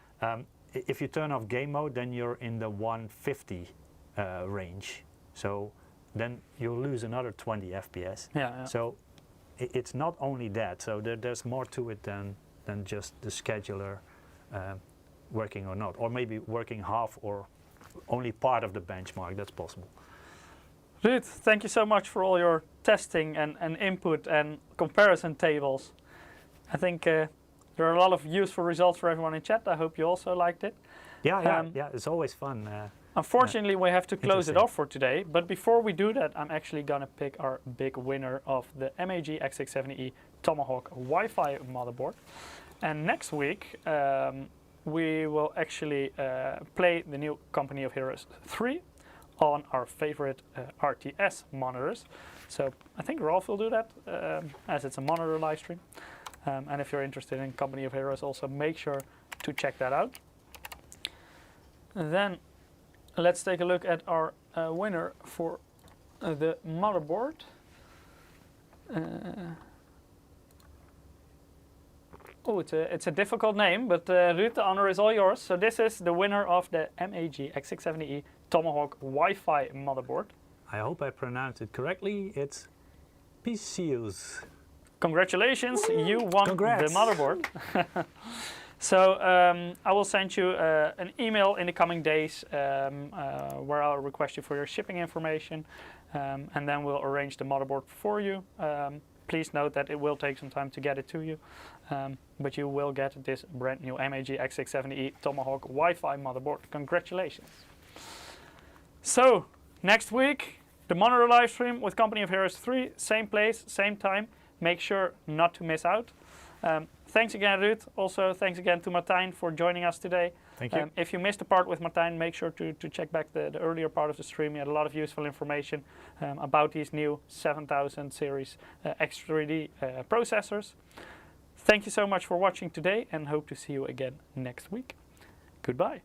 if you turn off game mode, then you're in the 150 range. So then you'll lose another 20 FPS. Yeah. So it's not only that. So there's more to it than just the scheduler working or not, or maybe working half or only part of the benchmark. That's possible. Ruud, thank you so much for all your testing and input and comparison tables. I think there are a lot of useful results for everyone in chat. I hope you also liked it. Yeah, it's always fun. Unfortunately, we have to close it off for today, but before we do that, I'm actually going to pick our big winner of the MAG X670E Tomahawk Wi-Fi motherboard. And next week, we will actually play the new Company of Heroes 3 on our favorite RTS monitors. So I think Rolf will do that, as it's a monitor live stream. And if you're interested in Company of Heroes, also make sure to check that out. And then let's take a look at our winner for the motherboard. Oh, it's a difficult name, but Ruud, the honor is all yours. So this is the winner of the MAG X670E Tomahawk Wi-Fi motherboard. I hope I pronounced it correctly. It's Pisius. Congratulations, you won Congrats. the motherboard. So I will send you an email in the coming days where I'll request you for your shipping information, and then we'll arrange the motherboard for you. Please note that it will take some time to get it to you, but you will get this brand new MAG X670E Tomahawk Wi-Fi motherboard. Congratulations. So next week, the monitor live stream with Company of Heroes 3, same place, same time. Make sure not to miss out. Thanks again, Ruud. Also, thanks again to Martijn for joining us today. Thank you. If you missed the part with Martijn, make sure to check back the earlier part of the stream. He had a lot of useful information about these new 7000 series X3D processors. Thank you so much for watching today, and hope to see you again next week. Goodbye.